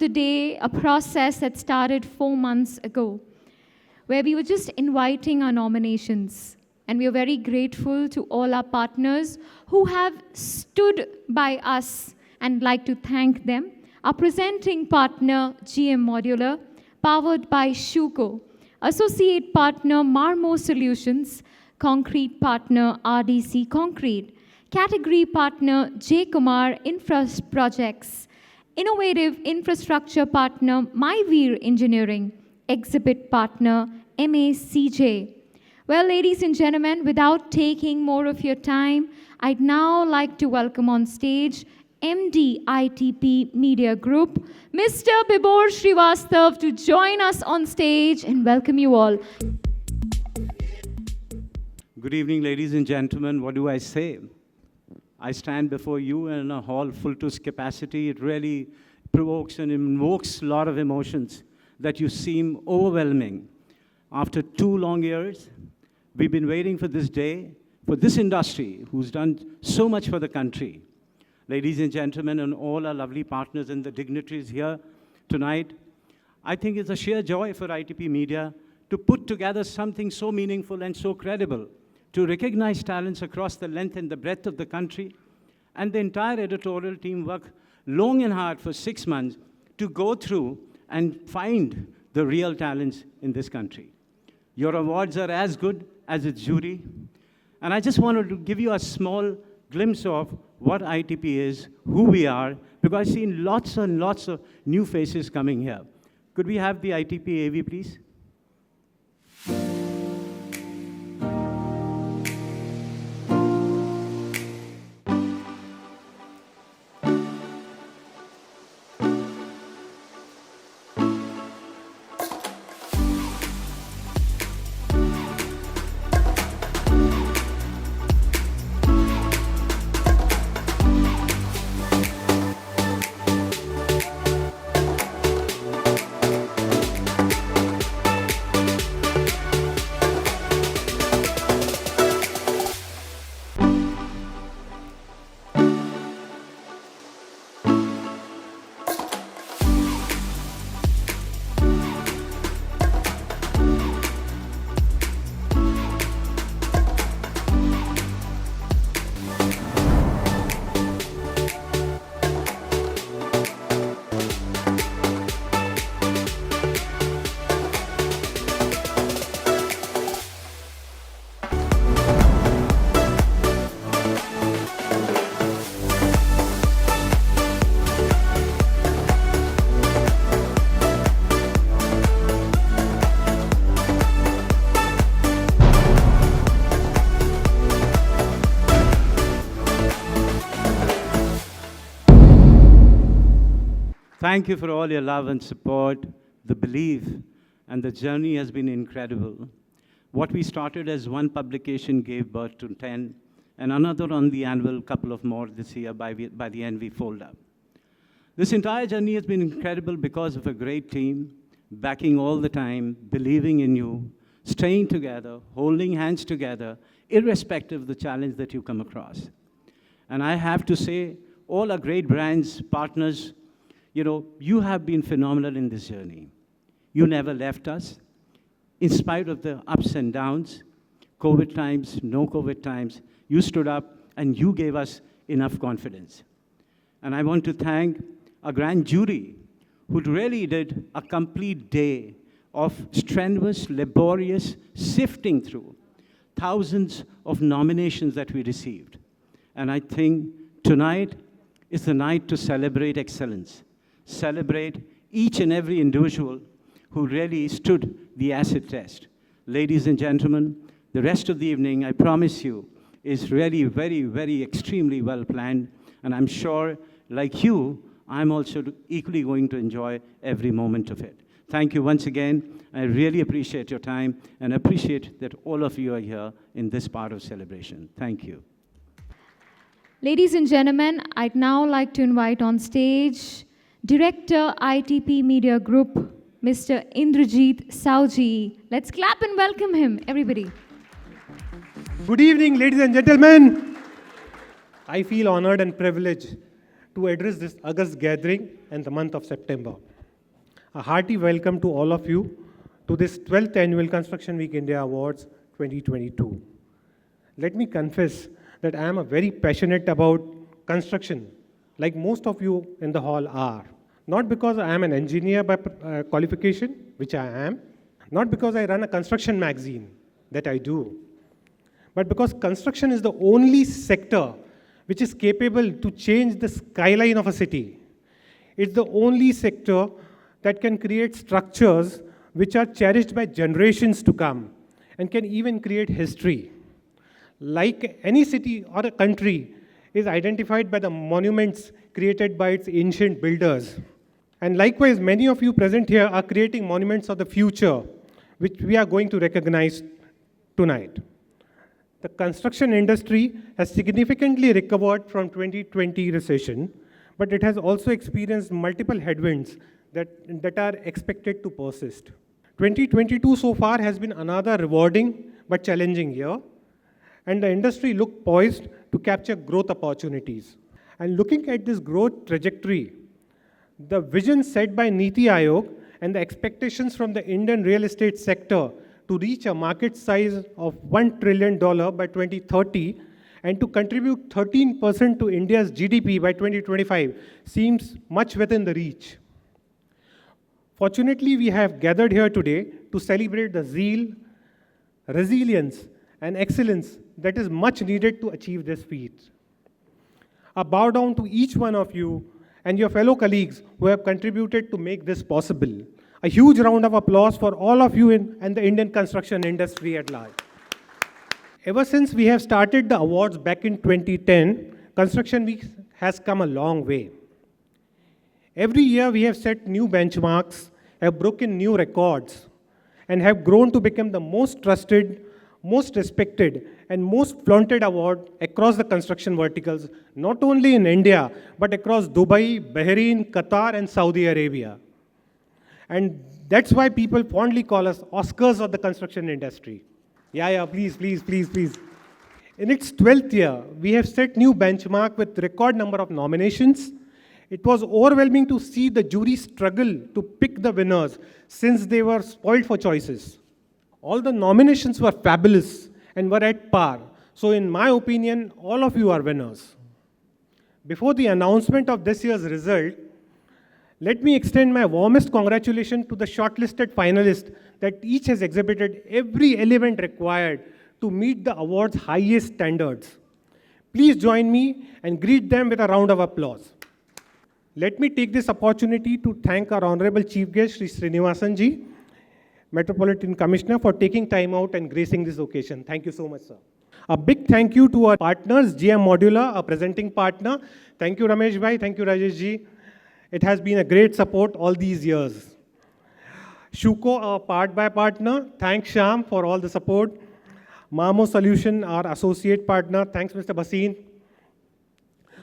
the day, a process that started 4 months ago, where we were just inviting our nominations. And we are very grateful to all our partners who have stood by us and like to thank them. Our presenting partner, GM Modular, powered by Shuko. Associate partner, Marmo Solutions. Concrete partner, RDC Concrete. Category partner, J. Kumar Infra Projects. Innovative infrastructure partner, MyVeer Engineering. Exhibit partner, MACJ. Well, ladies and gentlemen, without taking more of your time, I'd now like to welcome on stage MD ITP Media Group, Mr. Bibor Srivastav, to join us on stage and welcome you all. Good evening, ladies and gentlemen. What do I say? I stand before you in a hall full to its capacity. It really provokes and invokes a lot of emotions that you seem overwhelming. After 2 long years, we've been waiting for this day, for this industry who's done so much for the country. Ladies and gentlemen, and all our lovely partners and the dignitaries here tonight, I think it's a sheer joy for ITP Media to put together something so meaningful and so credible, to recognize talents across the length and the breadth of the country, and the entire editorial team worked long and hard for 6 months to go through and find the real talents in this country. Your awards are as good as its jury. And I just wanted to give you a small glimpse of what ITP is, who we are, because I've seen lots and lots of new faces coming here. Could we have the ITP AV, please? Thank you for all your love and support, the belief, and the journey has been incredible. What we started as 1 publication gave birth to 10, and another on the annual, couple of more this year by the end we fold up. This entire journey has been incredible because of a great team, backing all the time, believing in you, staying together, holding hands together, irrespective of the challenge that you come across. And I have to say, all our great brands, partners, you have been phenomenal in this journey. You never left us. In spite of the ups and downs, COVID times, no COVID times, you stood up and you gave us enough confidence. And I want to thank our grand jury who really did a complete day of strenuous, laborious sifting through thousands of nominations that we received. And I think tonight is the night to celebrate excellence. Celebrate each and every individual who really stood the acid test. Ladies and gentlemen, the rest of the evening, I promise you, is really very, very extremely well planned. And I'm sure, like you, I'm also equally going to enjoy every moment of it. Thank you once again. I really appreciate your time and appreciate that all of you are here in this part of celebration. Thank you. Ladies and gentlemen, I'd now like to invite on stage Director, ITP Media Group, Mr. Indrajit Sauji. Let's clap and welcome him, everybody. Good evening, ladies and gentlemen. I feel honored and privileged to to address this August gathering and the month of September. A hearty welcome to all of you to this 12th Annual Construction Week India Awards 2022. Let me confess that I am very passionate about construction, like most of you in the hall are. Not because I am an engineer by qualification, which I am, not because I run a construction magazine, that I do, but because construction is the only sector which is capable to change the skyline of a city. It's the only sector that can create structures which are cherished by generations to come and can even create history. Like any city or a country is identified by the monuments created by its ancient builders. And likewise, many of you present here are creating monuments of the future, which we are going to recognize tonight. The construction industry has significantly recovered from 2020 recession, but it has also experienced multiple headwinds that are expected to persist. 2022 so far has been another rewarding but challenging year, and the industry looked poised to capture growth opportunities. And looking at this growth trajectory, the vision set by Niti Aayog and the expectations from the Indian real estate sector to reach a market size of $1 trillion by 2030 and to contribute 13% to India's GDP by 2025 seems much within the reach. Fortunately, we have gathered here today to celebrate the zeal, resilience, and excellence that is much needed to achieve this feat. A bow down to each one of you and your fellow colleagues who have contributed to make this possible. A huge round of applause for all of you and the Indian construction industry at large. Ever since we have started the awards back in 2010, Construction Week has come a long way. Every year we have set new benchmarks, have broken new records, and have grown to become the most trusted, most respected, and most flaunted award across the construction verticals, not only in India, but across Dubai, Bahrain, Qatar, and Saudi Arabia. And that's why people fondly call us Oscars of the construction industry. Yeah, please. In its 12th year, we have set new benchmark with record number of nominations. It was overwhelming to see the jury struggle to pick the winners since they were spoiled for choices. All the nominations were fabulous and were at par. So in my opinion, all of you are winners. Before the announcement of this year's result, let me extend my warmest congratulations to the shortlisted finalists that each has exhibited every element required to meet the award's highest standards. Please join me and greet them with a round of applause. Let me take this opportunity to thank our Honorable Chief Guest, Sri Srinivasan Ji, Metropolitan Commissioner, for taking time out and gracing this occasion. Thank you so much, sir. A big thank you to our partners, GM Modular, our presenting partner. Thank you, Ramesh Bhai. Thank you, Rajesh Ji. It has been a great support all these years. Shuko, our part-by partner. Thanks, Sham, for all the support. Mamo Solution, our associate partner. Thanks, Mr. Basin.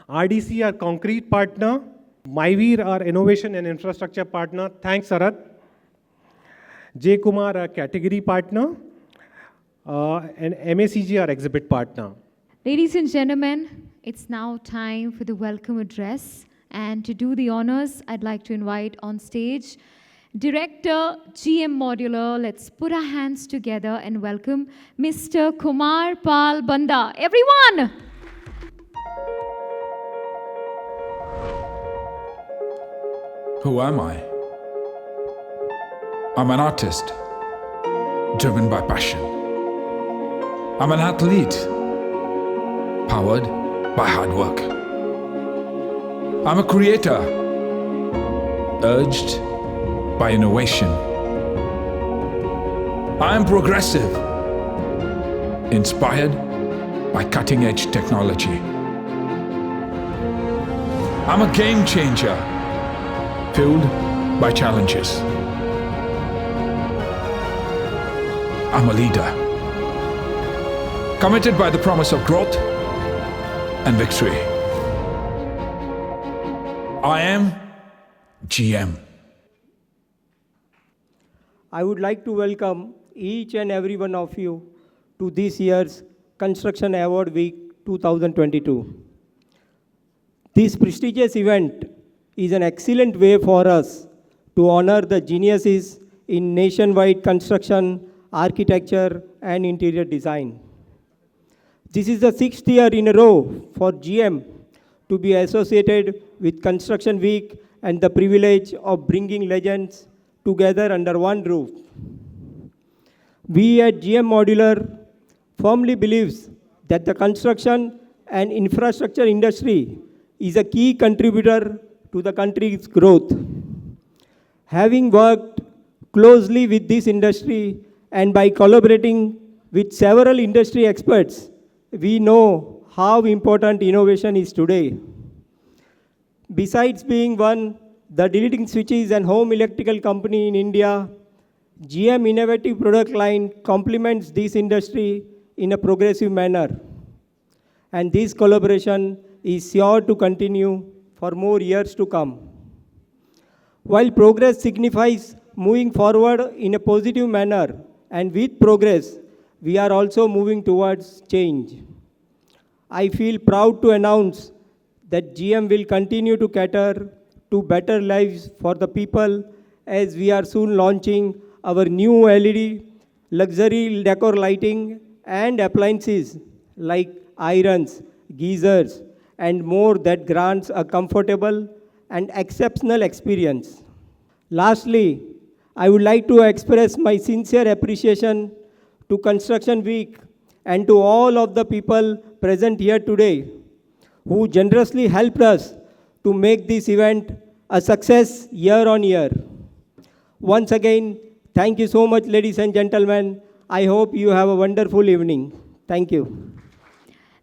RDC, our concrete partner. Myveer, our innovation and infrastructure partner. Thanks, Sarat. J. Kumar, our category partner. And MACG, our exhibit partner. Ladies and gentlemen, it's now time for the welcome address. And to do the honors, I'd like to invite on stage Director GM Modular. Let's put our hands together and welcome Mr. Kumar Pal Banda. Everyone! Who am I? I'm an artist, driven by passion. I'm an athlete, powered by hard work. I'm a creator, urged by innovation. I am progressive, inspired by cutting-edge technology. I'm a game changer, fueled by challenges. I'm a leader, committed by the promise of growth and victory. I am GM. I would like to welcome each and every one of you to this year's Construction Award Week 2022. This prestigious event is an excellent way for us to honor the geniuses in nationwide construction, architecture, and interior design. This is the 6th year in a row for GM to be associated with Construction Week and the privilege of bringing legends together under one roof. We at GM Modular firmly believes that the construction and infrastructure industry is a key contributor to the country's growth. Having worked closely with this industry and by collaborating with several industry experts, we know how important innovation is today. Besides being the leading switches and home electrical company in India, GM innovative product line complements this industry in a progressive manner. And this collaboration is sure to continue for more years to come. While progress signifies moving forward in a positive manner, and with progress, we are also moving towards change. I feel proud to announce that GM will continue to cater to better lives for the people as we are soon launching our new LED, luxury decor lighting, and appliances like irons, geysers, and more that grants a comfortable and exceptional experience. Lastly, I would like to express my sincere appreciation to Construction Week and to all of the people present here today who generously helped us to make this event a success year on year. Once again, thank you so much, ladies and gentlemen. I hope you have a wonderful evening. Thank you.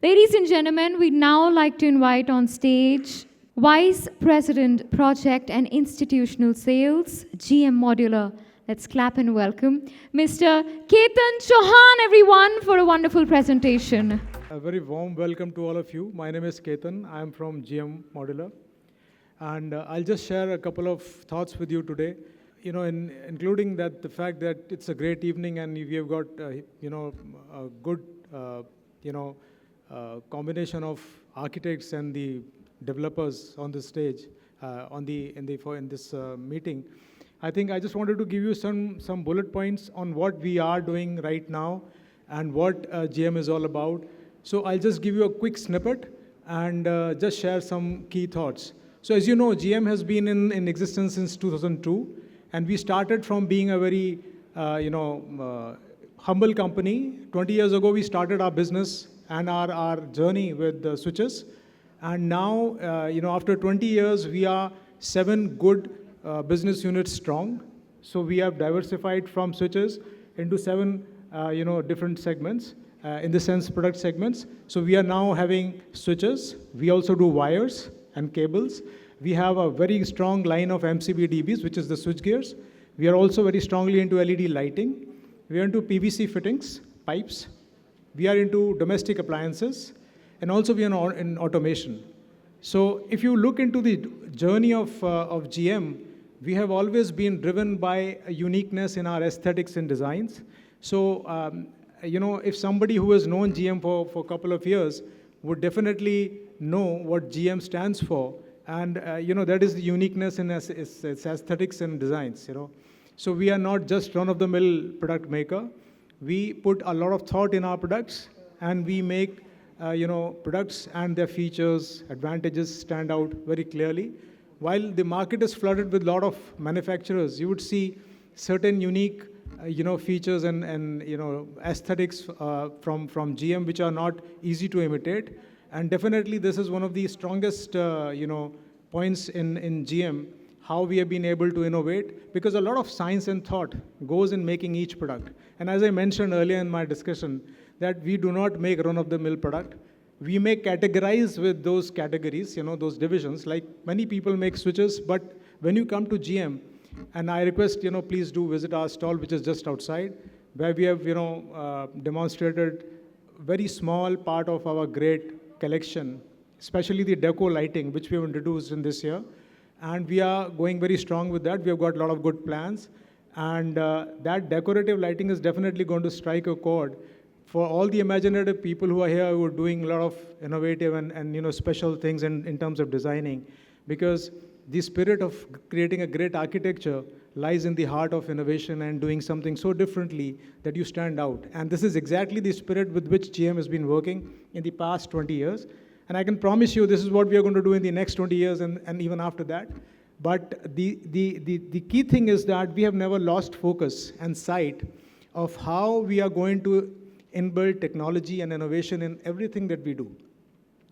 Ladies and gentlemen, we'd now like to invite on stage Vice President, Project and Institutional Sales, GM Modular. Let's clap and welcome Mr. Ketan Chauhan, everyone, for a wonderful presentation. A very warm welcome to all of you. My name is Ketan. I am from GM Modular. And I'll just share a couple of thoughts with you today, including that the fact that it's a great evening and we have got, a good, combination of architects and the developers on the stage in this meeting. I think I just wanted to give you some bullet points on what we are doing right now and what GM is all about. So I'll just give you a quick snippet and just share some key thoughts. So as you know, GM has been in existence since 2002, and we started from being a very humble company. 20 years ago, we started our business and our journey with switches. And now, after 20 years, we are 7 good business units strong. So we have diversified from switches into 7, different segments, in the sense product segments. So we are now having switches. We also do wires and cables. We have a very strong line of MCB-DBs, which is the switch gears. We are also very strongly into LED lighting. We are into PVC fittings, pipes. We are into domestic appliances. And also we are in automation. So if you look into the journey of GM, we have always been driven by a uniqueness in our aesthetics and designs. So, if somebody who has known GM for a couple of years would definitely know what GM stands for. And, that is the uniqueness in its aesthetics and designs, So we are not just run-of-the-mill product maker. We put a lot of thought in our products, and we make products and their features, advantages stand out very clearly. While the market is flooded with a lot of manufacturers, you would see certain unique, features and aesthetics from GM, which are not easy to imitate. And definitely, this is one of the strongest, points in GM, how we have been able to innovate, because a lot of science and thought goes in making each product. And as I mentioned earlier in my discussion, that we do not make run-of-the-mill product. We may categorize with those categories, those divisions, like many people make switches, but when you come to GM, and I request, please do visit our stall, which is just outside, where we have, demonstrated very small part of our great collection, especially the deco lighting, which we have introduced in this year. And we are going very strong with that. We have got a lot of good plans. And that decorative lighting is definitely going to strike a chord for all the imaginative people who are here who are doing a lot of innovative and special things in terms of designing, because the spirit of creating a great architecture lies in the heart of innovation and doing something so differently that you stand out. And this is exactly the spirit with which GM has been working in the past 20 years. And I can promise you this is what we are going to do in the next 20 years and even after that. But the key thing is that we have never lost focus and sight of how we are going to inbuild technology and innovation in everything that we do,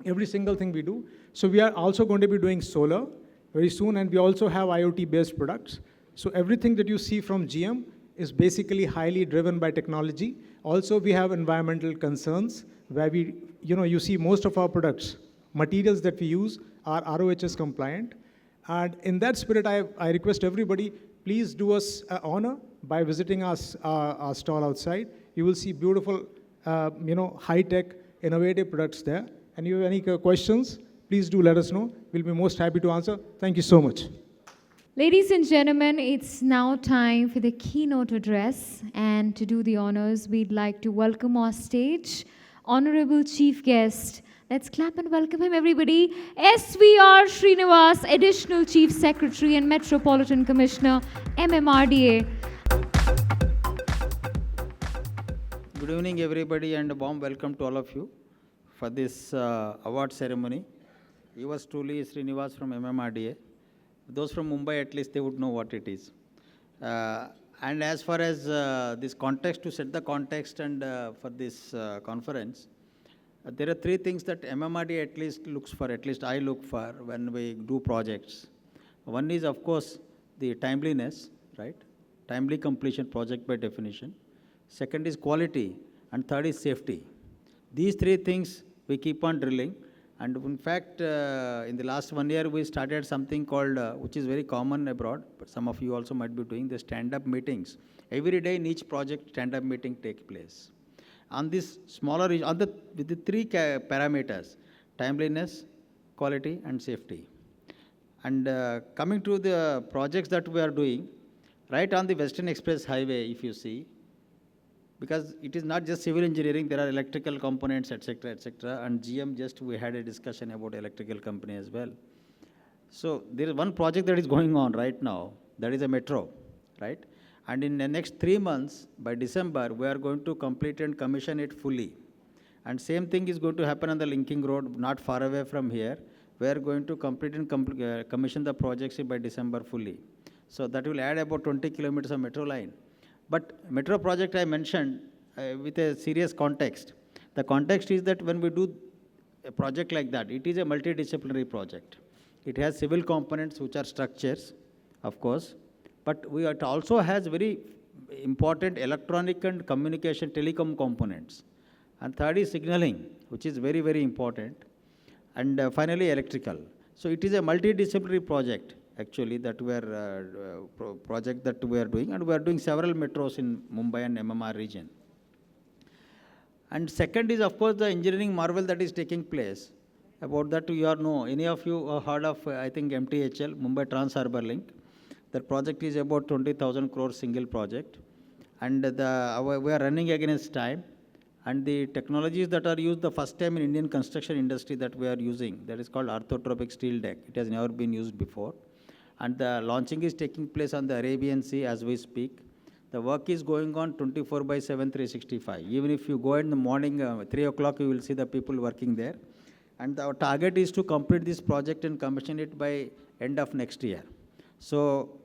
every single thing we do. So we are also going to be doing solar very soon, and we also have IoT-based products. So everything that you see from GM is basically highly driven by technology. Also, we have environmental concerns where you see most of our products, materials that we use are RoHS compliant. And in that spirit, I request everybody, please do us an honor by visiting us, our stall outside. You will see beautiful, high-tech, innovative products there. And if you have any questions, please do let us know. We'll be most happy to answer. Thank you so much. Ladies and gentlemen, it's now time for the keynote address. And to do the honors, we'd like to welcome on stage Honorable Chief Guest. Let's clap and welcome him, everybody. SVR Srinivas, Additional Chief Secretary and Metropolitan Commissioner, MMRDA. Good evening, everybody, and a warm welcome to all of you for this award ceremony. Yours truly, Srinivas from MMRDA. Those from Mumbai, at least, they would know what it is. And as far as this context, to set the context and for this conference, there are three things that MMRDA at least looks for, at least I look for when we do projects. One is, of course, the timeliness, right? Timely completion project by definition. Second is quality, and third is safety. These three things we keep on drilling. And in fact, in the last 1 year, we started something called, which is very common abroad, but some of you also might be doing the stand-up meetings. Every day in each project, stand-up meeting takes place. On this smaller, with the three parameters, timeliness, quality, and safety. And coming to the projects that we are doing, right on the Western Express Highway, if you see, because it is not just civil engineering, there are electrical components, etc., and GM we had a discussion about electrical company as well. So there is one project that is going on right now, that is a metro, right? And in the next 3 months, by December, we are going to complete and commission it fully. And same thing is going to happen on the linking road, not far away from here. We are going to complete and commission the projects by December fully. So that will add about 20 kilometers of metro line. But metro project I mentioned with a serious context. The context is that when we do a project like that, it is a multidisciplinary project. It has civil components which are structures, of course, but it also has very important electronic and communication telecom components. And third is signaling, which is very, very important. And finally, electrical. So it is a multidisciplinary project, actually, that we are project that we are doing, and we are doing several metros in Mumbai and MMR region. And second is, of course, the engineering marvel that is taking place. About that, you all know. Any of you heard of, I think, MTHL, Mumbai Trans Harbour Link? That project is about 20,000 crore single project, and we are running against time. And the technologies that are used the first time in Indian construction industry that we are using, that is called orthotropic steel deck. It has never been used before. And the launching is taking place on the Arabian Sea as we speak. The work is going on 24/7, 365. Even if you go in the morning, 3 o'clock, you will see the people working there. And our target is to complete this project and commission it by end of next year. So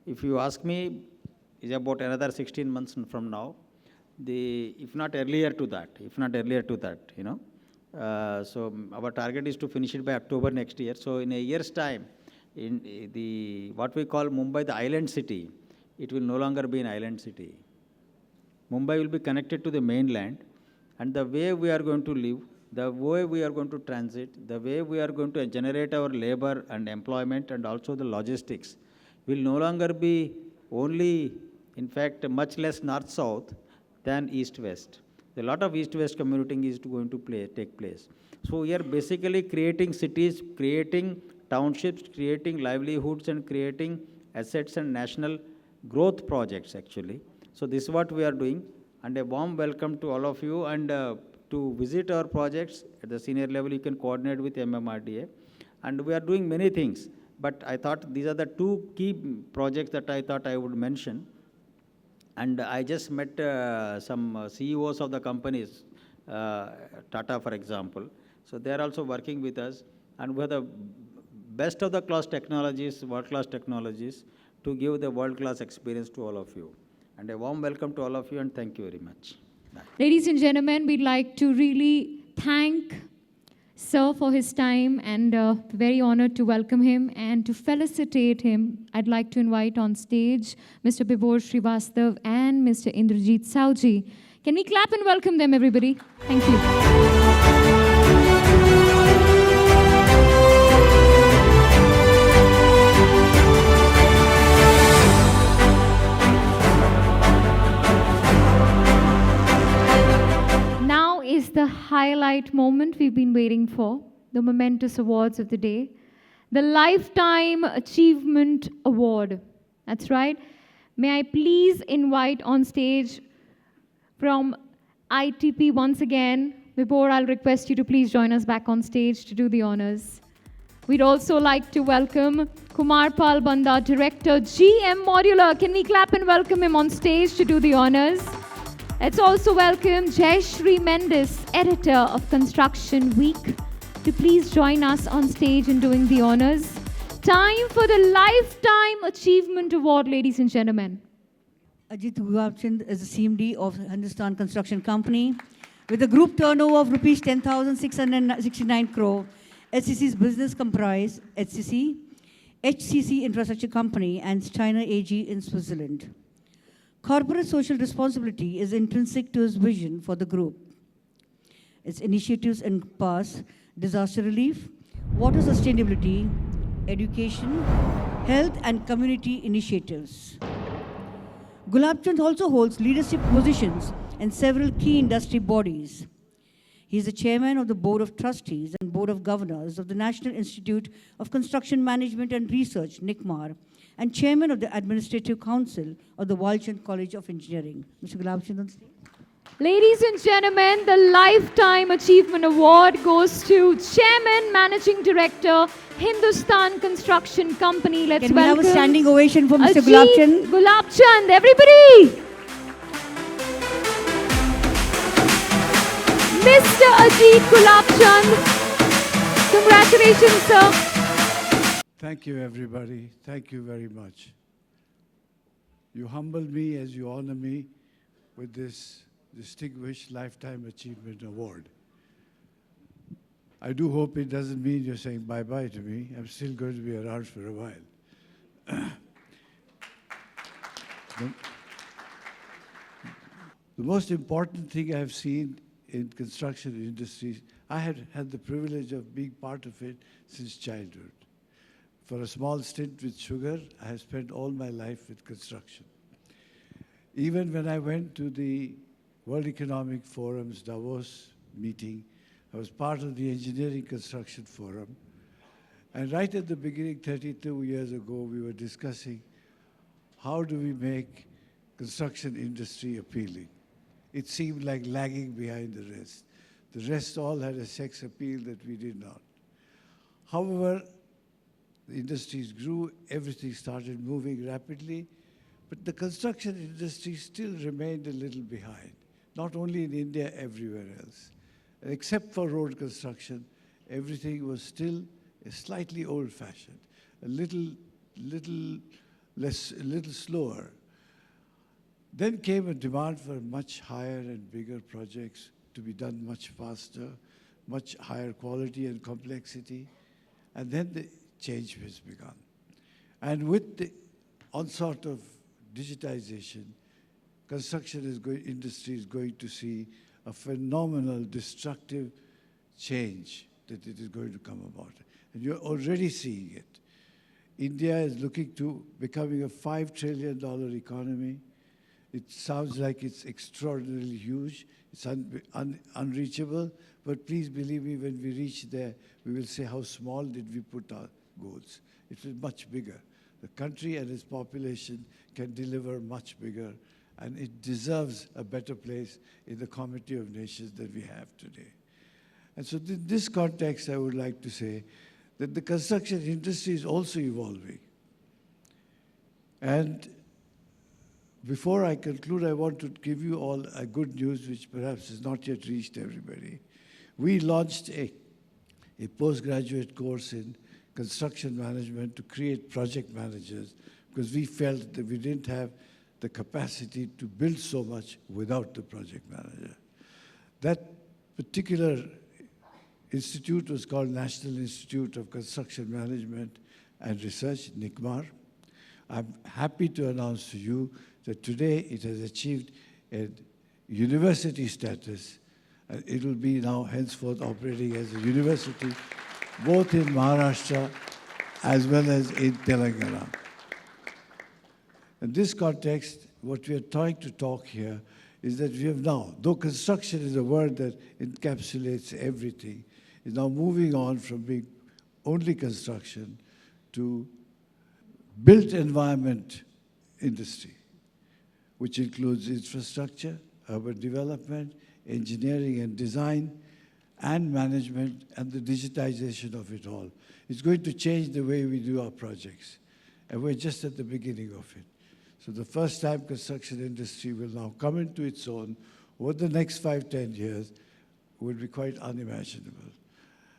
if you ask me, it's about another 16 months from now. If not earlier to that, so our target is to finish it by October next year. So in a year's time, in what we call Mumbai, the island city, it will no longer be an island city. Mumbai will be connected to the mainland, and the way we are going to live, the way we are going to transit, the way we are going to generate our labor and employment, and also the logistics, will no longer be only, in fact, much less north-south than east-west. A lot of east-west commuting is going to take place. So we are basically creating cities, creating townships, creating livelihoods, and creating assets and national growth projects, actually. So this is what we are doing. and a warm welcome to all of you. And to visit our projects at the senior level, you can coordinate with MMRDA. And we are doing many things, but I thought these are the two key projects that I thought I would mention. And I just met some CEOs of the companies, Tata, for example. So they are also working with us, and we have the best of the class technologies, world-class technologies, to give the world-class experience to all of you. And a warm welcome to all of you, and thank you very much. Bye. Ladies and gentlemen, we'd like to really thank Sir for his time, and very honored to welcome him. And to felicitate him, I'd like to invite on stage Mr. Bibor Srivastav and Mr. Indrajit Sauji. Can we clap and welcome them, everybody? Thank you. Now is the highlight moment we've been waiting for, the momentous awards of the day. The Lifetime Achievement Award. That's right. May I please invite on stage from ITP once again. Before I'll request you to please join us back on stage to do the honors. We'd also like to welcome Kumar Pal Banda, Director, GM Modular. Can we clap and welcome him on stage to do the honors? Let's also welcome Jayashree Mendes, Editor of Construction Week, to please join us on stage in doing the honors. Time for the Lifetime Achievement Award, ladies and gentlemen. Ajit Gulabchand is the CMD of Hindustan Construction Company. With a group turnover of rupees 10,669 crore, HCC's business comprise HCC Infrastructure Company and China AG in Switzerland. Corporate social responsibility is intrinsic to his vision for the group. Its initiatives encompass disaster relief, water sustainability, education, health and community initiatives. Gulabchand also holds leadership positions in several key industry bodies. He is the chairman of the Board of Trustees and Board of Governors of the National Institute of Construction Management and Research, NICMAR, and chairman of the Administrative Council of the Walchand College of Engineering. Mr. Gulabchand on stage. Ladies and gentlemen, the Lifetime Achievement Award goes to Chairman, Managing Director, Hindustan Construction Company. Let's Can we have welcome a standing ovation for Mr. Ajit Gulabchand? Gulabchand, everybody! Mr. Ajit Gulabchand. Congratulations, sir. Thank you, everybody. Thank you very much. You humble me as you honor me with this distinguished Lifetime Achievement Award. I do hope it doesn't mean you're saying bye-bye to me. I'm still going to be around for a while. The most important thing I've seen in construction industries, I had the privilege of being part of it since childhood. For a small stint with sugar, I have spent all my life with construction. Even when I went to the World Economic Forum's Davos meeting, I was part of the Engineering Construction Forum. And right at the beginning, 32 years ago, we were discussing how do we make construction industry appealing. It seemed like lagging behind the rest. The rest all had a sex appeal that we did not. However, the industries grew, everything started moving rapidly, but the construction industry still remained a little behind, not only in India, everywhere else. And except for road construction, everything was still slightly old-fashioned, a little slower. Then came a demand for much higher and bigger projects to be done much faster, much higher quality and complexity, and then the change has begun. And with the onslaught of digitization, industry is going to see a phenomenal destructive change that it is going to come about. And you're already seeing it. India is looking to becoming a $5 trillion economy. It sounds like it's extraordinarily huge. It's unreachable. But please believe me, when we reach there, we will say how small did we put our goals. It is much bigger. The country and its population can deliver much bigger and it deserves a better place in the community of nations that we have today. And so in this context, I would like to say that the construction industry is also evolving. And before I conclude, I want to give you all a good news which perhaps has not yet reached everybody. We launched a postgraduate course in construction management to create project managers because we felt that we didn't have the capacity to build so much without the project manager. That particular institute was called National Institute of Construction Management and Research, NICMAR. I'm happy to announce to you that today it has achieved a university status, and it will be now henceforth operating as a university both in Maharashtra as well as in Telangana. In this context, what we are trying to talk here is that we have now, though construction is a word that encapsulates everything, is now moving on from being only construction to built environment industry, which includes infrastructure, urban development, engineering and design, and management, and the digitization of it all. It's going to change the way we do our projects, and we're just at the beginning of it. So the first time construction industry will now come into its own over the next 5-10 years will be quite unimaginable.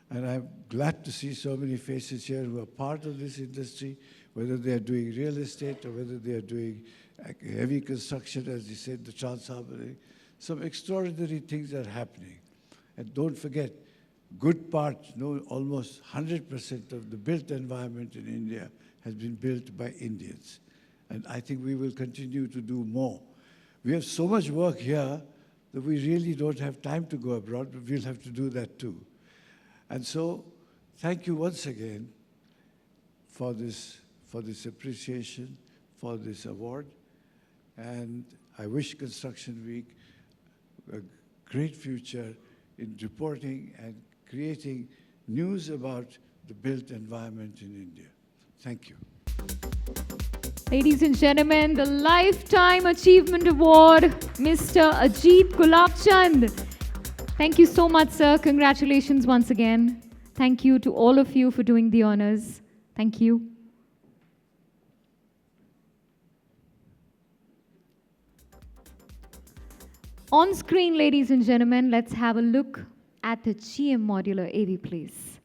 And I'm glad to see so many faces here who are part of this industry, whether they are doing real estate or whether they are doing heavy construction, as you said, the Trans-Harbour. Some extraordinary things are happening. And don't forget, good part, almost 100% of the built environment in India has been built by Indians. And I think we will continue to do more. We have so much work here that we really don't have time to go abroad, but we'll have to do that too. And so, thank you once again for this appreciation, for this award. And I wish Construction Week a great future in reporting and creating news about the built environment in India. Thank you. Ladies and gentlemen, the Lifetime Achievement Award, Mr. Ajit Gulabchand. Thank you so much, sir. Congratulations once again. Thank you to all of you for doing the honors. Thank you. On screen, ladies and gentlemen, let's have a look at the GM Modular AV, please.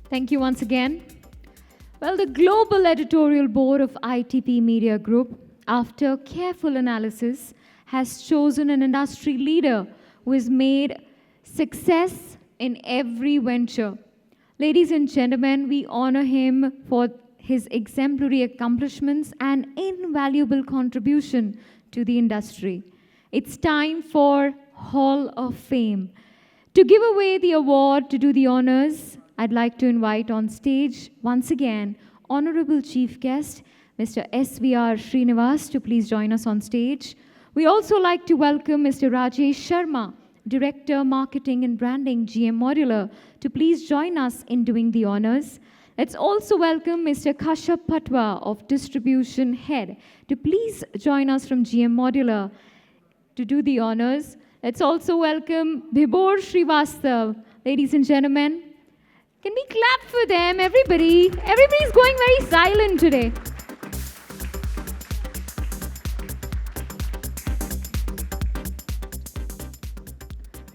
Thank you once again. Well, the global editorial board of ITP Media Group, after careful analysis, has chosen an industry leader who has made success in every venture. Ladies and gentlemen, we honor him for his exemplary accomplishments and invaluable contribution to the industry. It's time for Hall of Fame. To give away the award, to do the honors, I'd like to invite on stage once again Honorable Chief Guest, Mr. SVR Srinivas, to please join us on stage. We also like to welcome Mr. Rajesh Sharma, Director, Marketing and Branding, GM Modular, to please join us in doing the honors. Let's also welcome Mr. Kashyap Patwa of Distribution Head to please join us from GM Modular to do the honors. Let's also welcome Vibhor Srivastav. Ladies and gentlemen, can we clap for them, everybody? Everybody's going very silent today.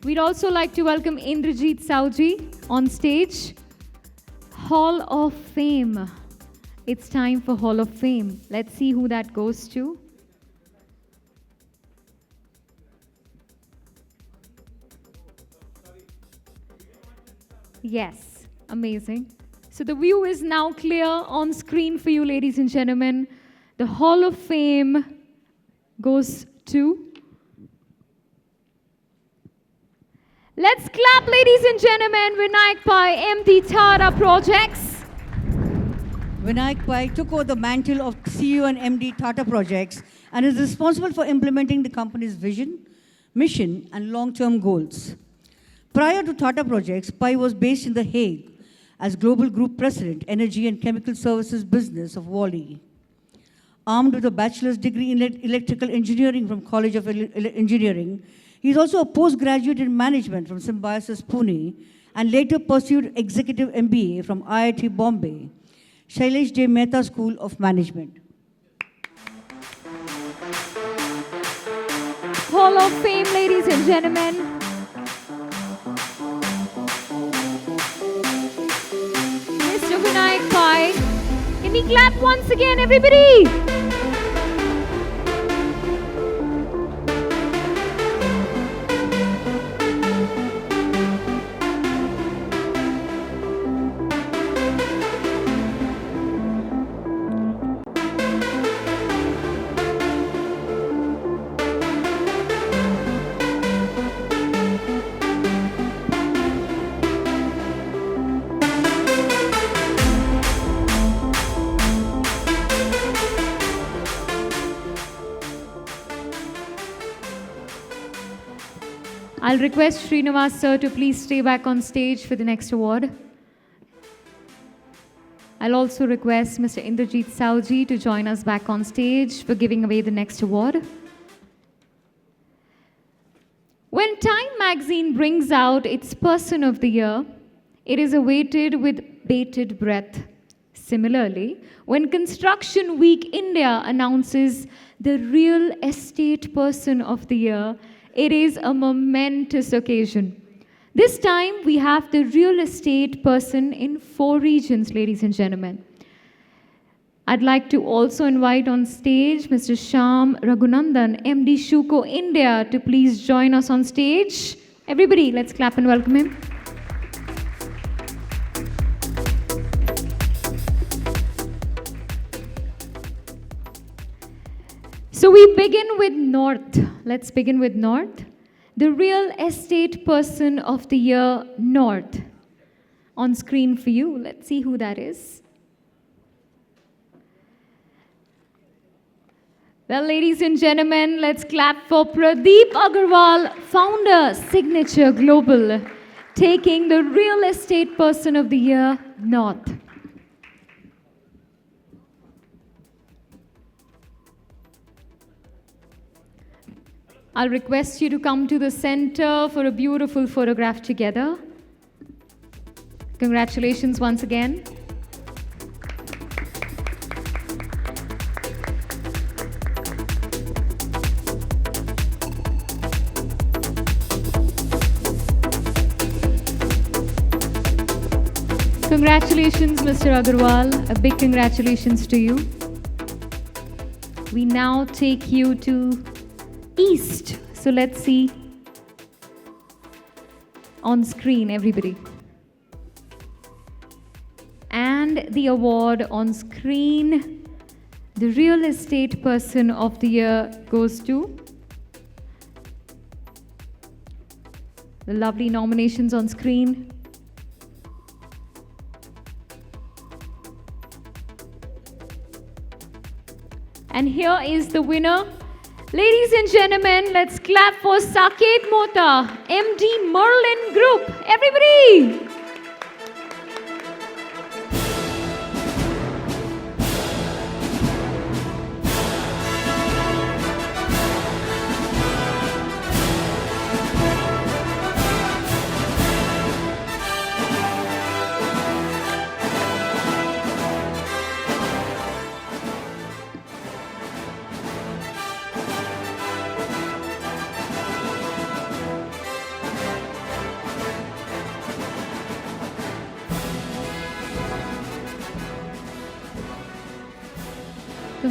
We'd also like to welcome Indrajit Sauji on stage. Hall of Fame. It's time for Hall of Fame. Let's see who that goes to. Yes, amazing. So the view is now clear on screen for you, ladies and gentlemen. The Hall of Fame goes to... Let's clap, ladies and gentlemen, Vinayak Pai, MD Tata Projects. Vinayak Pai took over the mantle of CEO and MD Tata Projects and is responsible for implementing the company's vision, mission, and long-term goals. Prior to Tata Projects, Pai was based in The Hague as Global Group President, Energy and Chemical Services Business of Worley. Armed with a bachelor's degree in electrical engineering from College of Engineering, he is also a postgraduate in management from Symbiosis Pune and later pursued executive MBA from IIT Bombay, Shailesh J. Mehta School of Management. Hall of Fame, ladies and gentlemen. Mr. Vinayak Pai. Can we clap once again, everybody? I'll request Srinivas sir to please stay back on stage for the next award. I'll also request Mr. Indrajit Sauji to join us back on stage for giving away the next award. When Time magazine brings out its Person of the Year, it is awaited with bated breath. Similarly, when Construction Week India announces the Real Estate Person of the Year, it is a momentous occasion. This time, we have the real estate person in 4 regions, ladies and gentlemen. I'd like to also invite on stage Mr. Shyam Raghunandan, MD Shuko India, to please join us on stage. Everybody, let's clap and welcome him. So we begin with North. Let's begin with North. The Real Estate Person of the Year, North. On screen for you. Let's see who that is. Well, ladies and gentlemen, let's clap for Pradeep Agarwal, founder, Signature Global, taking the Real Estate Person of the Year, North. I'll request you to come to the center for a beautiful photograph together. Congratulations once again. Congratulations, Mr. Agarwal. A big congratulations to you. We now take you to East. So let's see on screen, everybody. And the award on screen. The Real Estate Person of the Year goes to the lovely nominations on screen. And here is the winner. Ladies and gentlemen, let's clap for Saket Mota, MD Merlin Group. Everybody!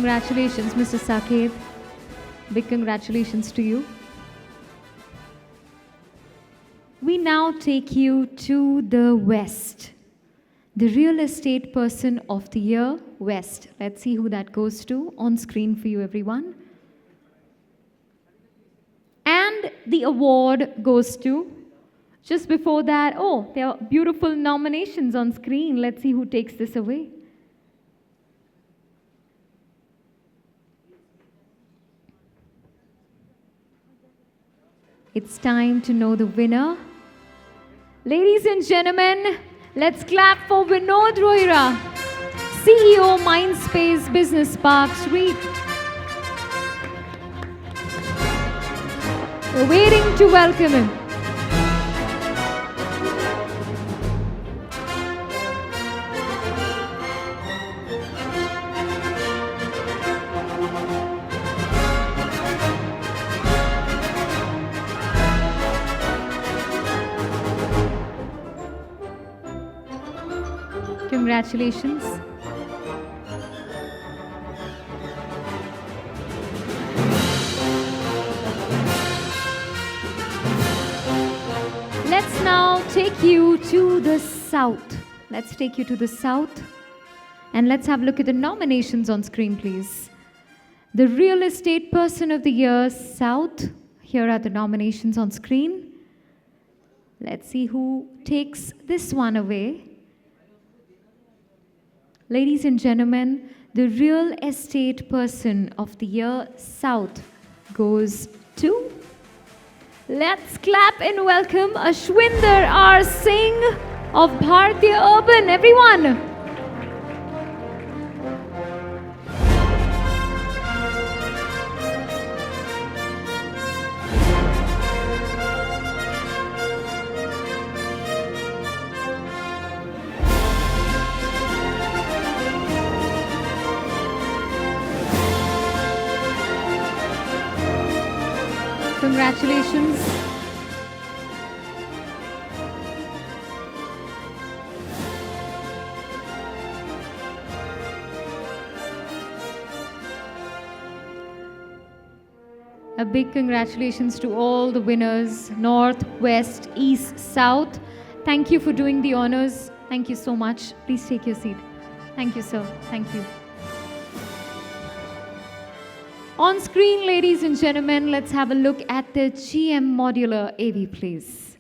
Congratulations, Mr. Saket. Big congratulations to you. We now take you to the West. The Real Estate Person of the Year, West. Let's see who that goes to on screen for you, everyone. And the award goes to, just before that, oh, there are beautiful nominations on screen. Let's see who takes this away. It's time to know the winner. Ladies and gentlemen, let's clap for Vinod Rohira, CEO Mindspace Business Parks REIT. We're waiting to welcome him. Congratulations. Let's now take you to the South. Let's take you to the South. And let's have a look at the nominations on screen, please. The Real Estate Person of the Year, South. Here are the nominations on screen. Let's see who takes this one away. Ladies and gentlemen, the Real Estate Person of the Year, South, goes to... Let's clap and welcome Ashwinder R. Singh of Bhartiya Urban. Everyone! Congratulations. A big congratulations to all the winners, North, West, East, South. Thank you for doing the honors. Thank you so much. Please take your seat. Thank you, sir. Thank you. On screen, ladies and gentlemen, let's have a look at the GM Modular AV, please.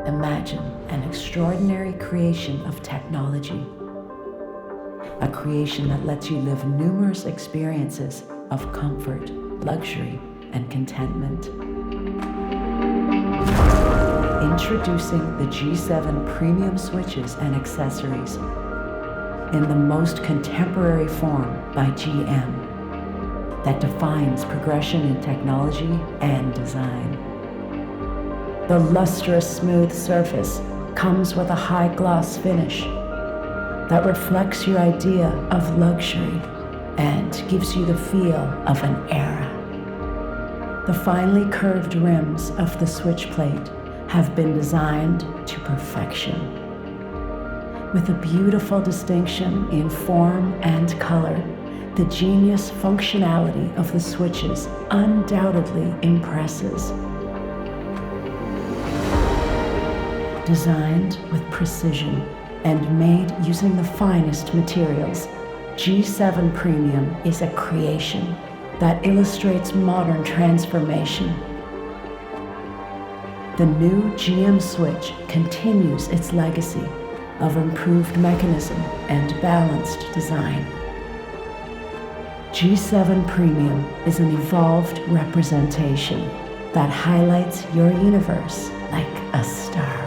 Imagine an extraordinary creation of technology. A creation that lets you live numerous experiences of comfort, luxury, and contentment. Introducing the G7 premium switches and accessories in the most contemporary form by GM that defines progression in technology and design. The lustrous smooth surface comes with a high gloss finish that reflects your idea of luxury and gives you the feel of an era. The finely curved rims of the switch plate have been designed to perfection. With a beautiful distinction in form and color, the genius functionality of the switches undoubtedly impresses. designed with precision and made using the finest materials, G7 Premium is a creation that illustrates modern transformation. The new GM switch continues its legacy of improved mechanism and balanced design. G7 Premium is an evolved representation that highlights your universe like a star.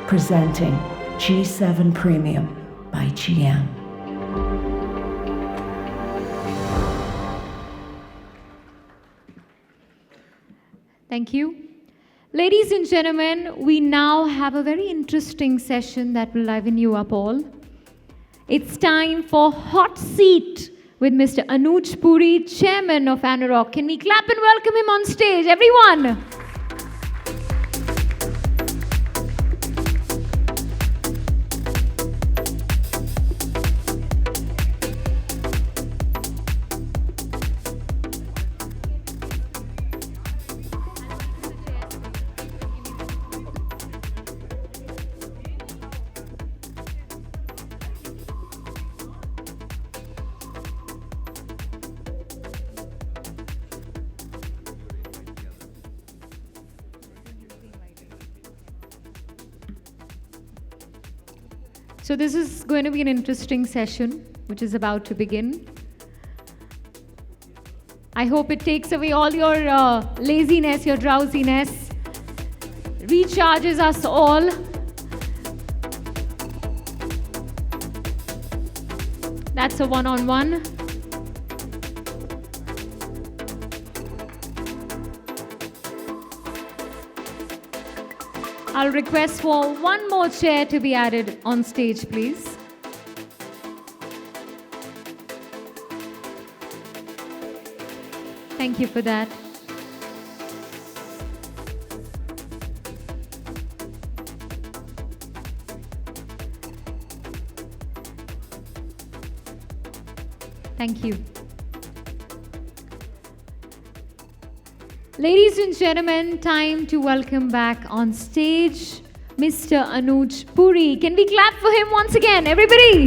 Presenting G7 Premium by GM. Thank you. Ladies and gentlemen, we now have a very interesting session that will liven you up all. It's time for Hot Seat with Mr. Anuj Puri, Chairman of Anorak. Can we clap and welcome him on stage, everyone? So this is going to be an interesting session, which is about to begin. I hope it takes away all your laziness, your drowsiness, recharges us all. That's a one-on-one. I'll request for one more chair to be added on stage, please. Thank you for that. Thank you. Ladies and gentlemen, time to welcome back on stage Mr. Anuj Puri. Can we clap for him once again, everybody?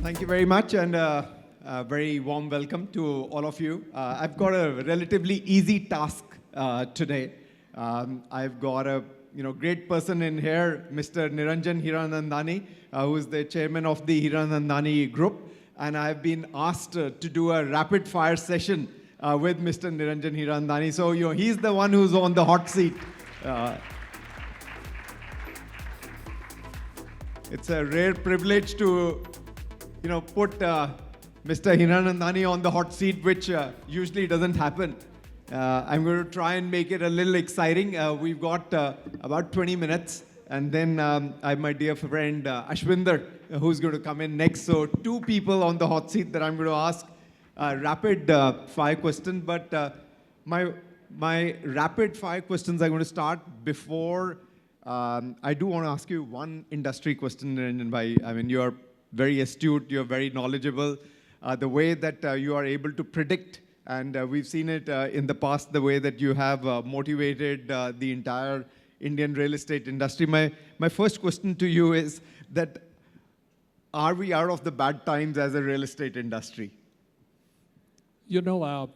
Thank you very much, and a very warm welcome to all of you. I've got a relatively easy task today. I've got a great person in here, Mr. Niranjan Hiranandani, who is the chairman of the Hiranandani Group, and I've been asked to do a rapid fire session with Mr. Niranjan Hiranandani. So he's the one who's on the hot seat. It's a rare privilege to put Mr. Hiranandani on the hot seat, which usually doesn't happen. I'm going to try and make it a little exciting. We've got about 20 minutes, and then I have my dear friend Ashwinder, who's going to come in next. So 2 people on the hot seat that I'm going to ask rapid fire questions. But my rapid fire questions are going to start before. I do want to ask you one industry question, Niranjan bhai. I mean, you're very astute, you're very knowledgeable. The way that you are able to predict, and we've seen it in the past, the way that you have motivated the entire Indian real estate industry. My first question to you is that, are we out of the bad times as a real estate industry? The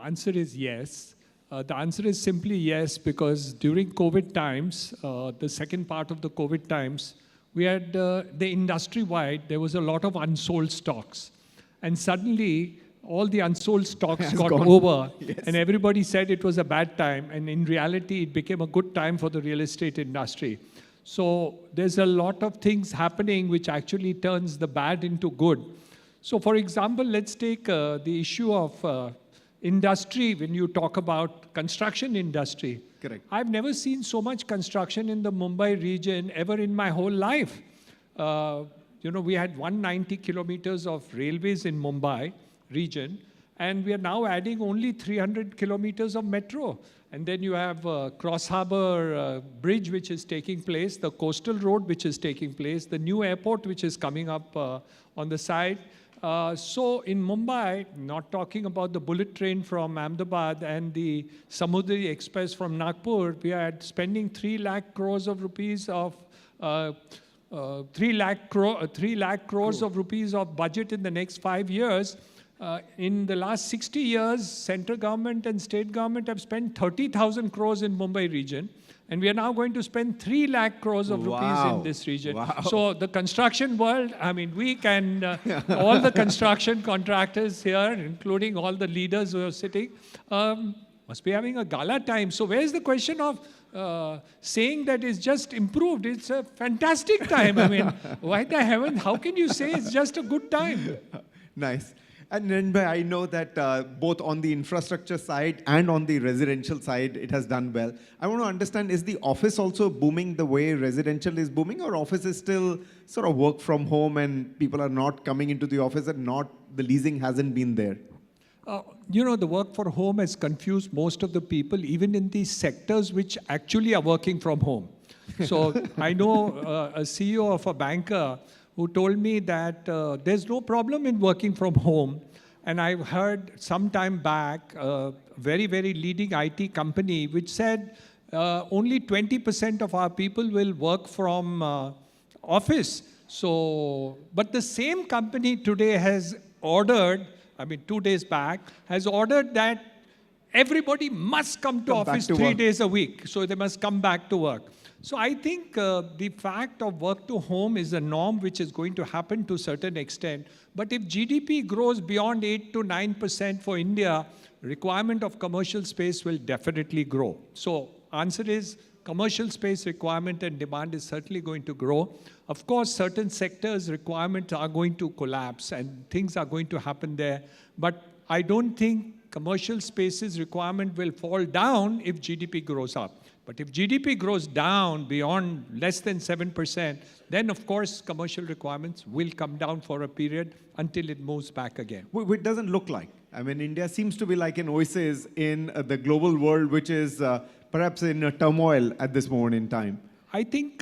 answer is yes. The answer is simply yes, because during COVID times, the second part of the COVID times, we had the industry-wide, there was a lot of unsold stocks. And suddenly, all the unsold stocks got over, yes. And everybody said it was a bad time. And in reality, it became a good time for the real estate industry. So there's a lot of things happening which actually turns the bad into good. So for example, let's take the issue of industry when you talk about construction industry. Correct. I've never seen so much construction in the Mumbai region ever in my whole life. We had 190 kilometers of railways in Mumbai region, And we are now adding only 300 kilometers of metro. And then you have Cross Harbour Bridge, which is taking place, the coastal road, which is taking place, the new airport, which is coming up on the side. So in Mumbai, not talking about the bullet train from Ahmedabad and the Samudri Express from Nagpur, we are spending 3 lakh crores of rupees of 3 lakh crores of rupees of budget in the next 5 years. In the last 60 years, central government and state government have spent 30,000 crores in Mumbai region. And we are now going to spend 3 lakh crores of rupees in this region. Wow. So the construction world, I mean, we can, all the construction contractors here, including all the leaders who are sitting, must be having a gala time. So where's the question of saying that it's just improved? It's a fantastic time. I mean, why the heavens, how can you say it's just a good time? Nice. And Niranjan, I know that both on the infrastructure side and on the residential side, it has done well. I want to understand, is the office also booming the way residential is booming, or office is still sort of work from home and people are not coming into the office and the leasing hasn't been there? You know, the work for home has confused most of the people, even in these sectors which actually are working from home. So I know a CEO of a banker who told me that there's no problem in working from home. And I heard some time back a very, very leading IT company which said only 20% of our people will work from office. So, but the same company today has ordered, I mean 2 days back, has ordered that everybody must come to office 3 days a week. So they must come back to work. So I think the fact of work to home is a norm which is going to happen to a certain extent. But if GDP grows beyond 8 to 9% for India, requirement of commercial space will definitely grow. So answer is commercial space requirement and demand is certainly going to grow. Of course, certain sectors' requirements are going to collapse and things are going to happen there. But I don't think commercial spaces requirement will fall down if GDP grows up. But if GDP grows down beyond less than 7%, then of course commercial requirements will come down for a period until it moves back again. It doesn't look like. I mean, India seems to be like an oasis in the global world, which is perhaps in a turmoil at this moment in time. I think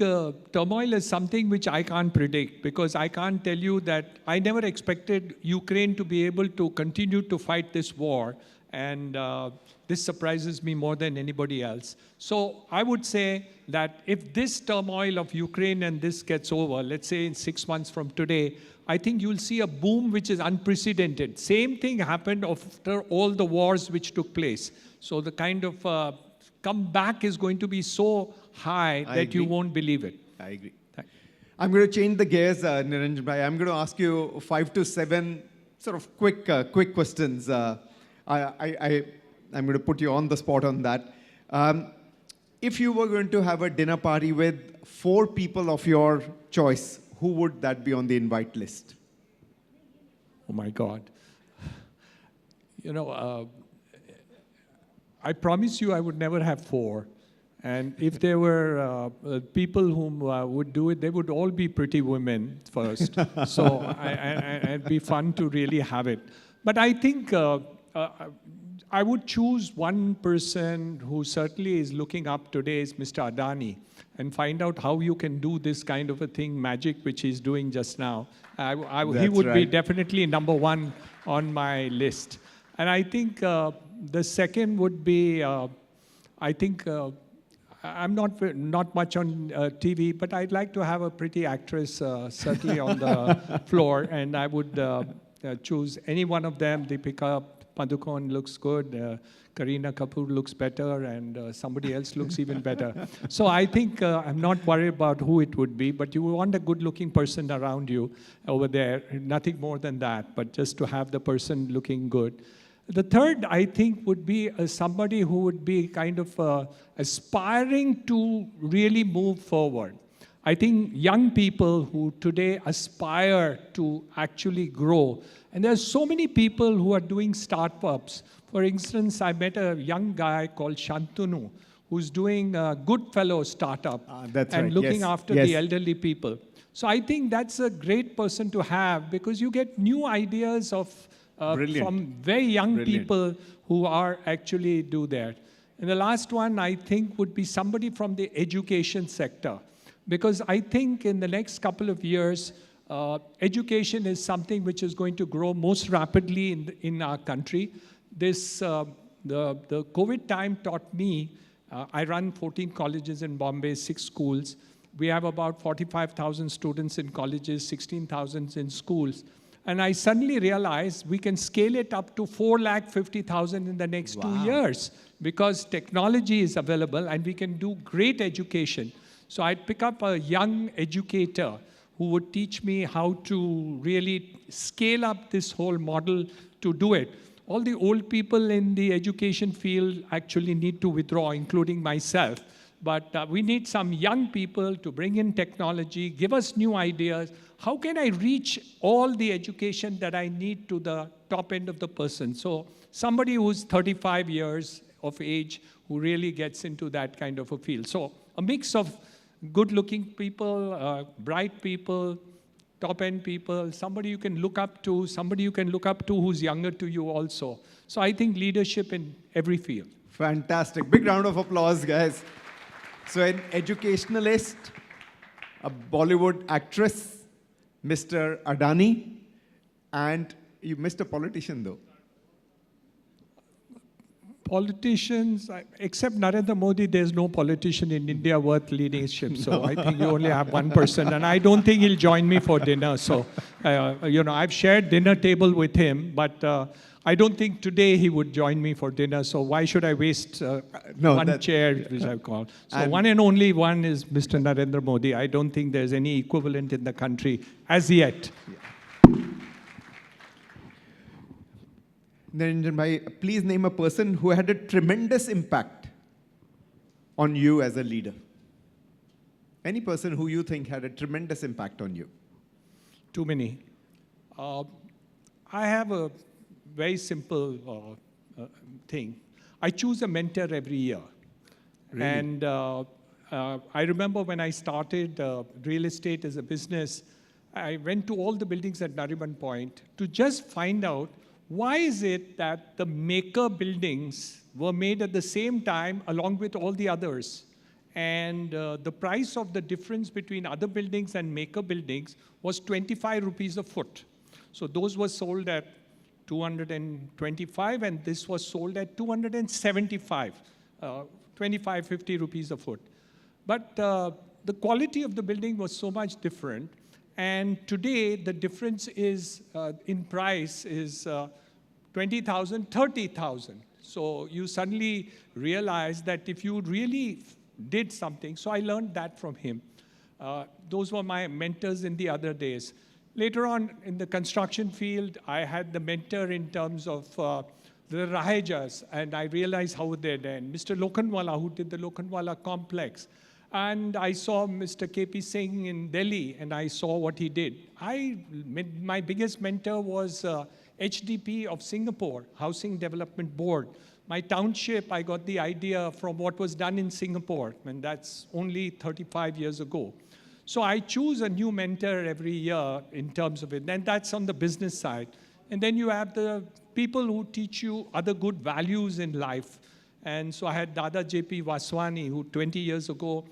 turmoil is something which I can't predict, because I can't tell you that I never expected Ukraine to be able to continue to fight this war. And this surprises me more than anybody else. So I would say that if this turmoil of Ukraine and this gets over, let's say in 6 months from today, I think you'll see a boom which is unprecedented. Same thing happened after all the wars which took place. So the kind of comeback is going to be so high that you won't believe it. I agree. I'm going to change the gears, Niranjan Bhai. I'm going to ask you 5 to 7 sort of quick questions. I'm going to put you on the spot on that. If you were going to have a dinner party with 4 people of your choice, who would that be on the invite list? Oh my God. You know, I promise you I would never have 4. And if there were people whom would do it, they would all be pretty women first. So it'd be fun to really have it. But I think I would choose one person who certainly is looking up today is Mr. Adani, and find out how you can do this kind of a thing, magic, which he's doing just now. He would be definitely number 1 on my list. And I think the second would be, I think, I'm not much on TV, but I'd like to have a pretty actress certainly on the floor, and I would choose any one of them. Deepika Padukone looks good, Kareena Kapoor looks better, and somebody else looks even better. So I think I'm not worried about who it would be, but you want a good-looking person around you over there. Nothing more than that, but just to have the person looking good. The third, I think, would be somebody who would be kind of aspiring to really move forward. I think young people who today aspire to actually grow, and there's so many people who are doing startups. For instance, I met a young guy called Shantanu, who's doing a Goodfellow startup and looking after the elderly people. So I think that's a great person to have, because you get new ideas of Brilliant. from very young Brilliant. people who are actually do that. And the last one, I think, would be somebody from the education sector. Because I think in the next couple of years, education is something which is going to grow most rapidly in our country. This, the COVID time taught me, I run 14 colleges in Bombay, 6 schools. We have about 45,000 students in colleges, 16,000 in schools. And I suddenly realized we can scale it up to 450,000 in the next 2 years because technology is available and we can do great education. So I'd pick up a young educator who would teach me how to really scale up this whole model to do it. All the old people in the education field actually need to withdraw, including myself. But we need some young people to bring in technology, give us new ideas. How can I reach all the education that I need to the top end of the person? So somebody who's 35 years of age who really gets into that kind of a field. So a mix of good-looking people, bright people, top-end people, somebody you can look up to, somebody you can look up to who's younger to you also. So I think leadership in every field. Fantastic. Big round of applause, guys. So an educationalist, a Bollywood actress, Mr. Adani, and you missed a politician though. Politicians, except Narendra Modi, there's no politician in India worth leadership. So I think you only have one person, and I don't think he'll join me for dinner. So, I've shared dinner table with him, but I don't think today he would join me for dinner. So why should I waste one chair, which I've called? So one and only one is Mr. Narendra Modi. I don't think there's any equivalent in the country as yet. Niranjan bhai, please name a person who had a tremendous impact on you as a leader. Any person who you think had a tremendous impact on you. Too many. I have a very simple thing. I choose a mentor every year. Really? And I remember when I started real estate as a business, I went to all the buildings at Nariman Point to just find out why is it that the maker buildings were made at the same time along with all the others? And the price of the difference between other buildings and maker buildings was 25 rupees a foot. So those were sold at 225 and this was sold at 275, 25, 50 rupees a foot. But the quality of the building was so much different. And today, the difference is in price is 20,000, 30,000. So you suddenly realize that if you really did something, so I learned that from him. Those were my mentors in the other days. Later on in the construction field, I had the mentor in terms of the Rahejas, and I realized how they did. Mr. Lokhandwala, who did the Lokhandwala complex. And I saw Mr. KP Singh in Delhi, and I saw what he did. My biggest mentor was HDB of Singapore, Housing Development Board. My township, I got the idea from what was done in Singapore, and that's only 35 years ago. So I choose a new mentor every year in terms of it, and that's on the business side. And then you have the people who teach you other good values in life. And so I had Dada J.P. Vaswani, who 20 years ago,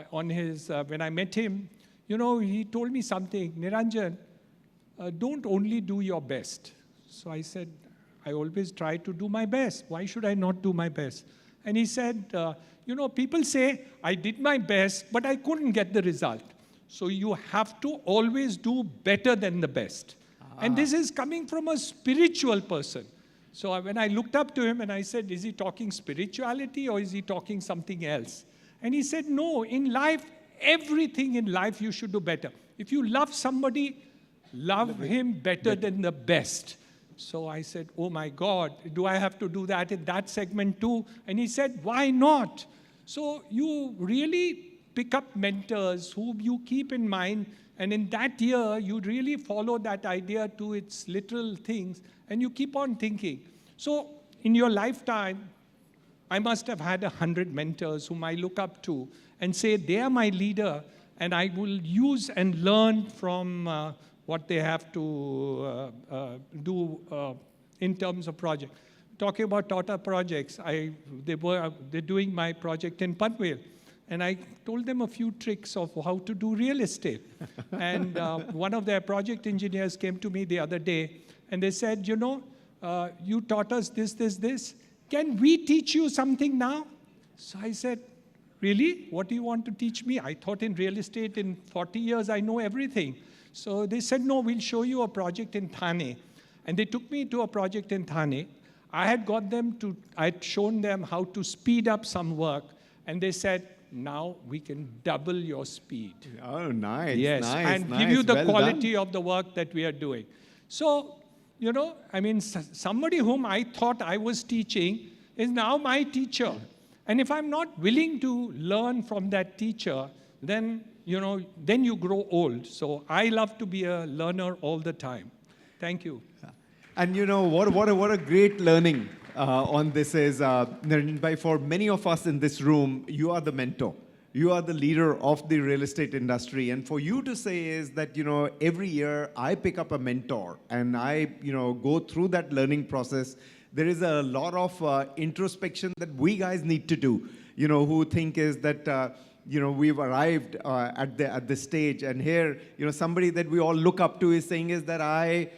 when I met him, he told me something, Niranjan, don't only do your best. So I said, I always try to do my best. Why should I not do my best? And he said, people say, I did my best, but I couldn't get the result. So you have to always do better than the best. And this is coming from a spiritual person. So when I looked up to him and I said, is he talking spirituality or is he talking something else? And he said, no, in life, everything in life you should do better. If you love somebody, love him better than the best. So I said, oh my God, do I have to do that in that segment too? And he said, why not? So you really pick up mentors whom you keep in mind, and in that year, you really follow that idea to its literal things, and you keep on thinking. So in your lifetime, I must have had 100 mentors whom I look up to and say, they are my leader, and I will use and learn from what they have to do in terms of project. Talking about Tata projects, they're doing my project in Panvel. And I told them a few tricks of how to do real estate. And one of their project engineers came to me the other day, and they said, you taught us this. Can we teach you something now? So I said, really? What do you want to teach me? I thought in real estate in 40 years I know everything. So they said, no, we'll show you a project in Thane. And they took me to a project in Thane. I had shown them how to speed up some work, and they said, now we can double your speed. Oh, nice. Yes, nice, and nice. give you the Well quality done. of the work that we are doing. So, somebody whom I thought I was teaching is now my teacher. And if I'm not willing to learn from that teacher, then you grow old. So I love to be a learner all the time. Thank you. And what a great learning on this is, Narendra Bhai, for many of us in this room, you are the mentor. You are the leader of the real estate industry. And for you to say is that, every year I pick up a mentor and I, go through that learning process. There is a lot of introspection that we guys need to do, who think is that, we've arrived at this stage. And here, somebody that we all look up to is saying is that I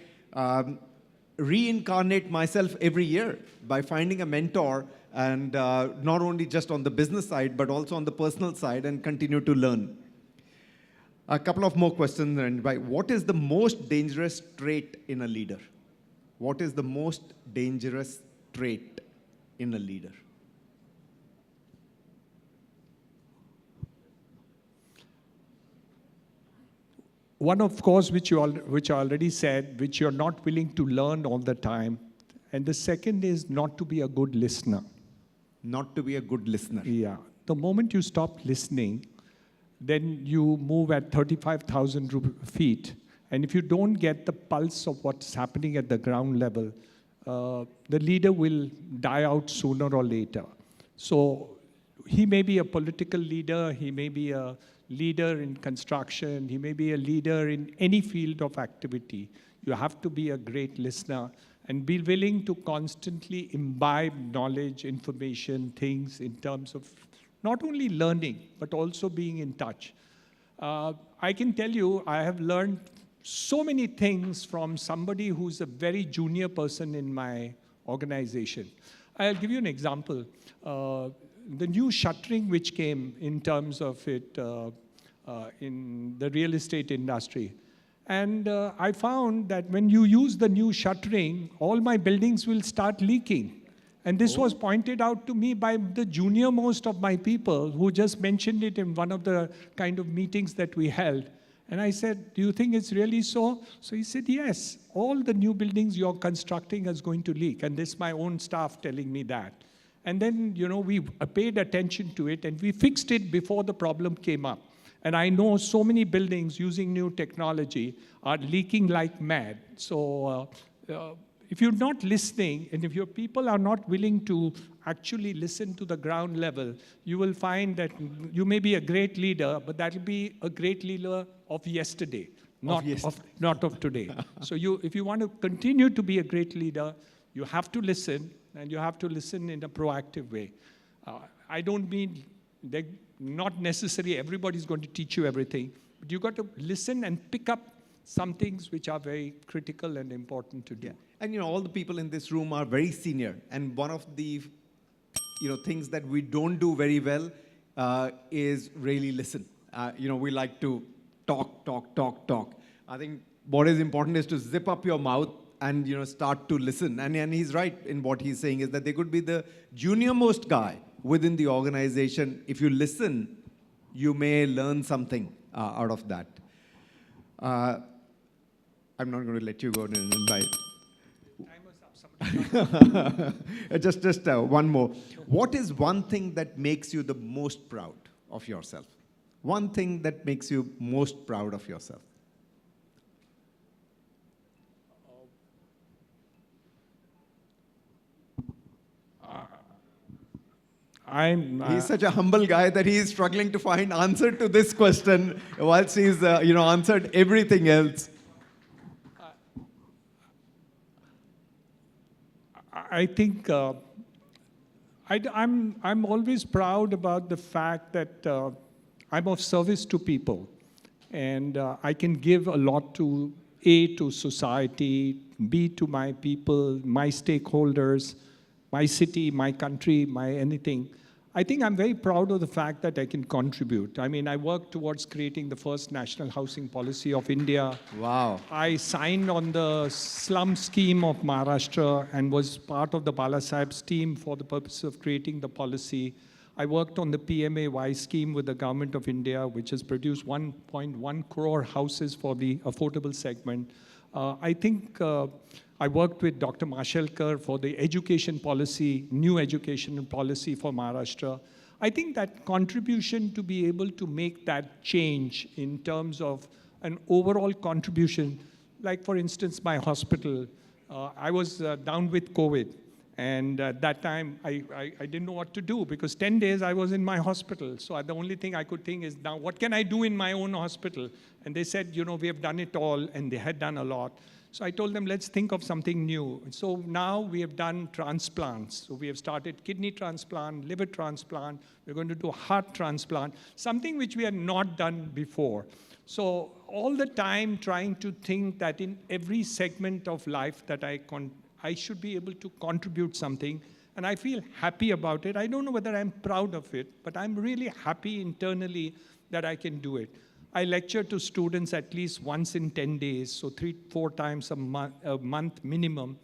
reincarnate myself every year by finding a mentor, and not only just on the business side, but also on the personal side, and continue to learn. A couple of more questions, Narendra Bhai. What is the most dangerous trait in a leader? What is the most dangerous trait in a leader? One, of course, which I already said, which you're not willing to learn all the time. And the second is not to be a good listener. Not to be a good listener. Yeah. The moment you stop listening, then you move at 35,000 feet. And if you don't get the pulse of what's happening at the ground level, the leader will die out sooner or later. So he may be a political leader, he may be a leader in construction, he may be a leader in any field of activity. You have to be a great listener and be willing to constantly imbibe knowledge, information, things in terms of not only learning, but also being in touch. I can tell you, I have learned so many things from somebody who's a very junior person in my organization. I'll give you an example. The new shuttering which came in terms of it in the real estate industry. And I found that when you use the new shuttering, all my buildings will start leaking. And this was pointed out to me by the junior most of my people who just mentioned it in one of the kind of meetings that we held. And I said, do you think it's really so? So he said, yes, all the new buildings you're constructing is going to leak. And this is my own staff telling me that. And then, we paid attention to it and we fixed it before the problem came up. And I know so many buildings using new technology are leaking like mad. So if you're not listening and if your people are not willing to actually listen to the ground level, you will find that you may be a great leader, but that will be a great leader of yesterday, not of today. So if you want to continue to be a great leader, you have to listen, and you have to listen in a proactive way. I don't mean that not necessarily everybody's going to teach you everything, but you've got to listen and pick up some things which are very critical and important to do. Yeah. And all the people in this room are very senior, and one of the things that we don't do very well is really listen. We like to talk. I think what is important is to zip up your mouth and start to listen. And he's right in what he's saying is that they could be the junior most guy within the organization. If you listen, you may learn something out of that. I'm not going to let you go, Narendra Bhai. Just one more. What is one thing that makes you the most proud of yourself? One thing that makes you most proud of yourself? He's such a humble guy that he is struggling to find answer to this question whilst he's answered everything else. I think I'm always proud about the fact that I'm of service to people, and I can give a lot to A, to society, B, to my people, my stakeholders, my city, my country, my anything. I think I'm very proud of the fact that I can contribute. I mean, I worked towards creating the first national housing policy of India. Wow. I signed on the slum scheme of Maharashtra and was part of the Bala Saheb's team for the purpose of creating the policy. I worked on the PMAY scheme with the government of India, which has produced 1.1 crore houses for the affordable segment. I think I worked with Dr. Mashelkar for the education policy, new education policy for Maharashtra. I think that contribution to be able to make that change in terms of an overall contribution, like for instance, my hospital, I was down with COVID. And at that time, I didn't know what to do because 10 days I was in my hospital. So the only thing I could think is, now what can I do in my own hospital? And they said, you know, we have done it all, and they had done a lot. So I told them, let's think of something new. So now we have done transplants. So we have started kidney transplant, liver transplant. We're going to do heart transplant, something which we had not done before. So all the time trying to think that in every segment of life that I should be able to contribute something, and I feel happy about it. I don't know whether I'm proud of it, but I'm really happy internally that I can do it. I lecture to students at least once in 10 days, so 3-4 times a month minimum,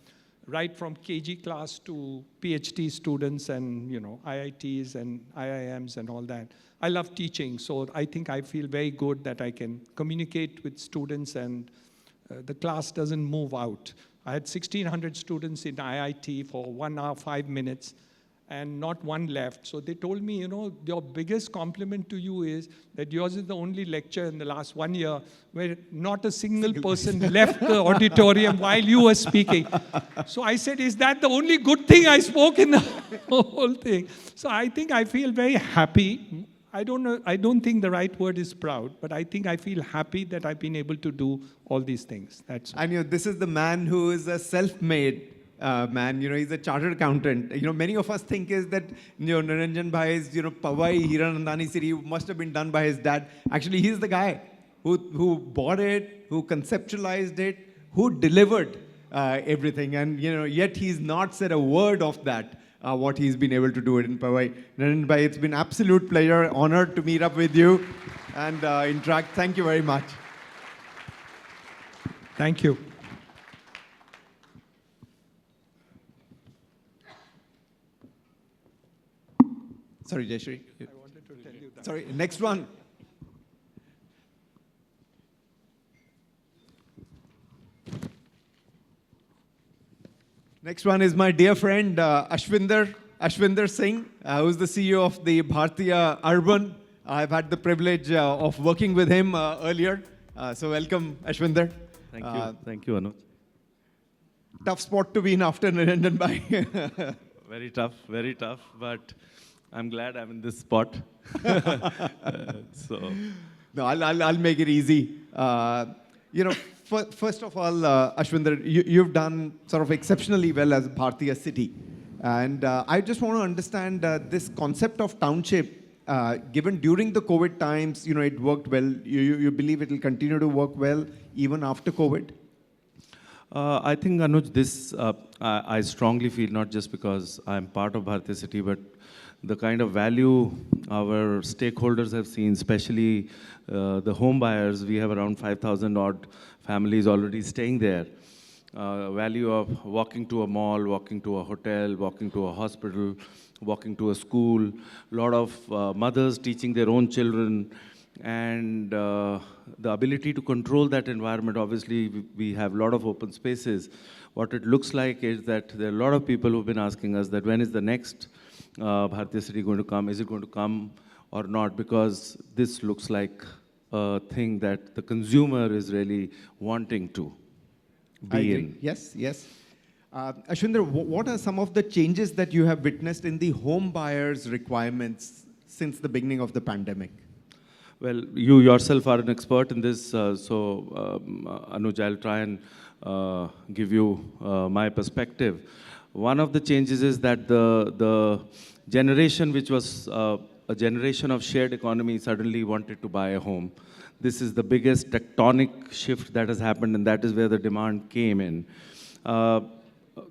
right from KG class to PhD students and IITs and IIMs and all that. I love teaching, so I think I feel very good that I can communicate with students and the class doesn't move out. I had 1,600 students in IIT for 1 hour, 5 minutes, and not one left. So they told me, your biggest compliment to you is that yours is the only lecture in the last 1 year where not a single person left the auditorium while you were speaking. So I said, is that the only good thing I spoke in the whole thing? So I think I feel very happy. I don't think the right word is proud, but I think I feel happy that I've been able to do all these things. That's all. And this is the man who is a self-made man. He's a chartered accountant. Many of us think is that Niranjan Bhai's Powai Hiranandani city must have been done by his dad. Actually, he's the guy who bought it, who conceptualized it, who delivered everything, and yet he's not said a word of that. What he's been able to do it in Powai. Niranjan Bhai, it's been absolute pleasure, honored to meet up with you and interact. Thank you very much. Thank you. Sorry, Jayashree. I wanted to tell you that. Sorry, next one. Next one is my dear friend Ashwinder Singh, who's the CEO of the Bhartiya Urban. I've had the privilege of working with him earlier. So welcome, Ashwinder. Thank you. Thank you, Anuj. Tough spot to be in after Niranjan Bhai. Very tough, but I'm glad I'm in this spot. No, I'll make it easy. First of all, Ashwinder, you've done sort of exceptionally well as Bhartiya City. And I just want to understand this concept of township, given during the COVID times, it worked well. You believe it will continue to work well even after COVID? I think, Anuj, this, I strongly feel, not just because I'm part of Bhartiya City, but the kind of value our stakeholders have seen, especially the home buyers. We have around 5,000 odd families already staying there. Value of walking to a mall, walking to a hotel, walking to a hospital, walking to a school. A lot of mothers teaching their own children, and the ability to control that environment. Obviously, we have a lot of open spaces. What it looks like is that there are a lot of people who've been asking us that when is the next Bhartiya City going to come? Is it going to come or not? Because this looks like a thing that the consumer is really wanting to be in. Yes. Ashwinder, what are some of the changes that you have witnessed in the home buyers' requirements since the beginning of the pandemic? Well, you yourself are an expert in this, Anuj, I'll try and give you my perspective. One of the changes is that the generation which was a generation of shared economy suddenly wanted to buy a home. This is the biggest tectonic shift that has happened, and that is where the demand came in. The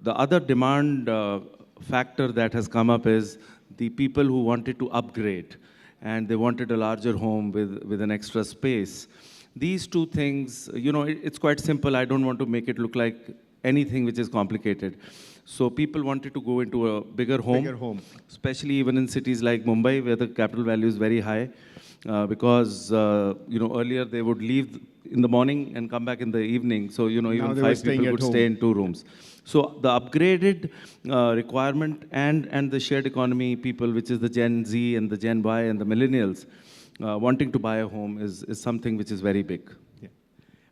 other demand factor that has come up is the people who wanted to upgrade, and they wanted a larger home with an extra space. These two things, it's quite simple. I don't want to make it look like anything which is complicated. So people wanted to go into a bigger home, especially even in cities like Mumbai, where the capital value is very high, because earlier they would leave in the morning and come back in the evening. So even 5 people could stay in 2 rooms. So the upgraded requirement and the shared economy people, which is the Gen Z and the Gen Y and the millennials, wanting to buy a home is something which is very big. Yeah.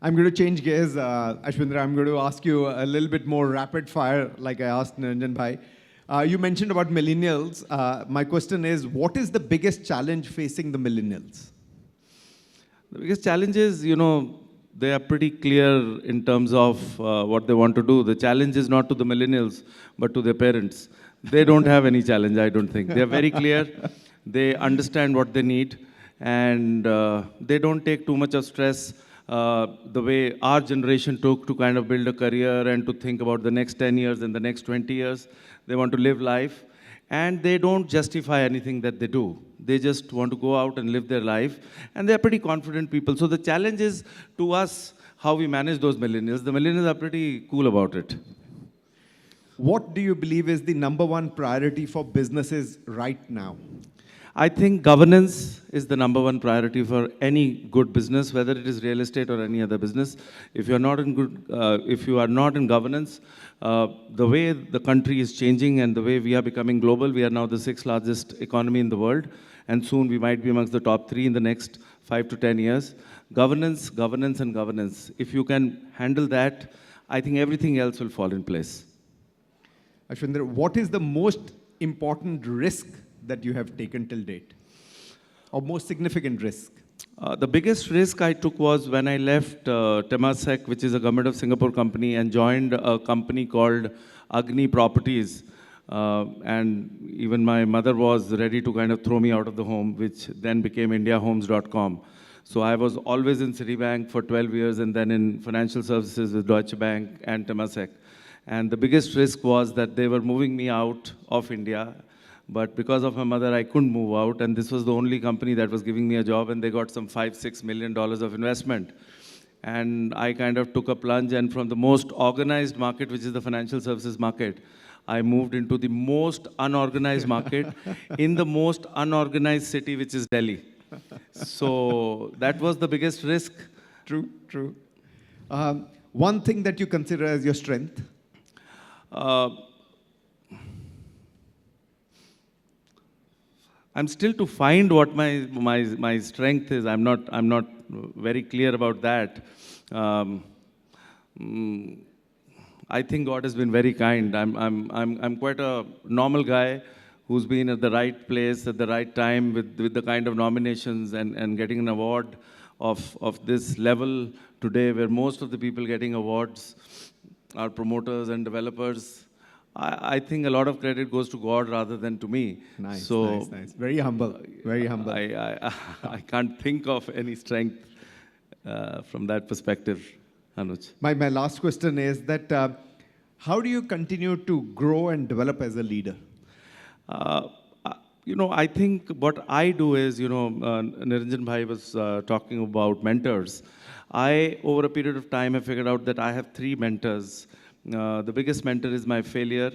I'm going to change gears, Ashwindra. I'm going to ask you a little bit more rapid fire, like I asked Niranjan Bhai. You mentioned about millennials. My question is, what is the biggest challenge facing the millennials? The biggest challenge is, they are pretty clear in terms of what they want to do. The challenge is not to the millennials, but to their parents. They don't have any challenge, I don't think. They are very clear. They understand what they need, and they don't take too much of stress the way our generation took to kind of build a career and to think about the next 10 years and the next 20 years. They want to live life, and they don't justify anything that they do. They just want to go out and live their life, and they're pretty confident people. So the challenge is to us how we manage those millennials. The millennials are pretty cool about it. What do you believe is the #1 priority for businesses right now? I think governance is the #1 priority for any good business, whether it is real estate or any other business. If you are not in governance, the way the country is changing and the way we are becoming global, we are now the 6th largest economy in the world, and soon we might be amongst the top 3 in the next 5 to 10 years. Governance, governance, and governance. If you can handle that, I think everything else will fall in place. Ashwindra, what is the most important risk that you have taken till date? Or most significant risk? The biggest risk I took was when I left Temasek, which is a Government of Singapore company, and joined a company called Agni Properties. And even my mother was ready to kind of throw me out of the home, which then became IndiaHomes.com. So I was always in Citibank for 12 years and then in financial services with Deutsche Bank and Temasek. And the biggest risk was that they were moving me out of India. But because of my mother, I couldn't move out, and this was the only company that was giving me a job, and they got some $5-6 million of investment. And I kind of took a plunge, and from the most organized market, which is the financial services market, I moved into the most unorganized market in the most unorganized city, which is Delhi. So that was the biggest risk. True, true. One thing that you consider as your strength? I'm still to find what my strength is. I'm not very clear about that. I think God has been very kind. I'm quite a normal guy who's been at the right place at the right time with the kind of nominations and getting an award of this level today, where most of the people getting awards are promoters and developers. I think a lot of credit goes to God rather than to me. Nice, so, nice. Very humble, very humble. I can't think of any strength from that perspective, Anuj. My last question is that how do you continue to grow and develop as a leader? I think what I do is, Niranjan Bhai was talking about mentors. Over a period of time, I figured out that I have 3 mentors. The biggest mentor is my failure.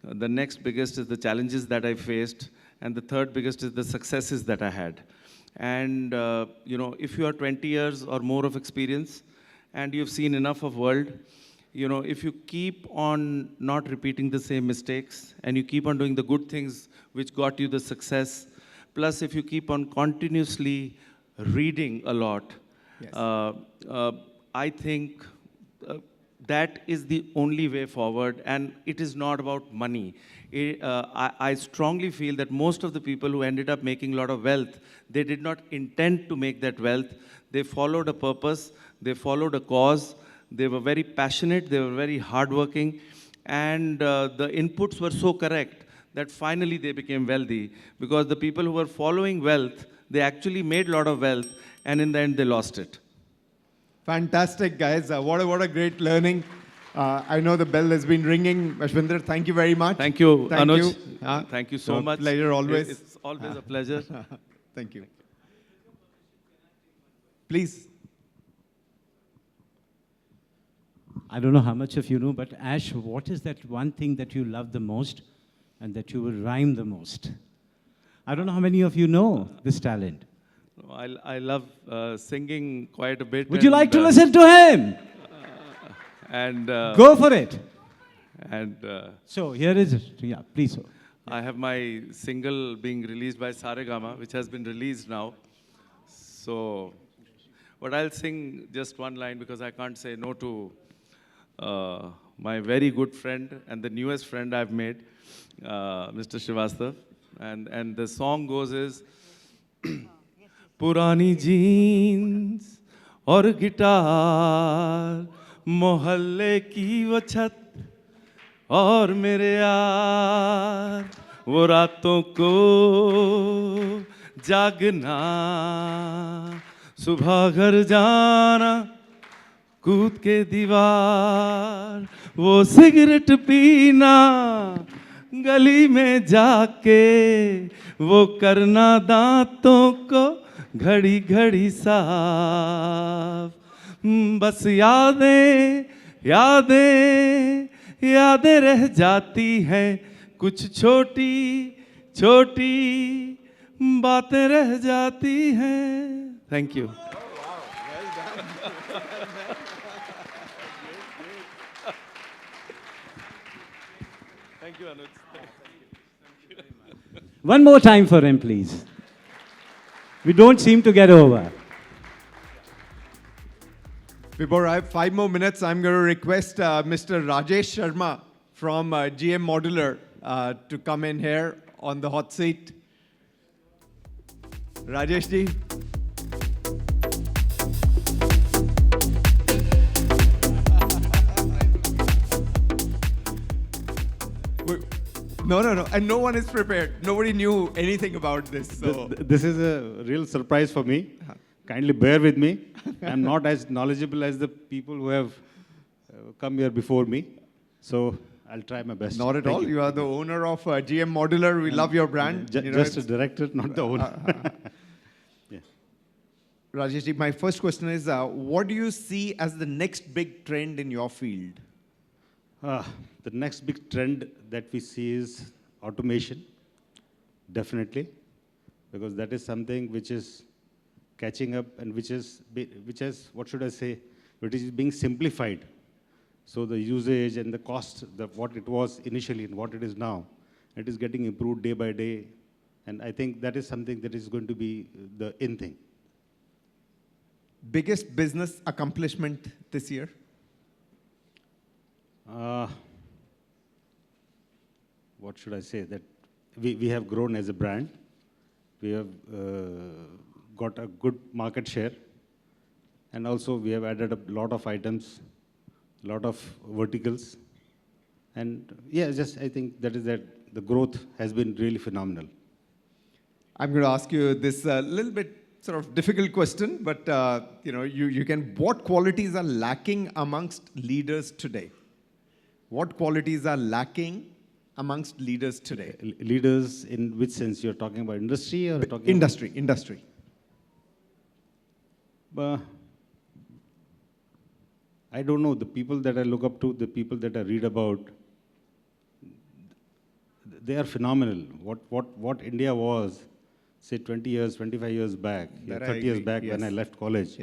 The next biggest is the challenges that I faced. And the third biggest is the successes that I had. And, if you are 20 years or more of experience and you've seen enough of world, if you keep on not repeating the same mistakes and you keep on doing the good things which got you the success, plus if you keep on continuously reading a lot, Yes. I think that is the only way forward, and it is not about money. I strongly feel that most of the people who ended up making a lot of wealth, they did not intend to make that wealth. They followed a purpose, they followed a cause, they were very passionate, they were very hardworking, and the inputs were so correct that finally they became wealthy, because the people who were following wealth, they actually made a lot of wealth, and in the end they lost it. Fantastic, guys. What a great learning. I know the bell has been ringing. Ashwinder, thank you very much. Thank you, Thank Anuj. you. Thank you so much. Pleasure always. It's always a pleasure. Thank you. Please. I don't know how much of you know, but Ash, what is that one thing that you love the most and that you will rhyme the most? I don't know how many of you know this talent. I love singing quite a bit. Would you like to listen to him? Go for it. And so here is it. Yeah, please. I have my single being released by Saregama, which has been released now. So, but I'll sing just one line because I can't say no to my very good friend and the newest friend I've made, Mr. Srivastav. And the song goes is, पुरानी jeans और guitar, मोहल्ले की वो छत और मेरे यार, वो रातों को जागना, सुबह घर जाना, कूद के दीवार, वो सिगरेट पीना, गली में जाके, वो करना दांतों को घड़ी घड़ी साफ, बस यादें यादें यादें रह जाती हैं, कुछ छोटी छोटी बातें रह जाती हैं. Thank you. Thank you, Anuj. One more time for him, please. We don't seem to get over. Before I have 5 more minutes, I'm going to request Mr. Rajesh Sharma from GM Modular to come in here on the hot seat. Rajesh ji. No, and no one is prepared. Nobody knew anything about this. So. This is a real surprise for me. Kindly bear with me. I'm not as knowledgeable as the people who have come here before me. So I'll try my best. Not at all. You are the owner of GM Modular. We love your brand. Just a director, not the owner. Yeah. Rajesh ji, my first question is, what do you see as the next big trend in your field? The next big trend that we see is automation, definitely, because that is something which is catching up and which is, what should I say, which is being simplified. So the usage and the cost, what it was initially and what it is now, it is getting improved day by day. And I think that is something that is going to be the in thing. Biggest business accomplishment this year? What should I say? That we have grown as a brand. We have got a good market share. And also we have added a lot of items, a lot of verticals. And yeah, just I think that is that the growth has been really phenomenal. I'm going to ask you this little bit sort of difficult question, but you can, what qualities are lacking amongst leaders today? What qualities are lacking amongst leaders today? Leaders in which sense? You're talking about industry or talking industry? About industry. I don't know. The people that I look up to, the people that I read about, they are phenomenal. What India was, say 20 years, 25 years back, 30 years back when I left college,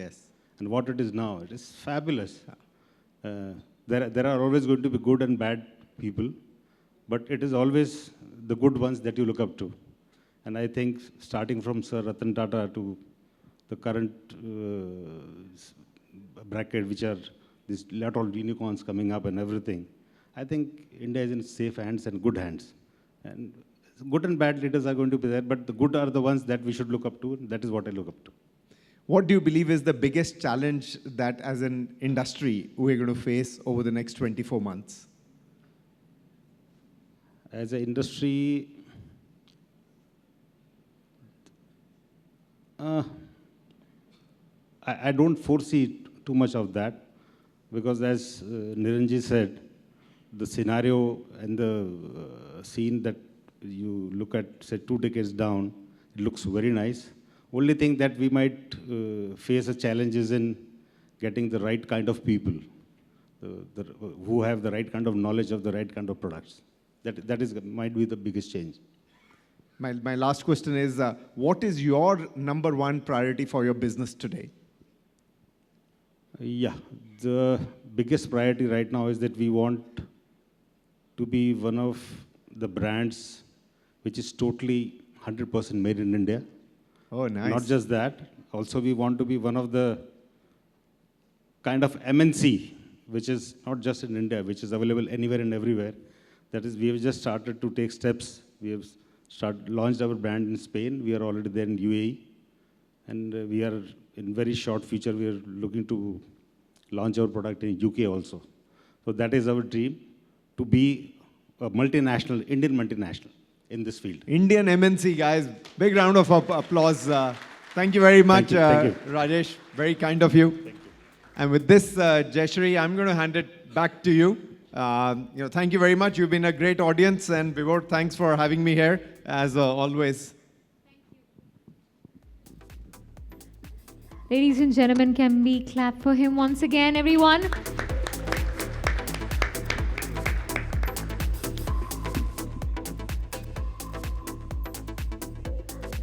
and what it is now, it is fabulous. There are always going to be good and bad people, but it is always the good ones that you look up to. And I think starting from Sir Ratan Tata to the current bracket, which are this lot of unicorns coming up and everything. I think India is in safe hands and good hands. And good and bad leaders are going to be there, but the good are the ones that we should look up to. That is what I look up to. What do you believe is the biggest challenge that as an industry we're going to face over the next 24 months? As an industry, I don't foresee too much of that, because as Niranji said, the scenario and the scene that you look at, say, 2 decades down, it looks very nice. Only thing that we might face a challenge is in getting the right kind of people, who have the right kind of knowledge of the right kind of products. That might be the biggest change. My last question is, what is your #1 priority for your business today? Yeah, the biggest priority right now is that we want to be one of the brands which is totally 100% made in India. Oh, nice. Not just that, also we want to be one of the kind of MNC, which is not just in India, which is available anywhere and everywhere. That is, we have just started to take steps. We have launched our brand in Spain. We are already there in UAE. And we are, in very short future, we are looking to launch our product in UK also. So that is our dream, to be a multinational, Indian multinational in this field. Indian MNC, guys. Big round of applause. Thank you very much, Thank you. Rajesh. Very kind of you. Thank you. And with this, Jayashree, I'm going to hand it back to you. Thank you very much. You've been a great audience, and Vibhor, thanks for having me here, as always. Ladies and gentlemen, can we clap for him once again, everyone?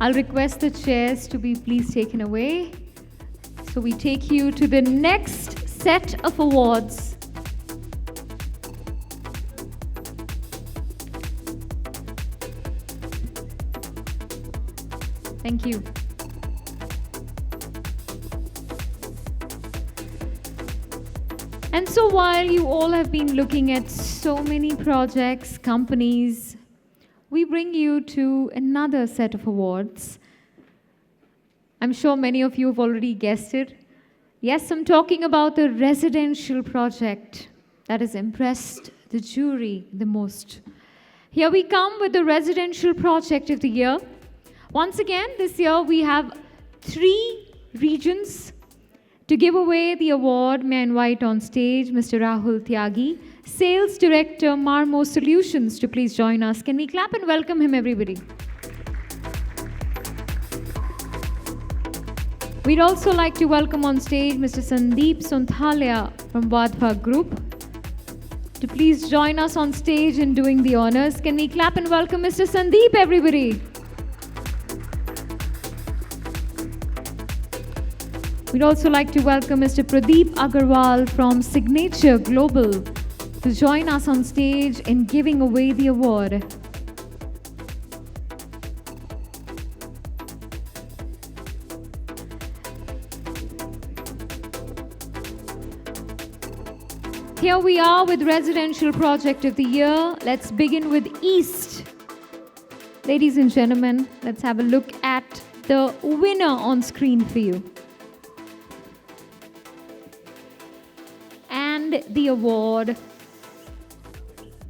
I'll request the chairs to be please taken away. So we take you to the next set of awards. Thank you. And so while you all have been looking at so many projects, companies, we bring you to another set of awards. I'm sure many of you have already guessed it. Yes, I'm talking about the residential project that has impressed the jury the most. Here we come with the residential project of the year. Once again, this year we have 3 regions. To give away the award, may I invite on stage Mr. Rahul Tyagi, Sales Director, Marmo Solutions, to please join us. Can we clap and welcome him, everybody? We'd also like to welcome on stage Mr. Sandeep Sonthalia from Wadhwa Group to please join us on stage in doing the honors. Can we clap and welcome Mr. Sandeep, everybody? We'd also like to welcome Mr. Pradeep Agarwal from Signature Global to join us on stage in giving away the award. Here we are with Residential Project of the Year. Let's begin with East. Ladies and gentlemen, let's have a look at the winner on screen for you. And the award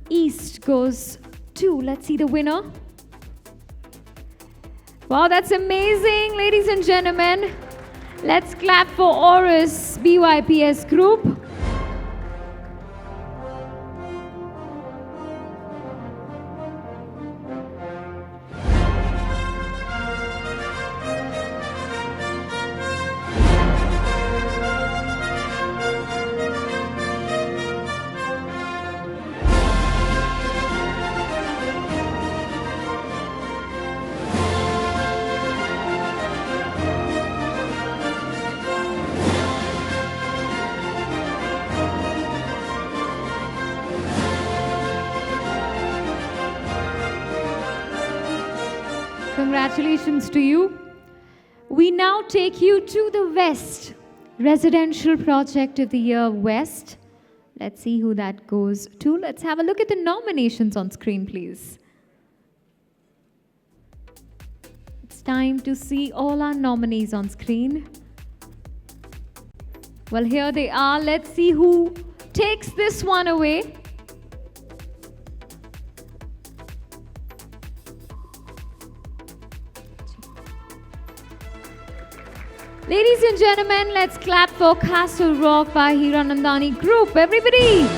East goes to, let's see the winner. Wow, that's amazing, ladies and gentlemen. Let's clap for Auris BYPS Group. Congratulations to you. We now take you to the West. Residential Project of the Year West. Let's see who that goes to. Let's have a look at the nominations on screen, please. It's time to see all our nominees on screen. Well, here they are. Let's see who takes this one away. Ladies and gentlemen, let's clap for Castle Rock by Hiranandani Group. Everybody!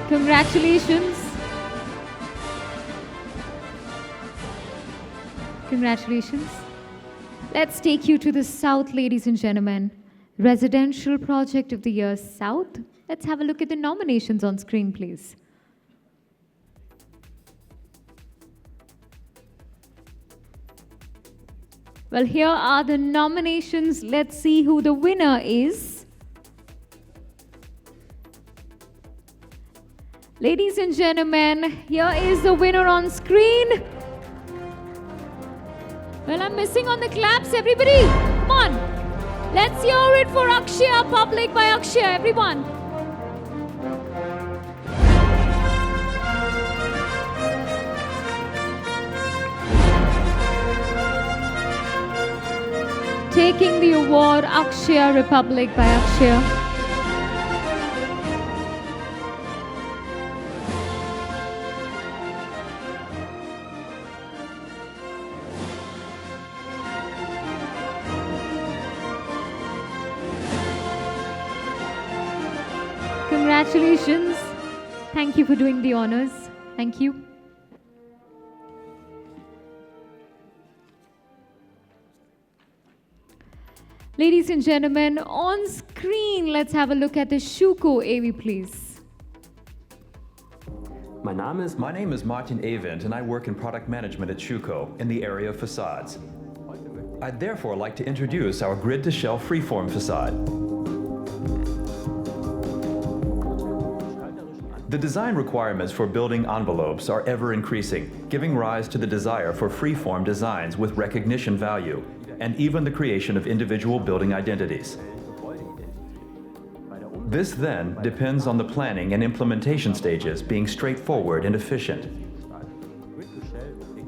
Congratulations. Congratulations. Let's take you to the South, ladies and gentlemen. Residential Project of the Year South. Let's have a look at the nominations on screen, please. Well, here are the nominations. Let's see who the winner is. Ladies and gentlemen, here is the winner on screen. Well, I'm missing on the claps, everybody. Come on. Let's hear it for Akshaya Public by Akshaya, everyone. Taking the award, Akshaya Republic by Akshaya. Congratulations. Thank you for doing the honors. Thank you. Ladies and gentlemen, on screen, let's have a look at the Schuko AV, please. My name is Martin Avendt, and I work in product management at Schuko in the area of facades. I'd therefore like to introduce our grid-to-shell freeform facade. The design requirements for building envelopes are ever increasing, giving rise to the desire for freeform designs with recognition value, and even the creation of individual building identities. This then depends on the planning and implementation stages being straightforward and efficient.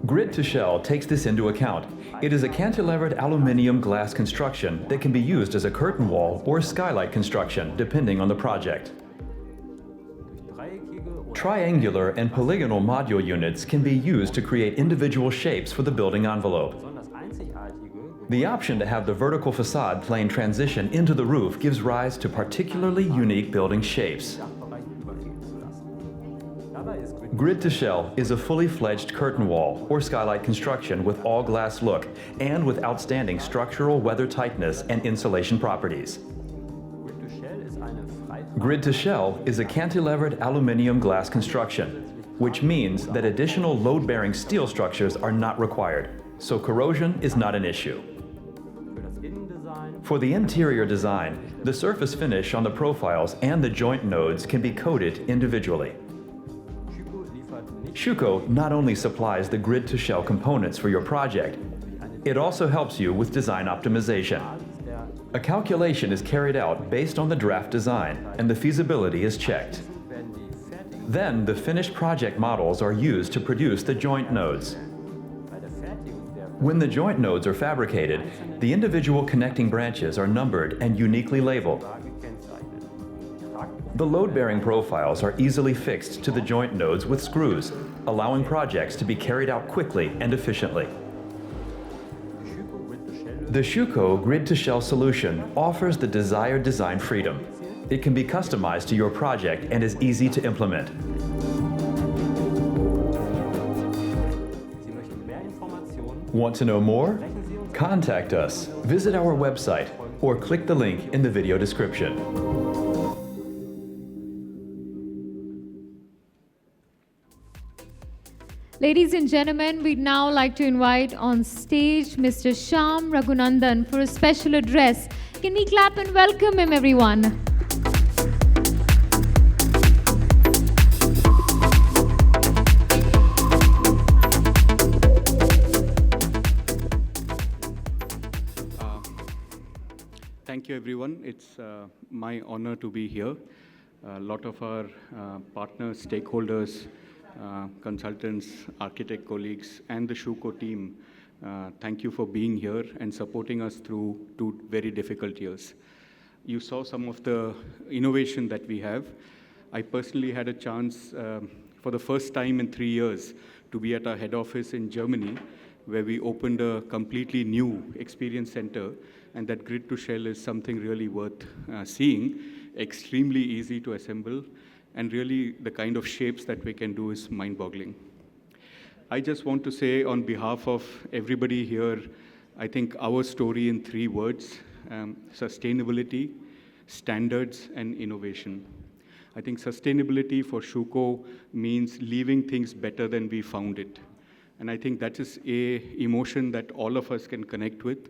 Grid-to-shell takes this into account. It is a cantilevered aluminum glass construction that can be used as a curtain wall or skylight construction, depending on the project. Triangular and polygonal module units can be used to create individual shapes for the building envelope. The option to have the vertical facade plane transition into the roof gives rise to particularly unique building shapes. Grid-to-shell is a fully fledged curtain wall or skylight construction with all glass look and with outstanding structural weather tightness and insulation properties. Grid-to-shell is a cantilevered aluminum glass construction, which means that additional load-bearing steel structures are not required, so corrosion is not an issue. For the interior design, the surface finish on the profiles and the joint nodes can be coated individually. Schuko not only supplies the grid-to-shell components for your project, it also helps you with design optimization. A calculation is carried out based on the draft design, and the feasibility is checked. Then the finished project models are used to produce the joint nodes. When the joint nodes are fabricated, the individual connecting branches are numbered and uniquely labeled. The load-bearing profiles are easily fixed to the joint nodes with screws, allowing projects to be carried out quickly and efficiently. The Schuko grid-to-shell solution offers the desired design freedom. It can be customized to your project and is easy to implement. Want to know more? Contact us, visit our website, or click the link in the video description. Ladies and gentlemen, we'd now like to invite on stage Mr. Shyam Raghunandan for a special address. Can we clap and welcome him, everyone? Thank you, everyone. It's my honor to be here. A lot of our partners, stakeholders, consultants, architect colleagues, and the Shuko team, thank you for being here and supporting us through 2 very difficult years. You saw some of the innovation that we have. I personally had a chance for the first time in 3 years to be at our head office in Germany, where we opened a completely new experience center, and that grid to shell is something really worth seeing, extremely easy to assemble, and really the kind of shapes that we can do is mind-boggling. I just want to say on behalf of everybody here, I think our story in 3 words, sustainability, standards, and innovation. I think sustainability for Shuko means leaving things better than we found it. And I think that is a emotion that all of us can connect with.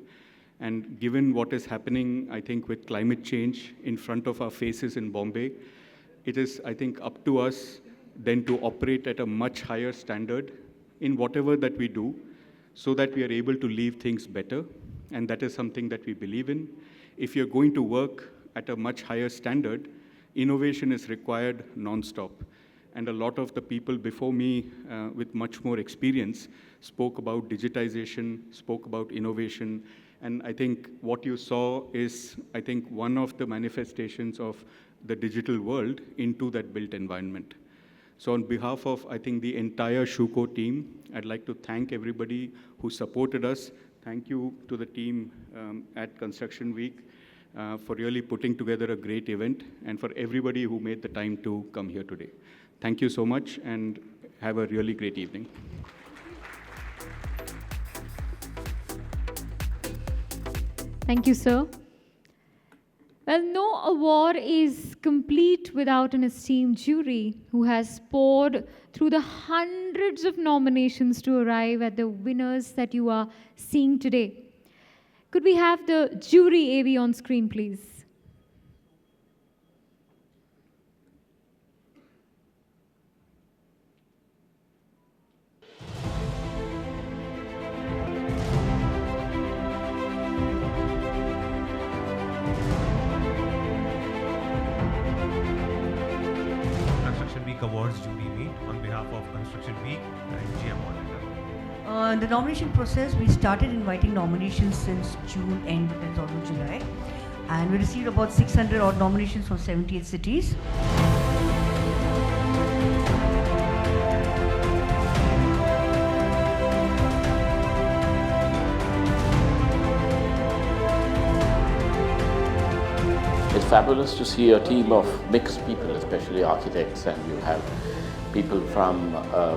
And given what is happening, I think, with climate change in front of our faces in Bombay, it is, I think, up to us then to operate at a much higher standard in whatever that we do, so that we are able to leave things better. And that is something that we believe in. If you're going to work at a much higher standard, innovation is required non-stop. And a lot of the people before me with much more experience spoke about digitization, spoke about innovation. And I think what you saw is, I think, one of the manifestations of the digital world into that built environment. So on behalf of, I think, the entire Shuko team, I'd like to thank everybody who supported us. Thank you to the team at Construction Week for really putting together a great event, and for everybody who made the time to come here today. Thank you so much, and have a really great evening. Thank you, sir. Well, no award is complete without an esteemed jury who has poured through the hundreds of nominations to arrive at the winners that you are seeing today. Could we have the jury AV on screen, please? Awards jury meet on behalf of Construction Week and GM Auditor. In the nomination process, we started inviting nominations since June end, that is almost July, and we received about 600 odd nominations from 78 cities. It's fabulous to see a team of mixed people, especially architects, and you have people from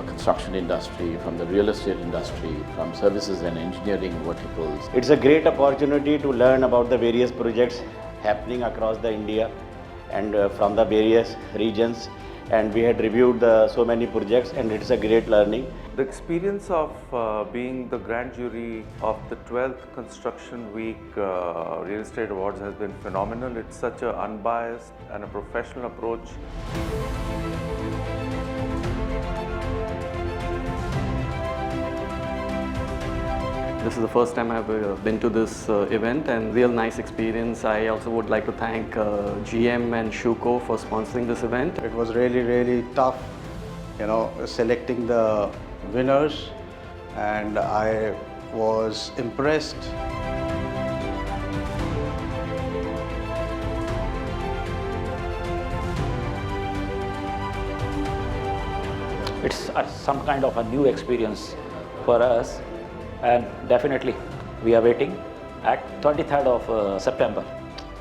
construction industry, from the real estate industry, from services and engineering verticals. It's a great opportunity to learn about the various projects happening across the India and from the various regions. And we had reviewed so many projects, and it's a great learning. The experience of being the grand jury of the 12th Construction Week Real Estate Awards has been phenomenal. It's such an unbiased and a professional approach. This is the first time I've been to this event, and real nice experience. I also would like to thank GM and Shuko for sponsoring this event. It was really tough, selecting the winners, and I was impressed. It's some kind of a new experience for us. And definitely, we are waiting at 23rd of September.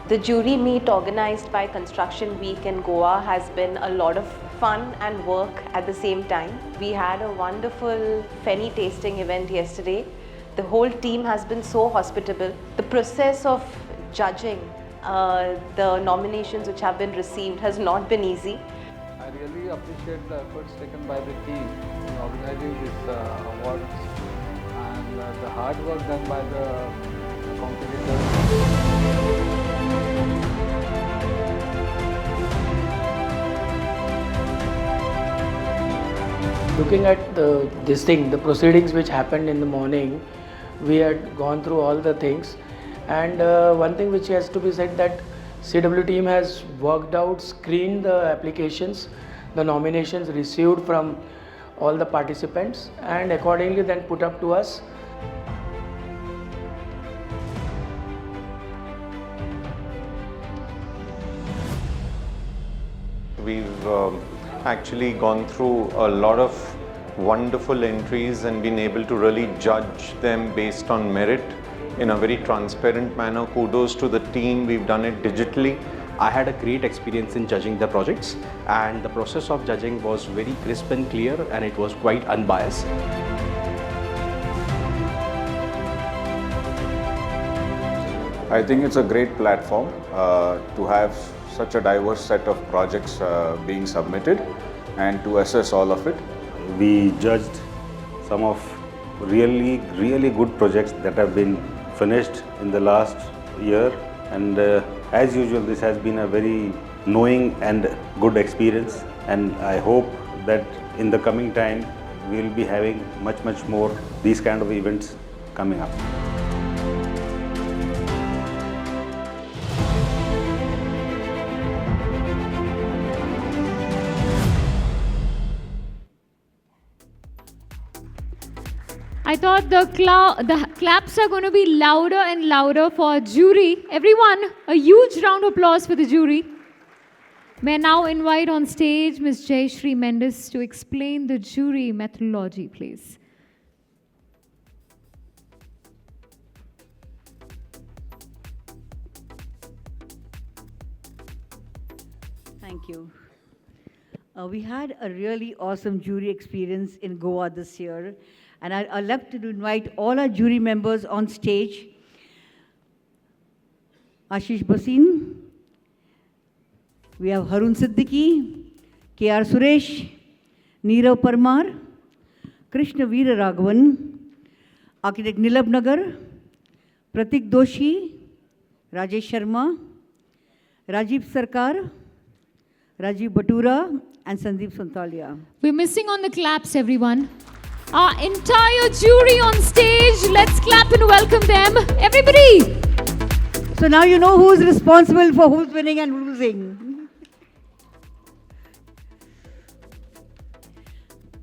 The jury meet organized by Construction Week in Goa has been a lot of fun and work at the same time. We had a wonderful Feni tasting event yesterday. The whole team has been so hospitable. The process of judging the nominations which have been received has not been easy. I really appreciate the efforts taken by the team in organizing these awards and the hard work done by the competitors. Looking at the proceedings which happened in the morning, we had gone through all the things, and one thing which has to be said that CW team has worked out, screened the applications, the nominations received from all the participants, and accordingly then put up to us. We've actually gone through a lot of wonderful entries and been able to really judge them based on merit in a very transparent manner. Kudos to the team, we've done it digitally. I had a great experience in judging the projects, and the process of judging was very crisp and clear, and it was quite unbiased. I think it's a great platform to have such a diverse set of projects being submitted and to assess all of it. We judged some of really good projects that have been finished in the last year, and as usual this has been a very knowing and good experience, and I hope that in the coming time we will be having much more these kind of events coming up. I thought the claps are going to be louder and louder for our jury. Everyone, a huge round of applause for the jury. May I now invite on stage Ms. Jayashree Mendes to explain the jury methodology, please. Thank you. We had a really awesome jury experience in Goa this year, and I'd love to invite all our jury members on stage. Ashish Basin, we have Harun Siddiqui, K.R. Suresh, Neerav Parmar, Krishna Veera Raghavan, Architect Nilab Nagar, Pratik Doshi, Rajesh Sharma, Rajiv Sarkar, Rajiv Batura, and Sandeep Santalia. We're missing on the claps, everyone. Our entire jury on stage. Let's clap and welcome them. Everybody! So now you know who's responsible for who's winning and losing.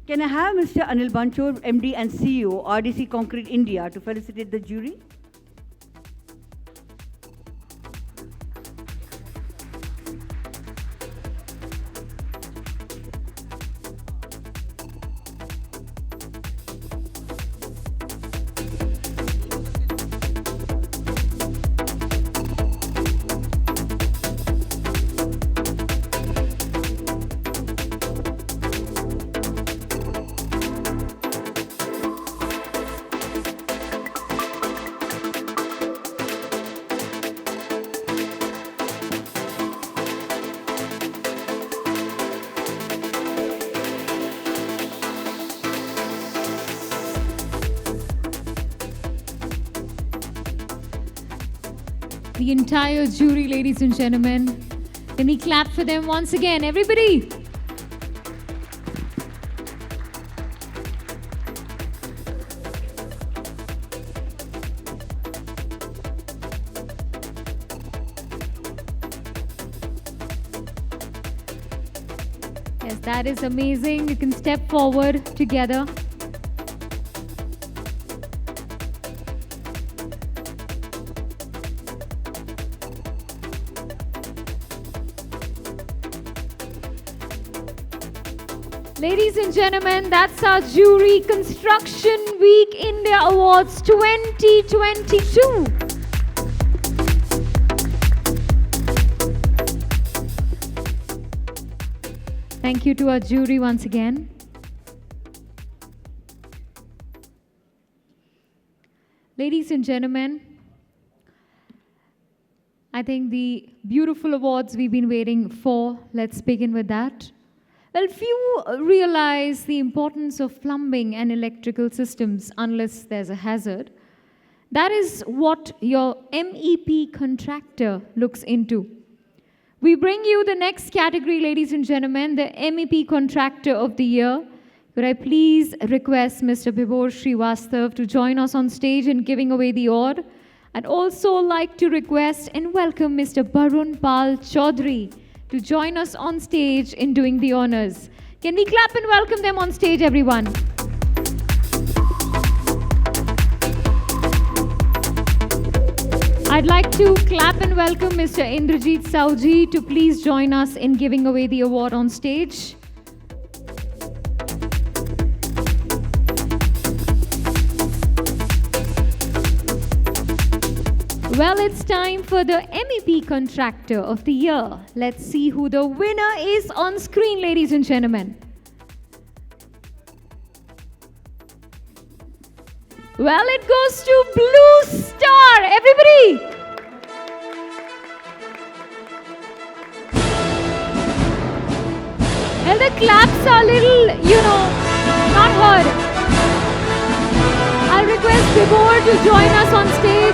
Can I have Mr. Anil Banchor, MD and CEO, RDC Concrete India, to felicitate the jury? The entire jury, ladies and gentlemen. Let me clap for them once again, everybody. Yes, that is amazing. You can step forward together. Ladies and gentlemen, that's our Jury Construction Week India Awards 2022. Thank you to our jury once again. Ladies and gentlemen, I think the beautiful awards we've been waiting for, let's begin with that. Well, few realize the importance of plumbing and electrical systems unless there's a hazard. That is what your MEP contractor looks into. We bring you the next category, ladies and gentlemen, the MEP Contractor of the Year. Could I please request Mr. Bibor Srivastav to join us on stage in giving away the award? I'd also like to request and welcome Mr. Barun Pal Chaudhary to join us on stage in doing the honors. Can we clap and welcome them on stage, everyone? I'd like to clap and welcome Mr. Indrajit Sauji to please join us in giving away the award on stage. Well, it's time for the MEP Contractor of the Year. Let's see who the winner is on screen, ladies and gentlemen. Well, it goes to Blue Star. Everybody! Well, the claps are a little, not heard. I'll request Bibor to join us on stage.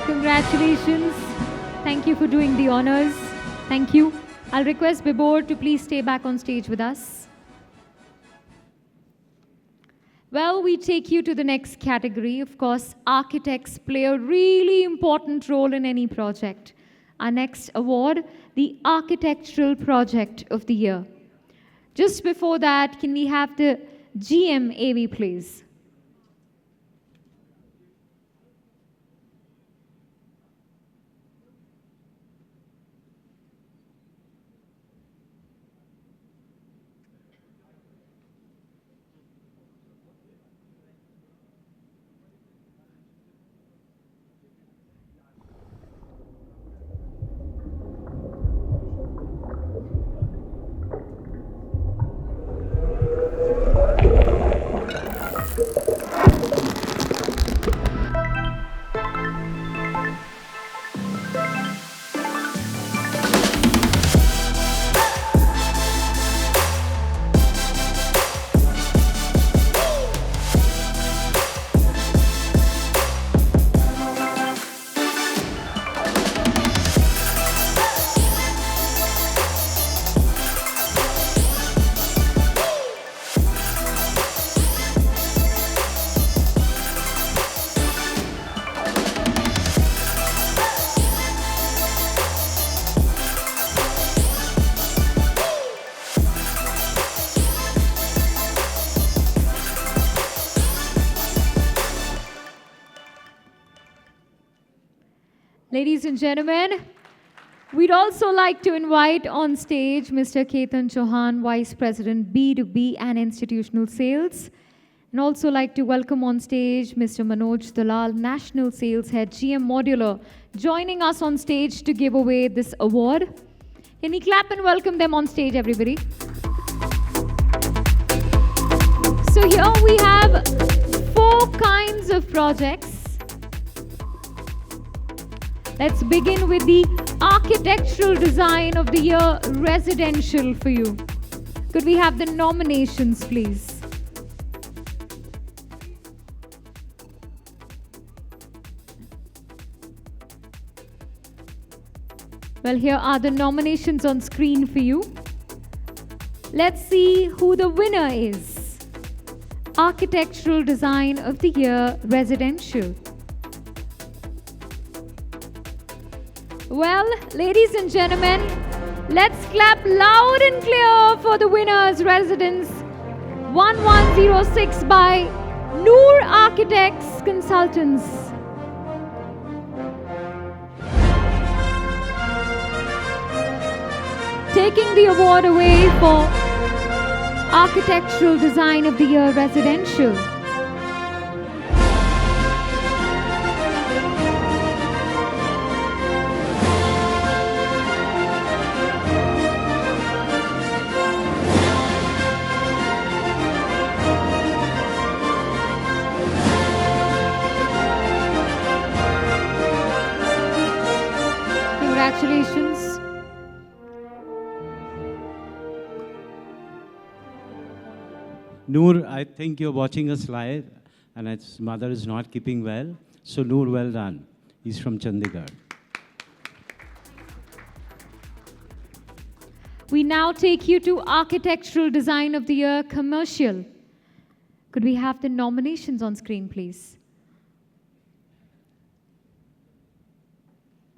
Congratulations. Thank you for doing the honors. Thank you. I'll request Bibor to please stay back on stage with us. Well, we take you to the next category. Of course, architects play a really important role in any project. Our next award, the Architectural Project of the Year. Just before that, can we have the GM AV, please? Ladies and gentlemen, we'd also like to invite on stage Mr. Ketan Chauhan, Vice President B2B and Institutional Sales, and also like to welcome on stage Mr. Manoj Dalal, National Sales Head, GM Modular, joining us on stage to give away this award. Can we clap and welcome them on stage, everybody? So here we have 4 kinds of projects. Let's begin with the Architectural Design of the Year Residential for you. Could we have the nominations, please? Well, here are the nominations on screen for you. Let's see who the winner is. Architectural Design of the Year Residential. Well, ladies and gentlemen, let's clap loud and clear for the winner's residence 1106 by Noor Architects Consultants. Taking the award away for Architectural Design of the Year Residential. Congratulations. Noor, I think you're watching us live and its mother is not keeping well. So Noor, well done. He's from Chandigarh. We now take you to Architectural Design of the Year Commercial. Could we have the nominations on screen, please?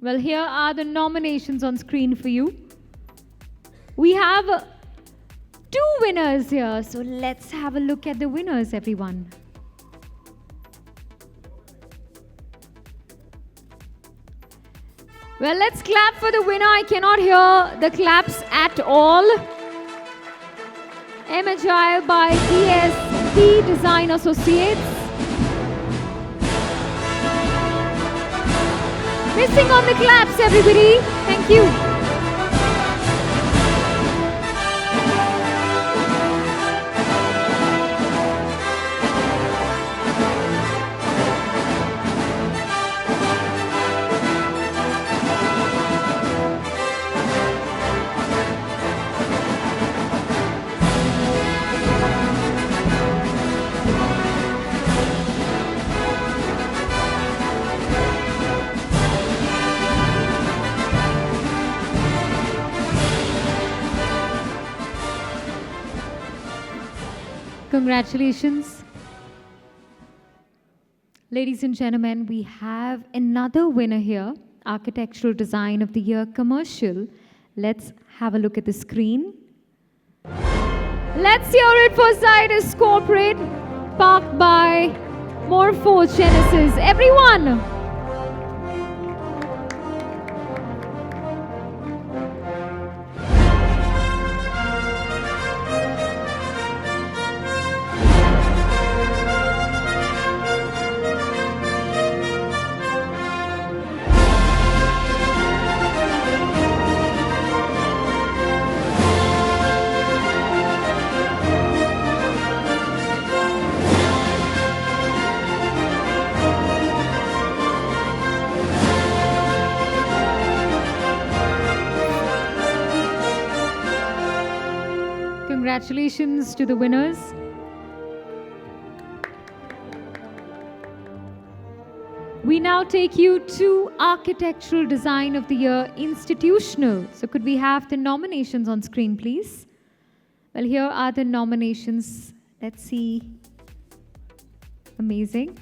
Well, here are the nominations on screen for you. We have 2 winners here, so let's have a look at the winners, everyone. Well, let's clap for the winner. I cannot hear the claps at all. M-Agile by DSP Design Associates. Missing on the claps, everybody. Thank you. Congratulations. Ladies and gentlemen, we have another winner here, Architectural Design of the Year Commercial. Let's have a look at the screen. Let's hear it for Zydus Corporate, parked by Morpho Genesis. Everyone! Congratulations to the winners. We now take you to Architectural Design of the Year Institutional. So could we have the nominations on screen, please? Well, here are the nominations. Let's see. Amazing.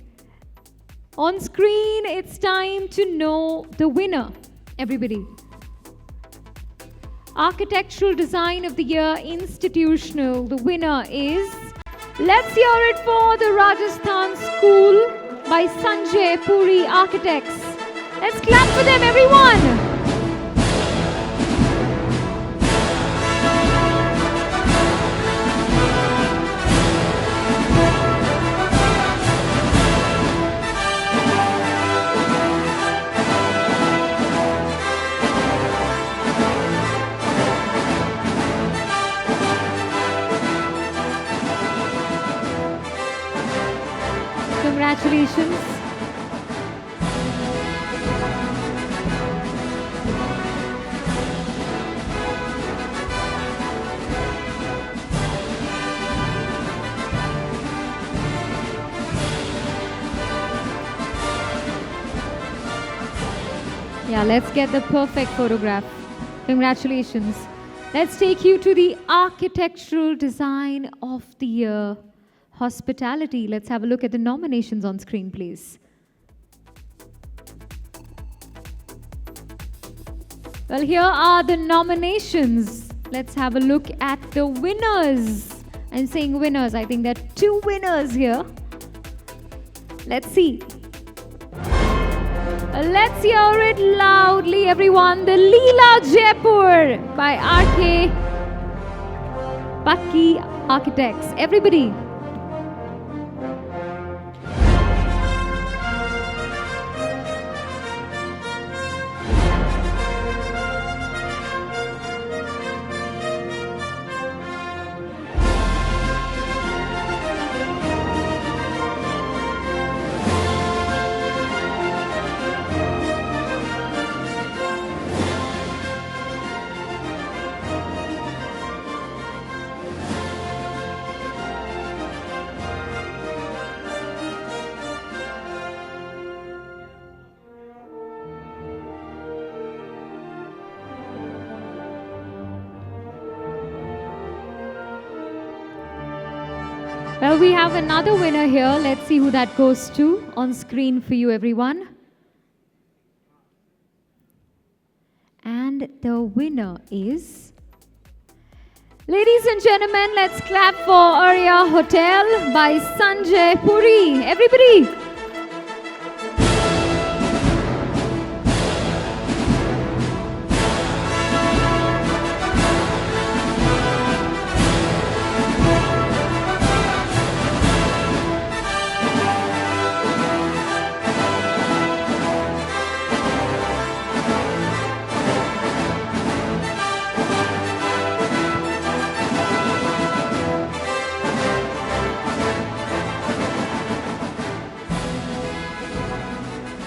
On screen, it's time to know the winner. Everybody. Architectural Design of the Year Institutional. The winner is, let's hear it for the Rajasthan School by Sanjay Puri Architects. Let's clap for them, everyone. Congratulations. Yeah, let's get the perfect photograph. Congratulations. Let's take you to the Architectural Design of the Year Hospitality. Let's have a look at the nominations on screen, please. Well, here are the nominations. Let's have a look at the winners. I'm saying winners. I think there are 2 winners here. Let's see. Let's hear it loudly, everyone. The Leela Jaipur by RK Pakki Architects. Everybody. Well, we have another winner here. Let's see who that goes to on screen for you, everyone. And the winner is... Ladies and gentlemen, let's clap for Arya Hotel by Sanjay Puri. Everybody.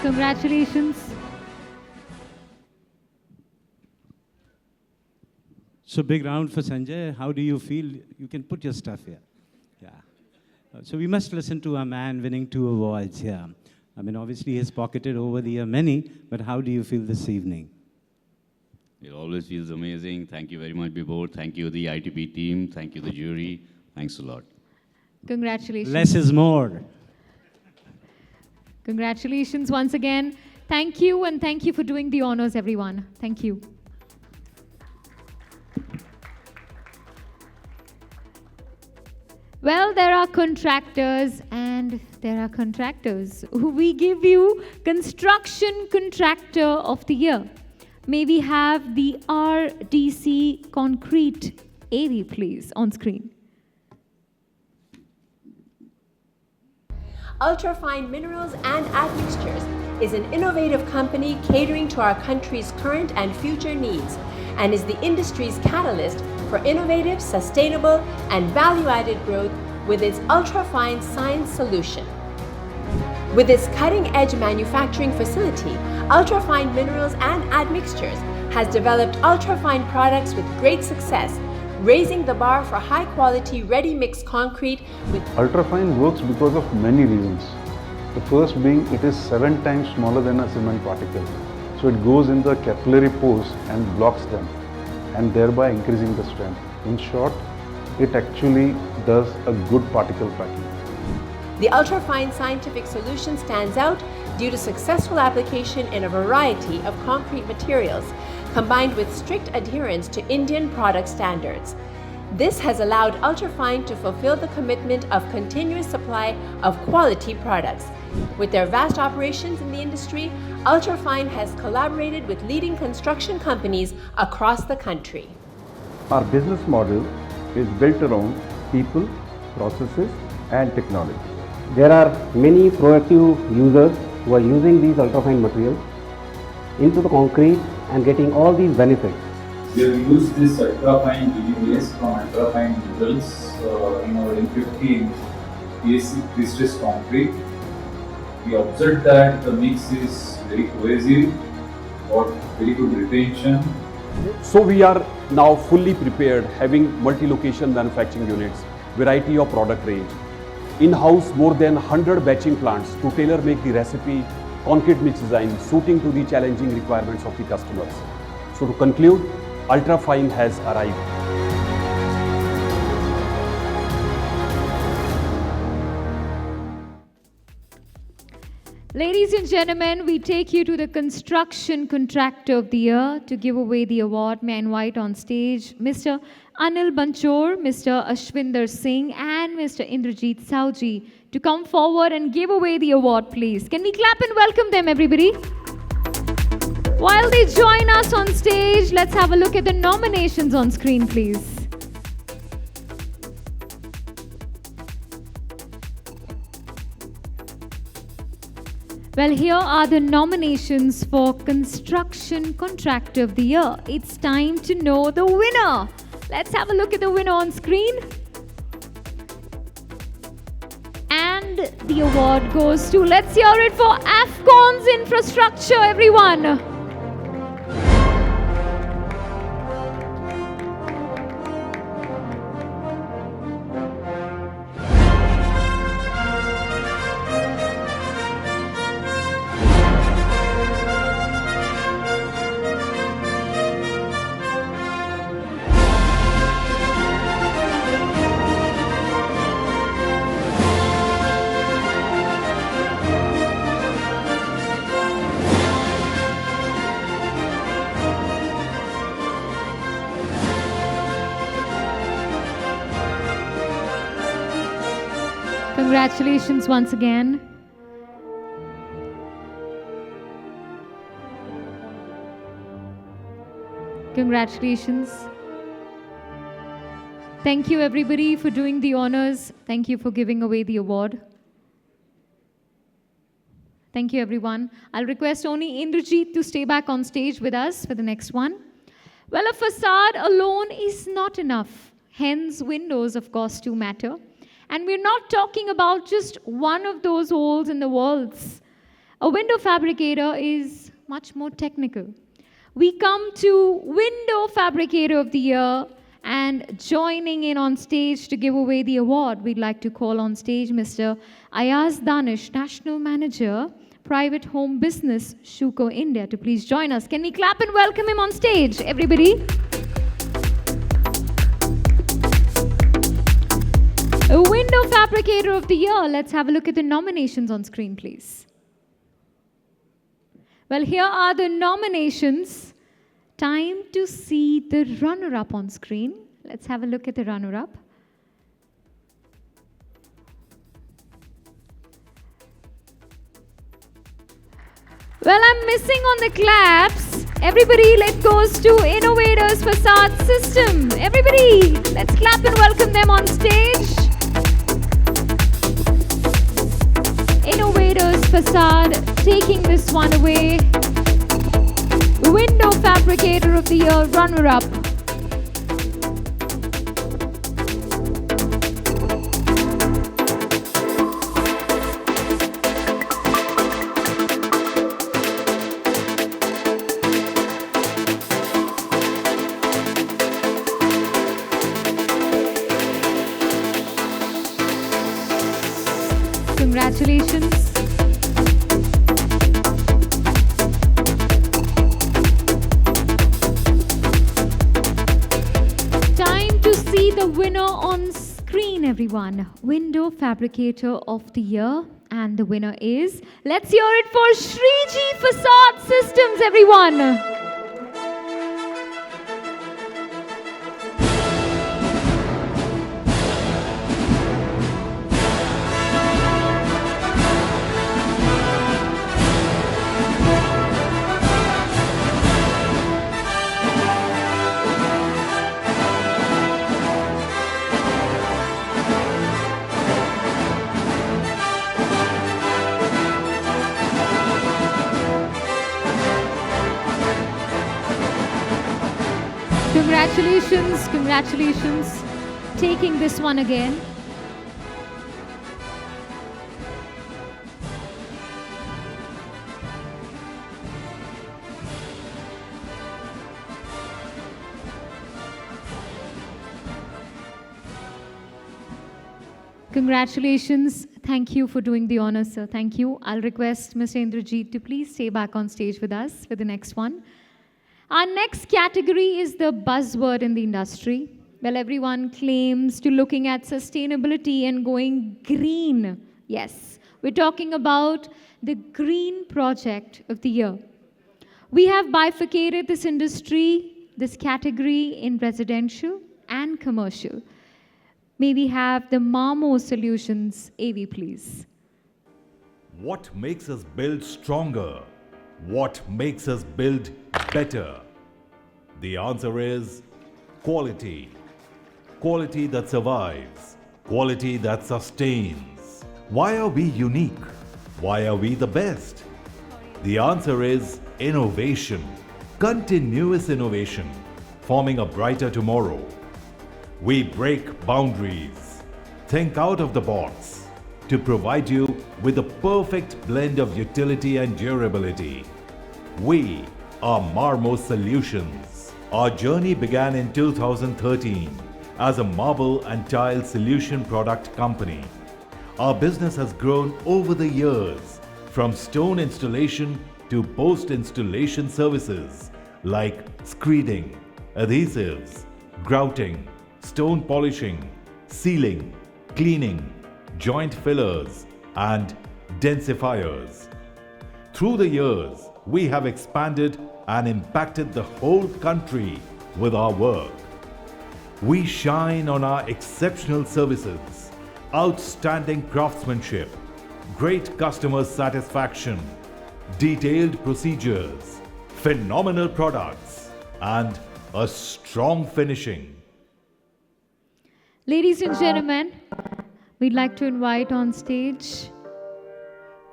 Congratulations. So big round for Sanjay. How do you feel? You can put your stuff here. Yeah. So we must listen to a man winning 2 awards here. I mean, obviously he's pocketed over the year many, but how do you feel this evening? It always feels amazing. Thank you very much, Vibhor. Thank you, the ITP team. Thank you, the jury. Thanks a lot. Congratulations. Less is more. Congratulations once again. Thank you, and thank you for doing the honors, everyone. Thank you. Well, there are contractors and there are contractors. We give you Construction Contractor of the Year. May we have the RDC Concrete AV, please, on screen. Ultrafine Minerals and Admixtures is an innovative company catering to our country's current and future needs and is the industry's catalyst for innovative, sustainable, and value-added growth with its ultrafine science solution. With its cutting-edge manufacturing facility, Ultrafine Minerals and Admixtures has developed ultrafine products with great success, raising the bar for high-quality ready-mix concrete with... Ultrafine works because of many reasons. The first being it is 7 times smaller than a cement particle. So it goes in the capillary pores and blocks them, and thereby increasing the strength. In short, it actually does a good particle packing. The ultrafine scientific solution stands out due to successful application in a variety of concrete materials, combined with strict adherence to Indian product standards. This has allowed Ultrafine to fulfill the commitment of continuous supply of quality products. With their vast operations in the industry, Ultrafine has collaborated with leading construction companies across the country. Our business model is built around people, processes, and technology. There are many proactive users who are using these ultrafine materials into the concrete and getting all these benefits. We have used this ultrafine DDBS from ultrafine minerals in our M50 PSC pre-stressed concrete. We observed that the mix is very cohesive, got very good retention. So we are now fully prepared, having multi-location manufacturing units, variety of product range. In-house more than 100 batching plants to tailor-make the recipe, concrete mix design suiting to the challenging requirements of the customers. So to conclude, Ultrafine has arrived. Ladies and gentlemen, we take you to the Construction Contractor of the Year. To give away the award, may I invite on stage Mr. Anil Banchor, Mr. Ashwinder Singh, and Mr. Indrajit Sauji to come forward and give away the award, please. Can we clap and welcome them, everybody? While they join us on stage, let's have a look at the nominations on screen, please. Well, here are the nominations for Construction Contractor of the Year. It's time to know the winner. Let's have a look at the winner on screen. And the award goes to, let's hear it for Afcons Infrastructure, everyone. Congratulations once again. Congratulations. Thank you everybody for doing the honors. Thank you for giving away the award. Thank you everyone. I'll request only Indrajit to stay back on stage with us for the next one. Well, a facade alone is not enough. Hence, windows of course do matter. And we're not talking about just one of those holes in the walls. A window fabricator is much more technical. We come to Window Fabricator of the Year, and joining in on stage to give away the award, we'd like to call on stage Mr. Ayaz Danish, National Manager, Private Home Business, Shuko India, to please join us. Can we clap and welcome him on stage, everybody? A Window Fabricator of the Year. Let's have a look at the nominations on screen, please. Well, here are the nominations. Time to see the runner-up on screen. Let's have a look at the runner-up. Well, I'm missing on the claps. Everybody, let goes to Innovators Facade System. Everybody, let's clap and welcome them on stage. Innovators Facade taking this one away. Window Fabricator of the Year runner-up. Congratulations. Time to see the winner on screen, everyone. Window Fabricator of the Year. And the winner is, let's hear it for Shriji Facade Systems, everyone. Congratulations, congratulations. Taking this one again. Congratulations. Thank you for doing the honor, sir. Thank you. I'll request Mr. Indrajit to please stay back on stage with us for the next one. Our next category is the buzzword in the industry. Well, everyone claims to looking at sustainability and going green. Yes, we're talking about the Green Project of the Year. We have bifurcated this industry, this category in residential, and commercial. May we have the Marmo Solutions AV, please. What makes us build stronger? What makes us build better? The answer is quality. Quality that survives. Quality that sustains. Why are we unique? Why are we the best? The answer is innovation. Continuous innovation, forming a brighter tomorrow. We break boundaries, think out of the box to provide you with the perfect blend of utility and durability. We are Marmo Solutions. Our journey began in 2013 as a marble and tile solution product company. Our business has grown over the years from stone installation to post-installation services like screeding, adhesives, grouting, stone polishing, sealing, cleaning, joint fillers, and densifiers. Through the years, we have expanded and impacted the whole country with our work. We shine on our exceptional services, outstanding craftsmanship, great customer satisfaction, detailed procedures, phenomenal products, and a strong finishing. Ladies and gentlemen, we'd like to invite on stage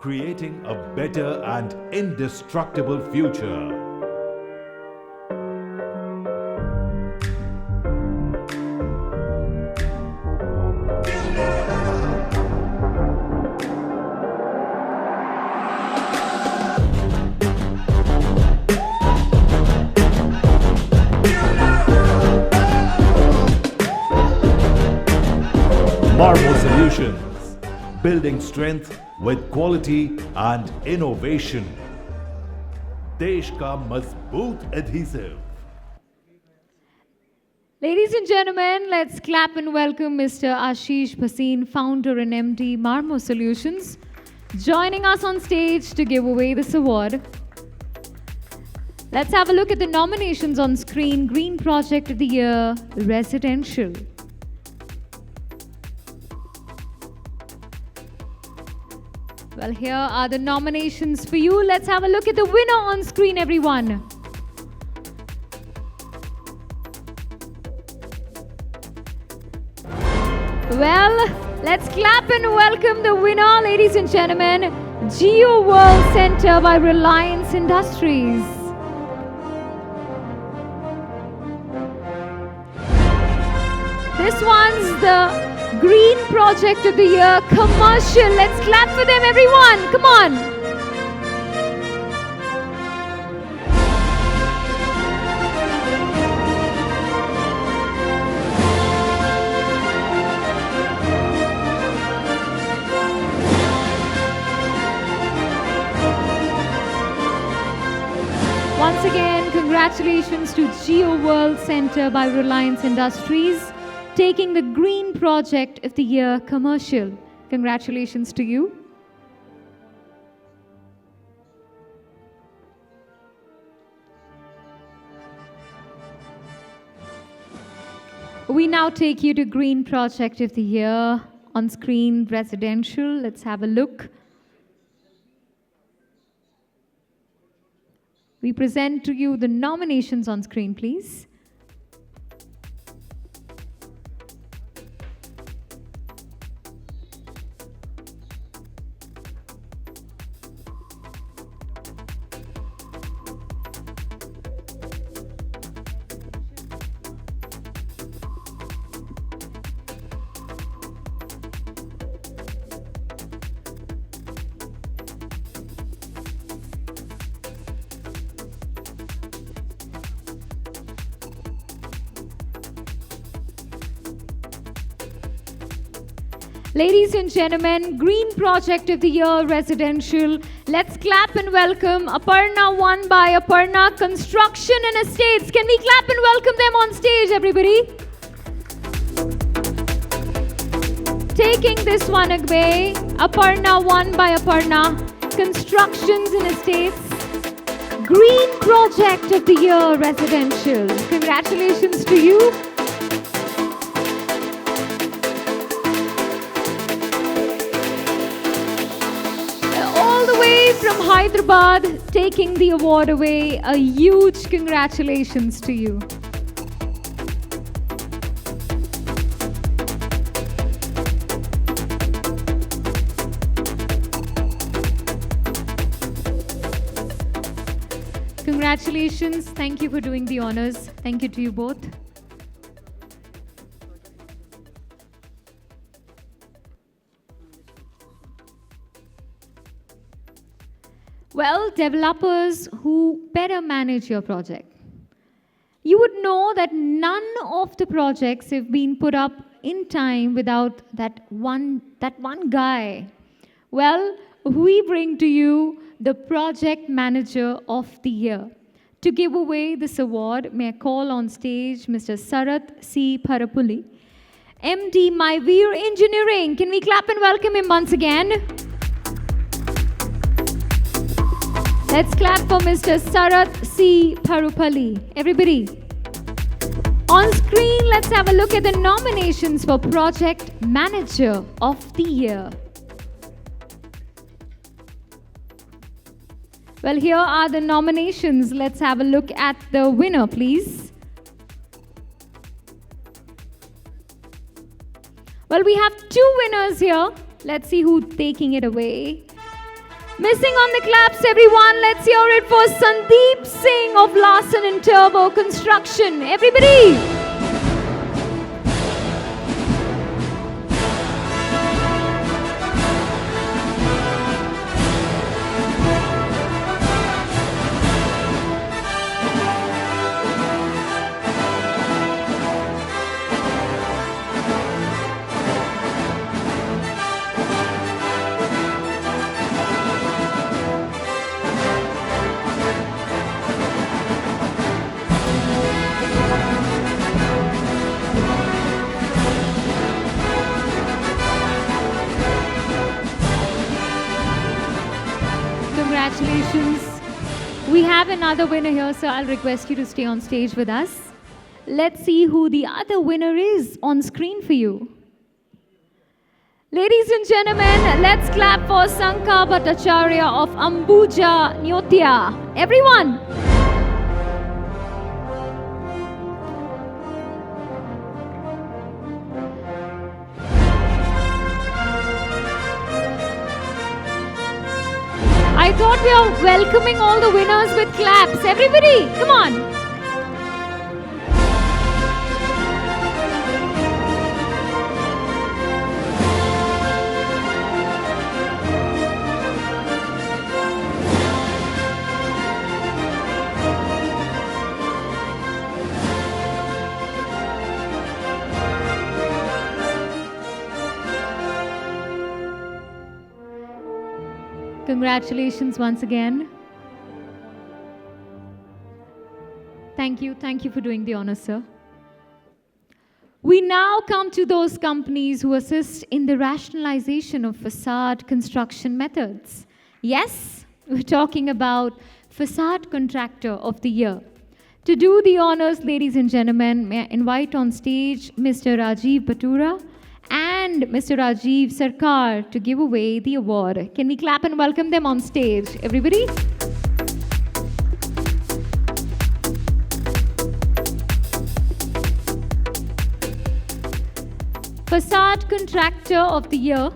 Creating a better and indestructible future. Marmo Solutions, building strength with quality and innovation. Desh ka mazboot adhesive. Ladies and gentlemen, let's clap and welcome Mr. Ashish Bhasin, founder and MD Marmo Solutions, joining us on stage to give away this award. Let's have a look at the nominations on screen. Green Project of the Year, Residential. Well, here are the nominations for you. Let's have a look at the winner on screen, everyone. Well, let's clap and welcome the winner, ladies and gentlemen, Geo World Center by Reliance Industries. This one's the Green Project of the Year, Commercial. Let's clap for them, everyone. Come on. Once again, congratulations to Geo World Center by Reliance Industries, taking the Green Project of the Year Commercial. Congratulations to you. We now take you to Green Project of the Year on screen, Residential. Let's have a look. We present to you the nominations on screen, please. Ladies and gentlemen, Green Project of the Year Residential. Let's clap and welcome Aparna, won by Aparna Construction and Estates. Can we clap and welcome them on stage, everybody? Taking this one away, Aparna, won by Aparna Constructions and Estates. Green Project of the Year Residential. Congratulations to you. Arvind from Hyderabad taking the award away. A huge congratulations to you. Congratulations. Thank you for doing the honors. Thank you to you both. Well, developers who better manage your project. You would know that none of the projects have been put up in time without that one guy. Well, we bring to you the Project Manager of the Year. To give away this award, may I call on stage Mr. Sarath C. Parapulli, MD Myveer Engineering. Can we clap and welcome him once again? Let's clap for Mr. Sarath C. Parupalli. Everybody. On screen, let's have a look at the nominations for Project Manager of the Year. Well, here are the nominations. Let's have a look at the winner, please. Well, we have two winners here. Let's see who's taking it away. Missing on the claps, everyone. Let's hear it for Sandeep Singh of Larsen & Turbo Construction. Everybody. Congratulations. We have another winner here, so I'll request you to stay on stage with us. Let's see who the other winner is on screen for you. Ladies and gentlemen, let's clap for Sanka Bhattacharya of Ambuja, Nyotya. Everyone. I thought we are welcoming all the winners with claps. Everybody, come on. Congratulations once again. Thank you for doing the honor, sir. We now come to those companies who assist in the rationalization of facade construction methods. Yes, we're talking about Facade Contractor of the Year. To do the honors, ladies and gentlemen, may I invite on stage Mr. Rajiv Batura and Mr. Rajiv Sarkar to give away the award. Can we clap and welcome them on stage, everybody? Facade Contractor of the Year.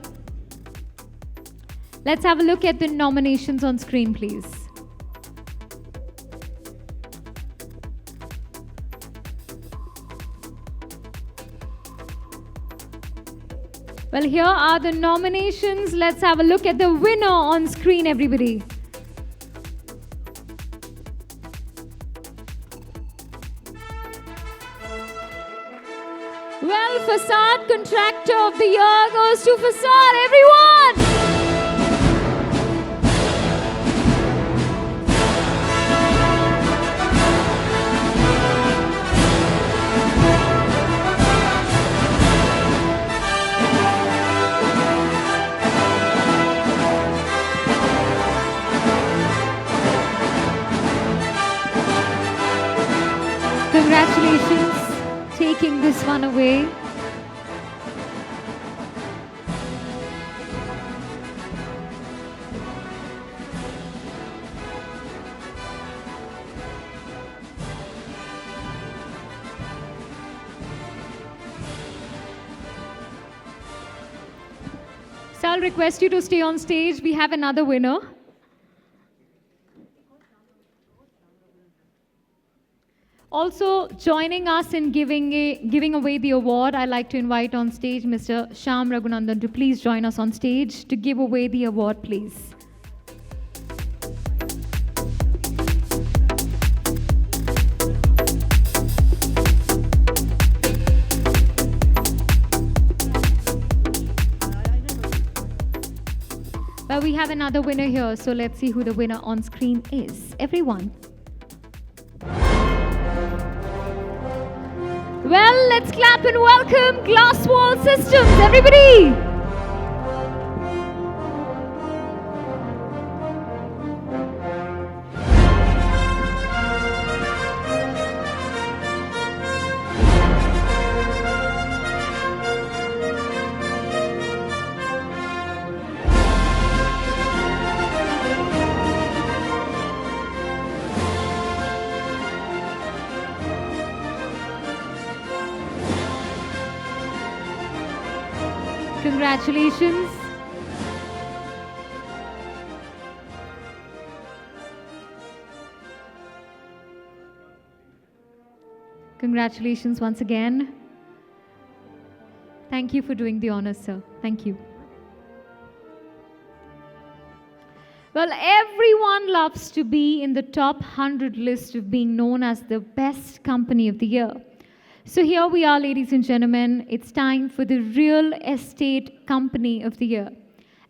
Let's have a look at the nominations on screen, please. Well, here are the nominations. Let's have a look at the winner on screen, everybody. Well, Facade Contractor of the Year goes to Facade, everyone! Congratulations, taking this one away. So I'll request you to stay on stage. We have another winner. Also joining us in giving away the award, I'd like to invite on stage Mr. Shyam Raghunandan to please join us on stage to give away the award, please. Well, we have another winner here, so let's see who the winner on screen is. Everyone. Well, let's clap and welcome Glass Wall Systems, everybody! Congratulations. Congratulations once again. Thank you for doing the honors, sir. Thank you. Well, everyone loves to be in the top 100 list of being known as the best company of the year. So here we are, ladies and gentlemen. It's time for the Real Estate Company of the Year.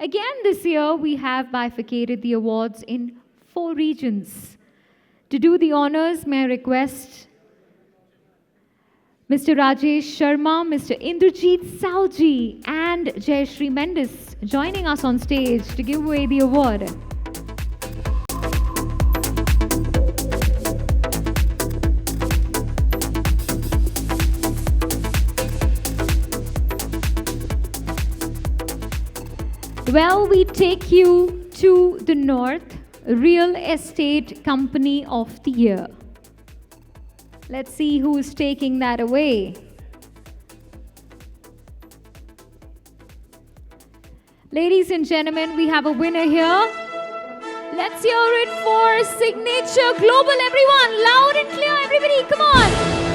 Again, this year we have bifurcated the awards in 4 regions. To do the honors, may I request Mr. Rajesh Sharma, Mr. Indrajit Sauji, and Jayashree Mendes joining us on stage to give away the award. Well, we take you to the North, Real Estate Company of the Year. Let's see who's taking that away. Ladies and gentlemen, we have a winner here. Let's hear it for Signature Global, everyone. Loud and clear, everybody, come on.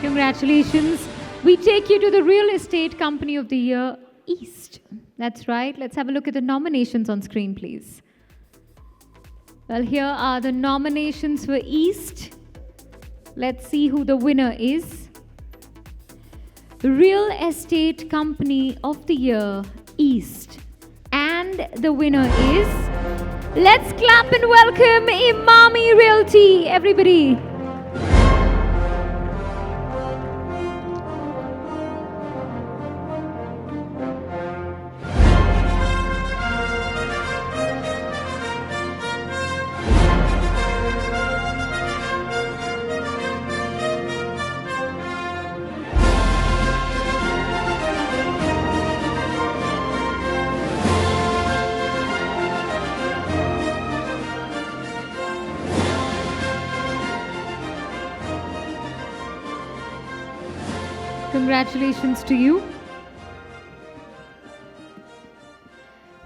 Congratulations. We take you to the Real Estate Company of the Year East. That's right. Let's have a look at the nominations on screen, please. Well, here are the nominations for East. Let's see who the winner is. Real Estate Company of the Year East. And the winner is... Let's clap and welcome Imami Realty, everybody. Congratulations to you.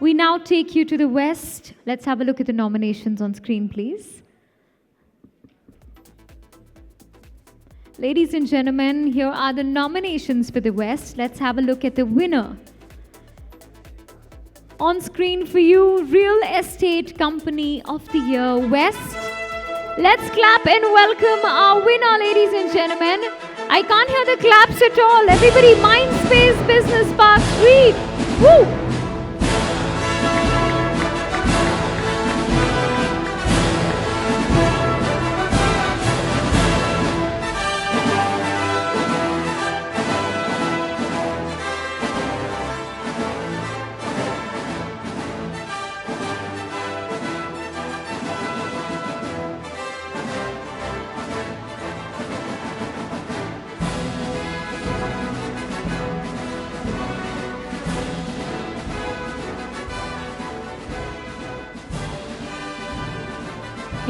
We now take you to the West. Let's have a look at the nominations on screen, please. Ladies and gentlemen, here are the nominations for the West. Let's have a look at the winner. On screen for you, Real Estate Company of the Year West. Let's clap and welcome our winner, ladies and gentlemen. I can't hear the claps at all. Everybody, Mindspace Business Park Street. Woo!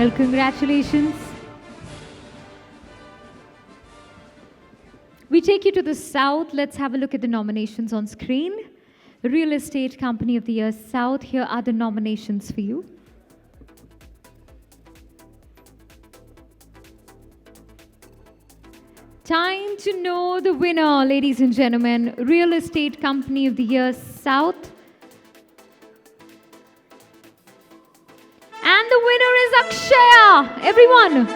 Well, congratulations. We take you to the South. Let's have a look at the nominations on screen. Real Estate Company of the Year South. Here are the nominations for you. Time to know the winner, ladies and gentlemen. Real Estate Company of the Year South. And the winner is Akshaya. Everyone.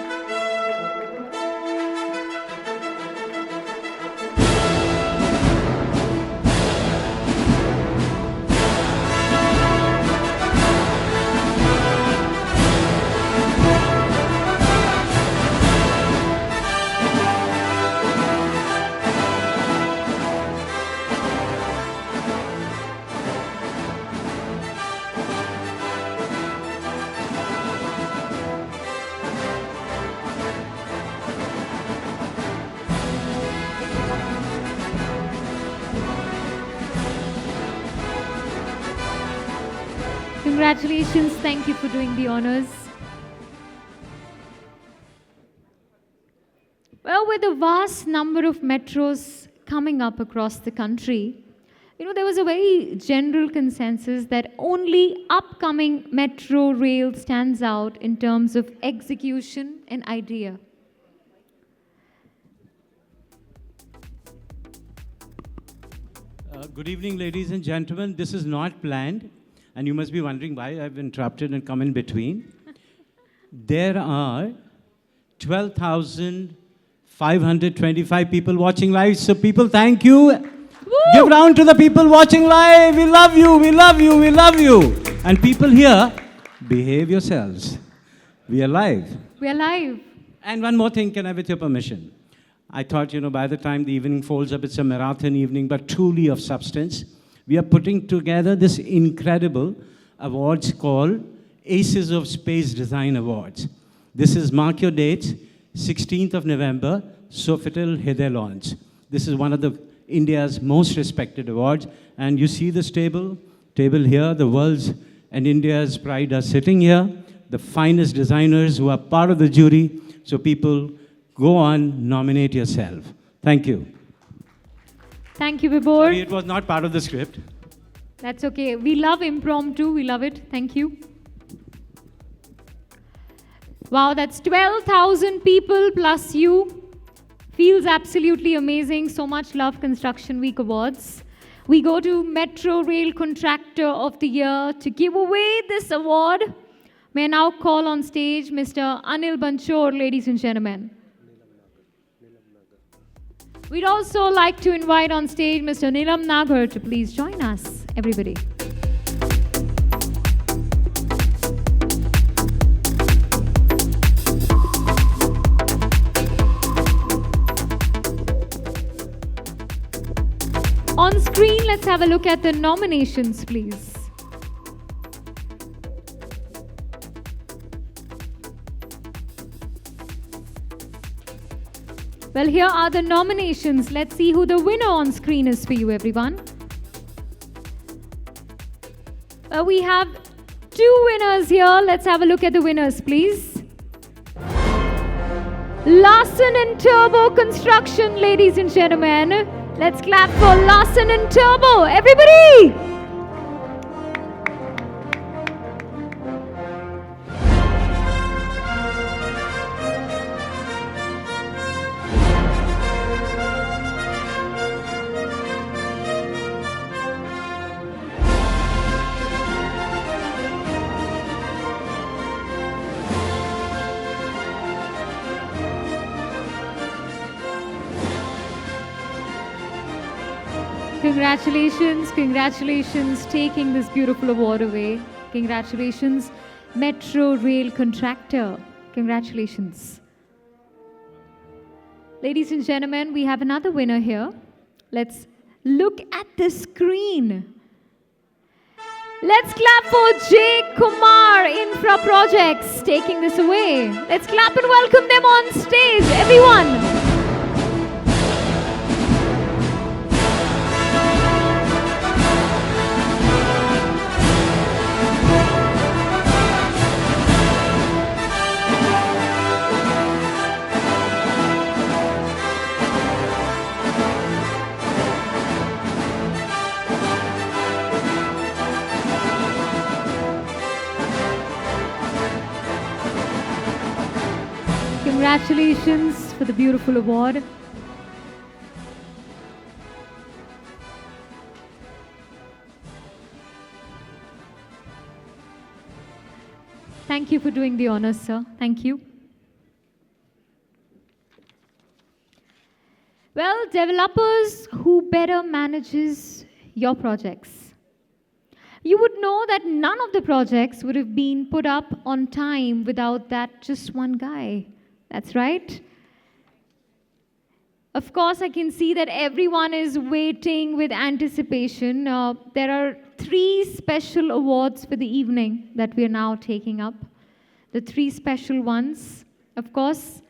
Congratulations. Thank you for doing the honors. Well, with a vast number of metros coming up across the country, there was a very general consensus that only upcoming metro rail stands out in terms of execution and idea. Good evening, ladies and gentlemen. This is not planned. And you must be wondering why I've interrupted and come in between. There are 12,525 people watching live. So people, thank you. Woo! Give round to the people watching live. We love you, we love you, we love you. And people here, behave yourselves. We are live. We are live. And one more thing, can I, with your permission? I thought, by the time the evening folds up, it's a marathon evening, but truly of substance. We are putting together this incredible awards called Aces of Space Design Awards. This is, mark your dates, 16th of November, Sofitel Hriday Lounge. This is one of India's most respected awards. And you see this table here, the world's and India's pride are sitting here, the finest designers who are part of the jury. So people, go on, nominate yourself. Thank you. Thank you, Vibhor. Sorry, it was not part of the script. That's okay. We love impromptu. We love it. Thank you. Wow, that's 12,000 people plus you. Feels absolutely amazing. So much love, Construction Week Awards. We go to Metro Rail Contractor of the Year to give away this award. May I now call on stage Mr. Anil Banchor, ladies and gentlemen. We'd also like to invite on stage Mr. Neelam Nagar to please join us, everybody. On screen, let's have a look at the nominations, please. Well, here are the nominations. Let's see who the winner on screen is for you, everyone. We have two winners here. Let's have a look at the winners, please. Larsen and Turbo Construction, ladies and gentlemen. Let's clap for Larsen and Turbo, everybody! Congratulations, congratulations, taking this beautiful award away. Congratulations, Metro Rail Contractor. Congratulations. Ladies and gentlemen, we have another winner here. Let's look at the screen. Let's clap for J. Kumar Infra Projects taking this away. Let's clap and welcome them on stage, everyone. Congratulations for the beautiful award. Thank you for doing the honors, sir. Thank you. Well, developers, who better manages your projects? You would know that none of the projects would have been put up on time without that just one guy. That's right. Of course, I can see that everyone is waiting with anticipation. There are 3 special awards for the evening that we are now taking up. The 3 special ones. Of course,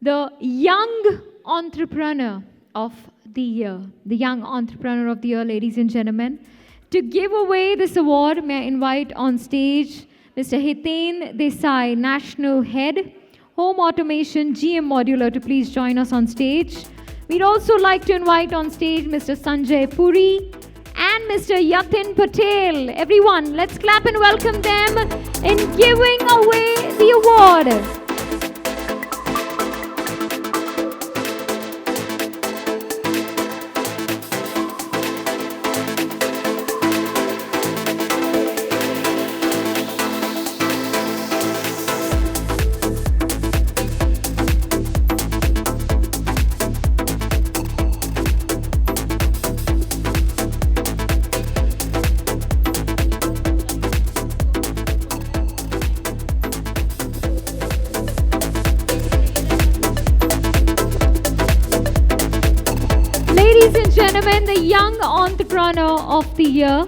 the Young Entrepreneur of the Year. The Young Entrepreneur of the Year, ladies and gentlemen. To give away this award, may I invite on stage Mr. Hiten Desai, National Head, Home Automation GM Modular, to please join us on stage. We'd also like to invite on stage Mr. Sanjay Puri and Mr. Yatin Patel. Everyone, let's clap and welcome them in giving away the award. Gentlemen, the Young Entrepreneur of the Year.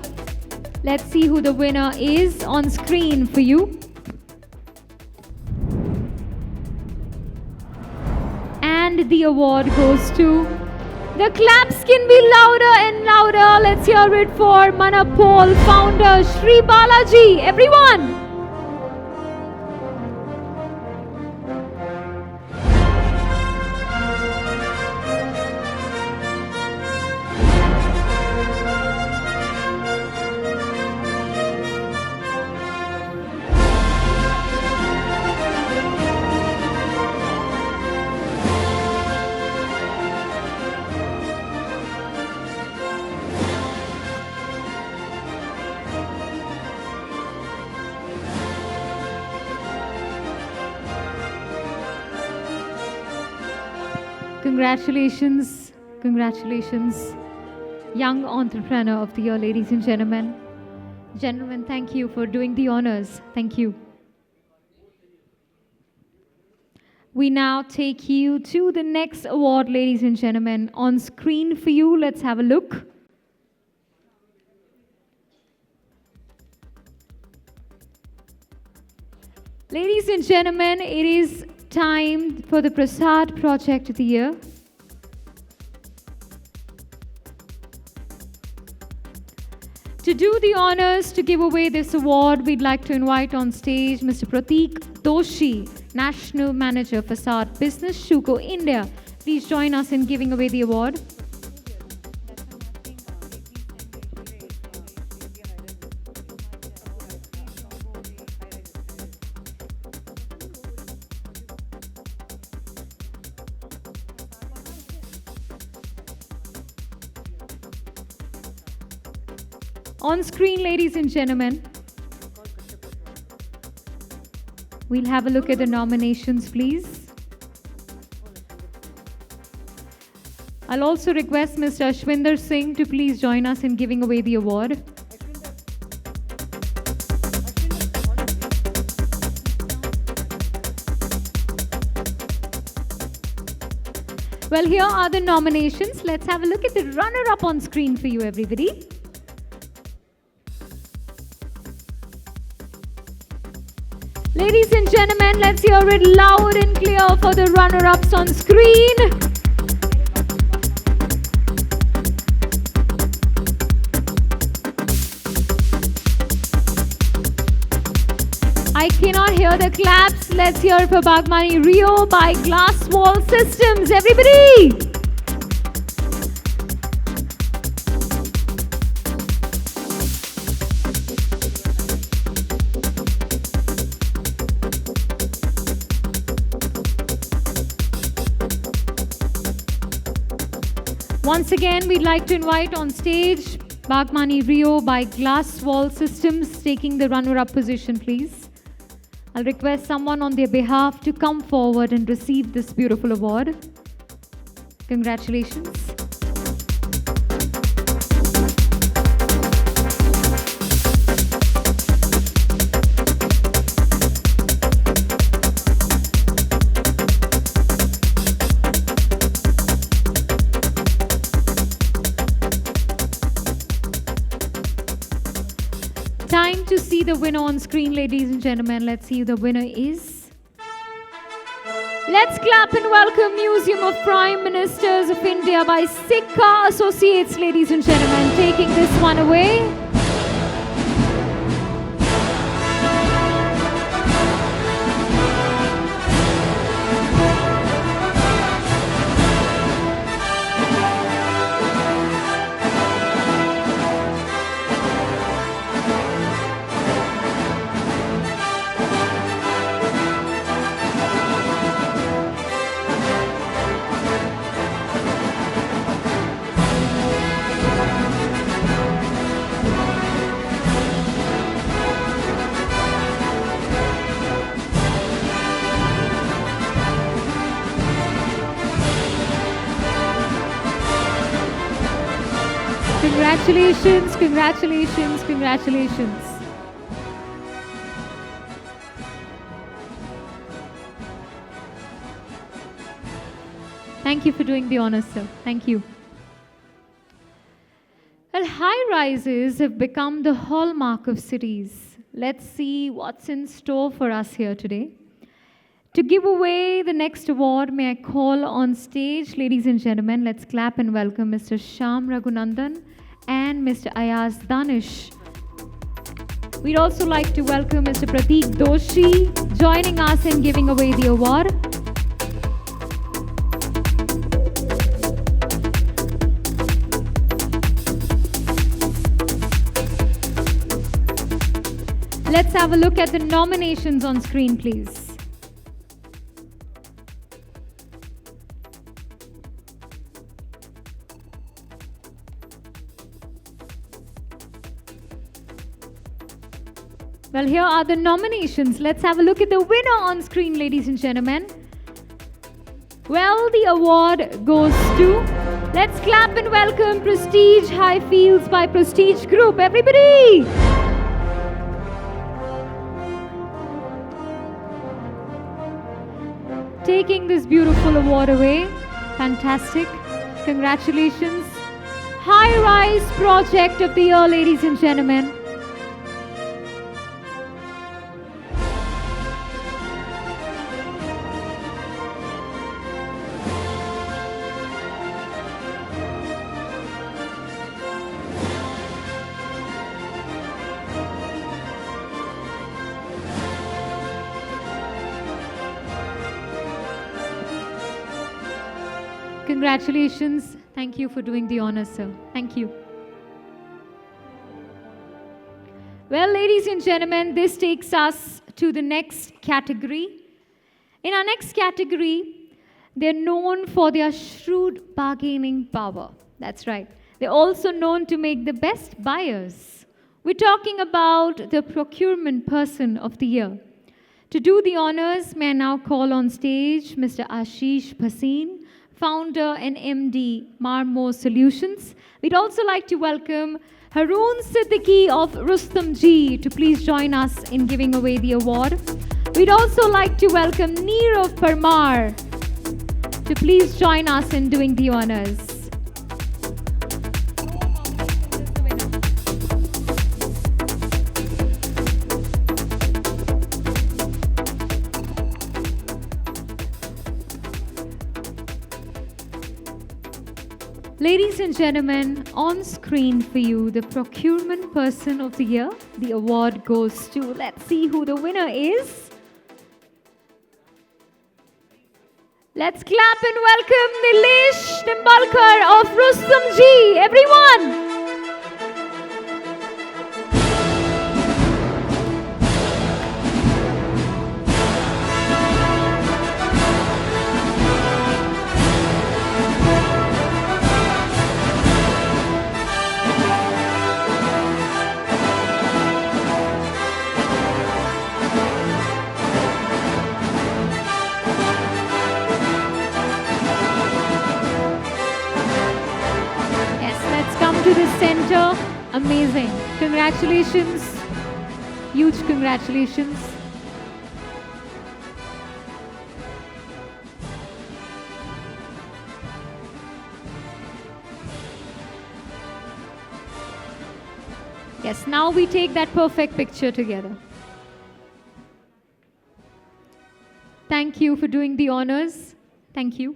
Let's see who the winner is on screen for you. And the award goes to... The claps can be louder and louder. Let's hear it for Manapol founder Shri Balaji. Everyone! Congratulations, congratulations. Young Entrepreneur of the Year, ladies and gentlemen. Gentlemen, thank you for doing the honors. Thank you. We now take you to the next award, ladies and gentlemen. On screen for you, let's have a look. Ladies and gentlemen, it is time for the Prasad Project of the Year. To do the honors to give away this award, we'd like to invite on stage Mr. Prateek Doshi, National Manager, Facade Business, Shuko, India. Please join us in giving away the award. On screen, ladies and gentlemen, we'll have a look at the nominations, please. I'll also request Mr. Ashwinder Singh to please join us in giving away the award. Well, here are the nominations. Let's have a look at the runner-up on screen for you, everybody. Ladies and gentlemen, let's hear it loud and clear for the runner-ups on screen. I cannot hear the claps. Let's hear it for Bagmani Rio by Glass Wall Systems. Everybody! Once again, we'd like to invite on stage Bagmani Rio by Glass Wall Systems, taking the runner-up position, please. I'll request someone on their behalf to come forward and receive this beautiful award. Congratulations. Time to see the winner on screen, ladies and gentlemen. Let's see who the winner is. Let's clap and welcome Museum of Prime Ministers of India by Sikka Associates, ladies and gentlemen, taking this one away. Congratulations, congratulations, congratulations. Thank you for doing the honors, sir. Thank you. Well, high-rises have become the hallmark of cities. Let's see what's in store for us here today. To give away the next award, may I call on stage, ladies and gentlemen, let's clap and welcome Mr. Shyam Raghunandan and Mr. Ayaz Danish. We'd also like to welcome Mr. Prateek Doshi joining us in giving away the award. Let's have a look at the nominations on screen, please. Well, here are the nominations. Let's have a look at the winner on screen, ladies and gentlemen. Well, the award goes to... Let's clap and welcome Prestige Highfields by Prestige Group. Everybody! Taking this beautiful award away. Fantastic. Congratulations. High-rise project of the year, ladies and gentlemen. Congratulations. Thank you for doing the honors, sir. Thank you. Well, ladies and gentlemen, this takes us to the next category. In our next category, they're known for their shrewd bargaining power. That's right. They're also known to make the best buyers. We're talking about the procurement person of the year. To do the honors, may I now call on stage Mr. Ashish Bhasin, founder and MD, Marmo Solutions. We'd also like to welcome Haroon Siddiqui of Rustom Ji to please join us in giving away the award. We'd also like to welcome Neerav Parmar to please join us in doing the honors. Ladies and gentlemen, on screen for you, the procurement person of the year. The award goes to, let's see who the winner is. Let's clap and welcome Nilesh Nimbalkar of Rustom Ji. Everyone! this center. Amazing. Congratulations. Huge congratulations. Yes, now we take that perfect picture together. Thank you for doing the honors. Thank you.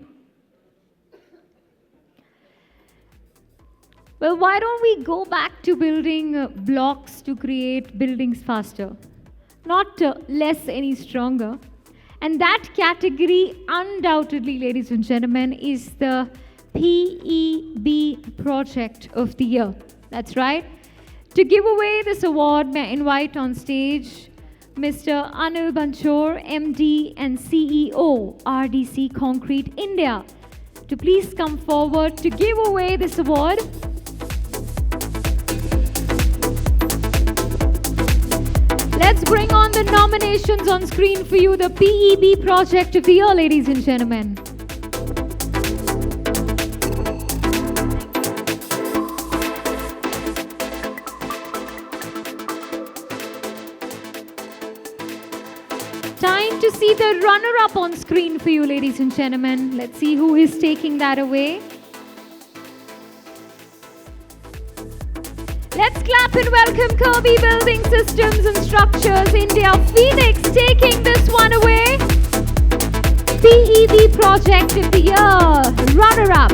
Well, why don't we go back to building blocks to create buildings faster? Not less, any stronger. And that category, undoubtedly, ladies and gentlemen, is the PEB Project of the Year. That's right. To give away this award, may I invite on stage Mr. Anil Banchor, MD and CEO, RDC Concrete India, to please come forward to give away this award. Let's bring on the nominations on screen for you, the PEB Project of the Year, ladies and gentlemen. Time to see the runner-up on screen for you, ladies and gentlemen. Let's see who is taking that away. Let's clap and welcome Kirby Building Systems and Structures India Phoenix taking this one away. PEB Project of the Year, runner-up.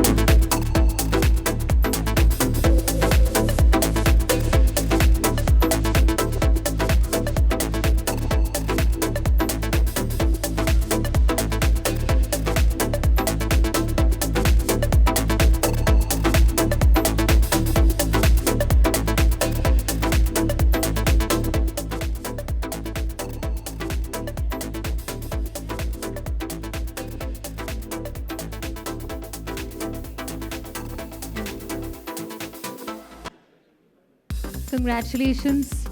Congratulations.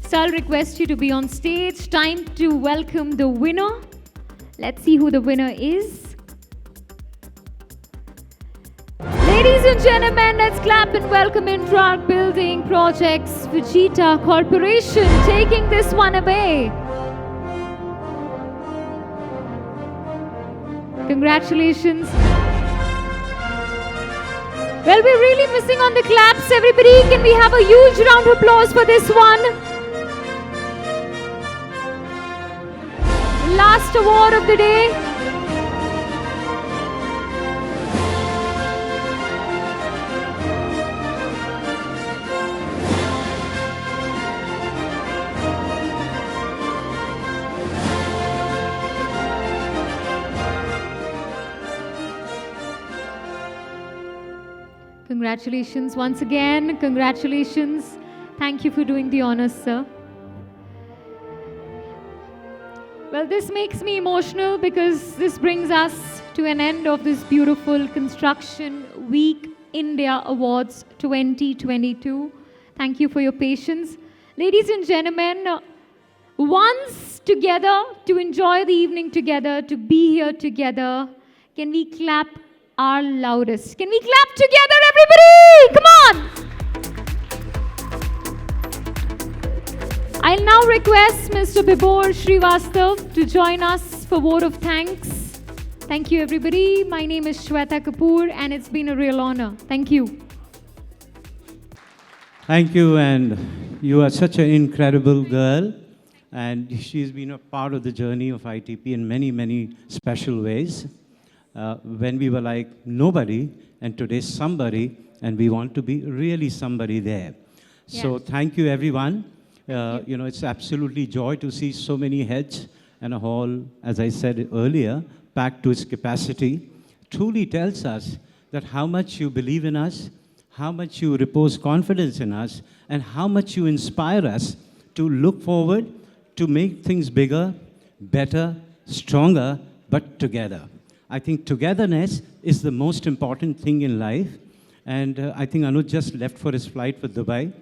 So I'll request you to be on stage. Time to welcome the winner. Let's see who the winner is. Ladies and gentlemen, let's clap and welcome Intrarch Building Projects Vijita Corporation taking this one away. Congratulations. Well, we're really missing on the claps, everybody. Can we have a huge round of applause for this one? Last award of the day. Congratulations once again. Congratulations. Thank you for doing the honors, sir. Well, this makes me emotional because this brings us to an end of this beautiful Construction Week India Awards 2022. Thank you for your patience. Ladies and gentlemen, once together, to enjoy the evening together, to be here together, can we clap our loudest? Can we clap together, everybody? Come on! I'll now request Mr. Bibor Srivastav to join us for vote of thanks. Thank you, everybody. My name is Shweta Kapoor, and it's been a real honor. Thank you. Thank you, and you are such an incredible girl, and she's been a part of the journey of ITP in many, many special ways. When we were like nobody, and today somebody, and we want to be really somebody there. Yeah. So thank you, everyone. You know, it's absolutely joy to see so many heads and a hall, as I said earlier, packed to its capacity. Truly tells us that how much you believe in us, how much you repose confidence in us, and how much you inspire us to look forward, to make things bigger, better, stronger, but together. I think togetherness is the most important thing in life. And I think Anuj just left for his flight for Dubai.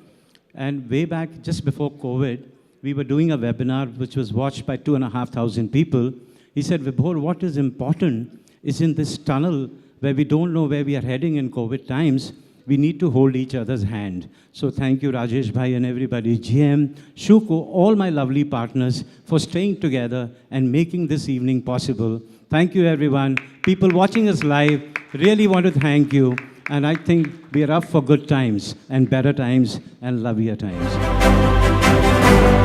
And way back, just before COVID, we were doing a webinar which was watched by 2,500 people. He said, Vibhor, what is important is in this tunnel where we don't know where we are heading in COVID times, we need to hold each other's hand. So thank you, Rajesh Bhai and everybody, GM, Shuko, all my lovely partners for staying together and making this evening possible. Thank you, everyone. People watching us live, really want to thank you. And I think we are up for good times and better times and lovelier times.